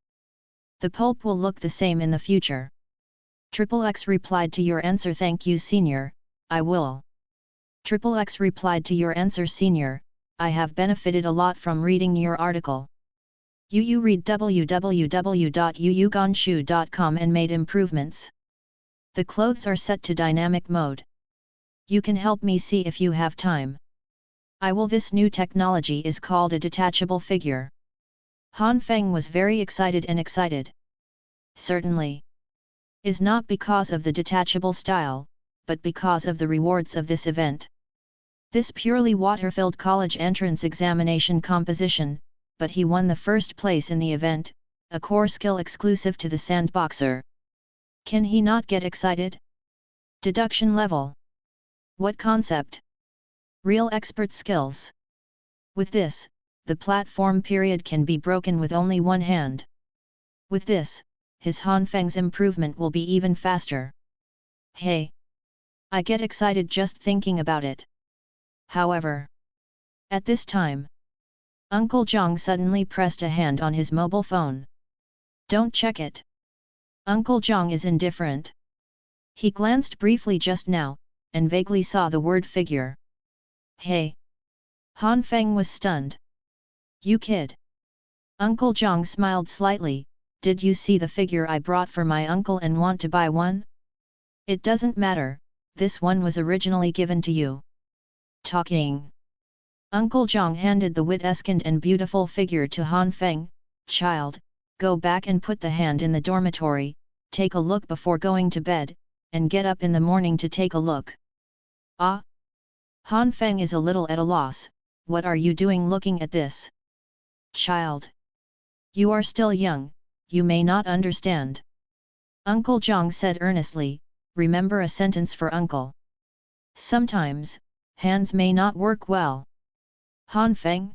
The pulp will look the same in the future. XXX replied to your answer thank you senior, I will. XXX replied to your answer senior, I have benefited a lot from reading your article. You read www.yuyugonshu.com and made improvements. The clothes are set to dynamic mode. You can help me see if you have time. I will. This new technology is called a detachable figure. Han Feng was very excited and excited. Certainly. Is not because of the detachable style, but because of the rewards of this event. This purely water-filled college entrance examination composition, but he won the first place in the event, a core skill exclusive to the sandboxer. Can he not get excited? Deduction level. What concept? Real expert skills. With this, the platform period can be broken with only one hand. With this, his Han Feng's improvement will be even faster. Hey! I get excited just thinking about it. However, at this time, Uncle Zhang suddenly pressed a hand on his mobile phone. Don't check it. Uncle Zhang is indifferent. He glanced briefly just now, and vaguely saw the word figure. Hey! Han Feng was stunned. You kid! Uncle Zhang smiled slightly, did you see the figure I brought for my uncle and want to buy one? It doesn't matter, this one was originally given to you. Talking. Uncle Zhang handed the wit-escent and beautiful figure to Han Feng. Child, go back and put the hand in the dormitory, take a look before going to bed, and get up in the morning to take a look. Ah! Han Feng is a little at a loss, what are you doing looking at this? Child! You are still young, you may not understand. Uncle Zhang said earnestly, remember a sentence for uncle. Sometimes, hands may not work well. Han Feng?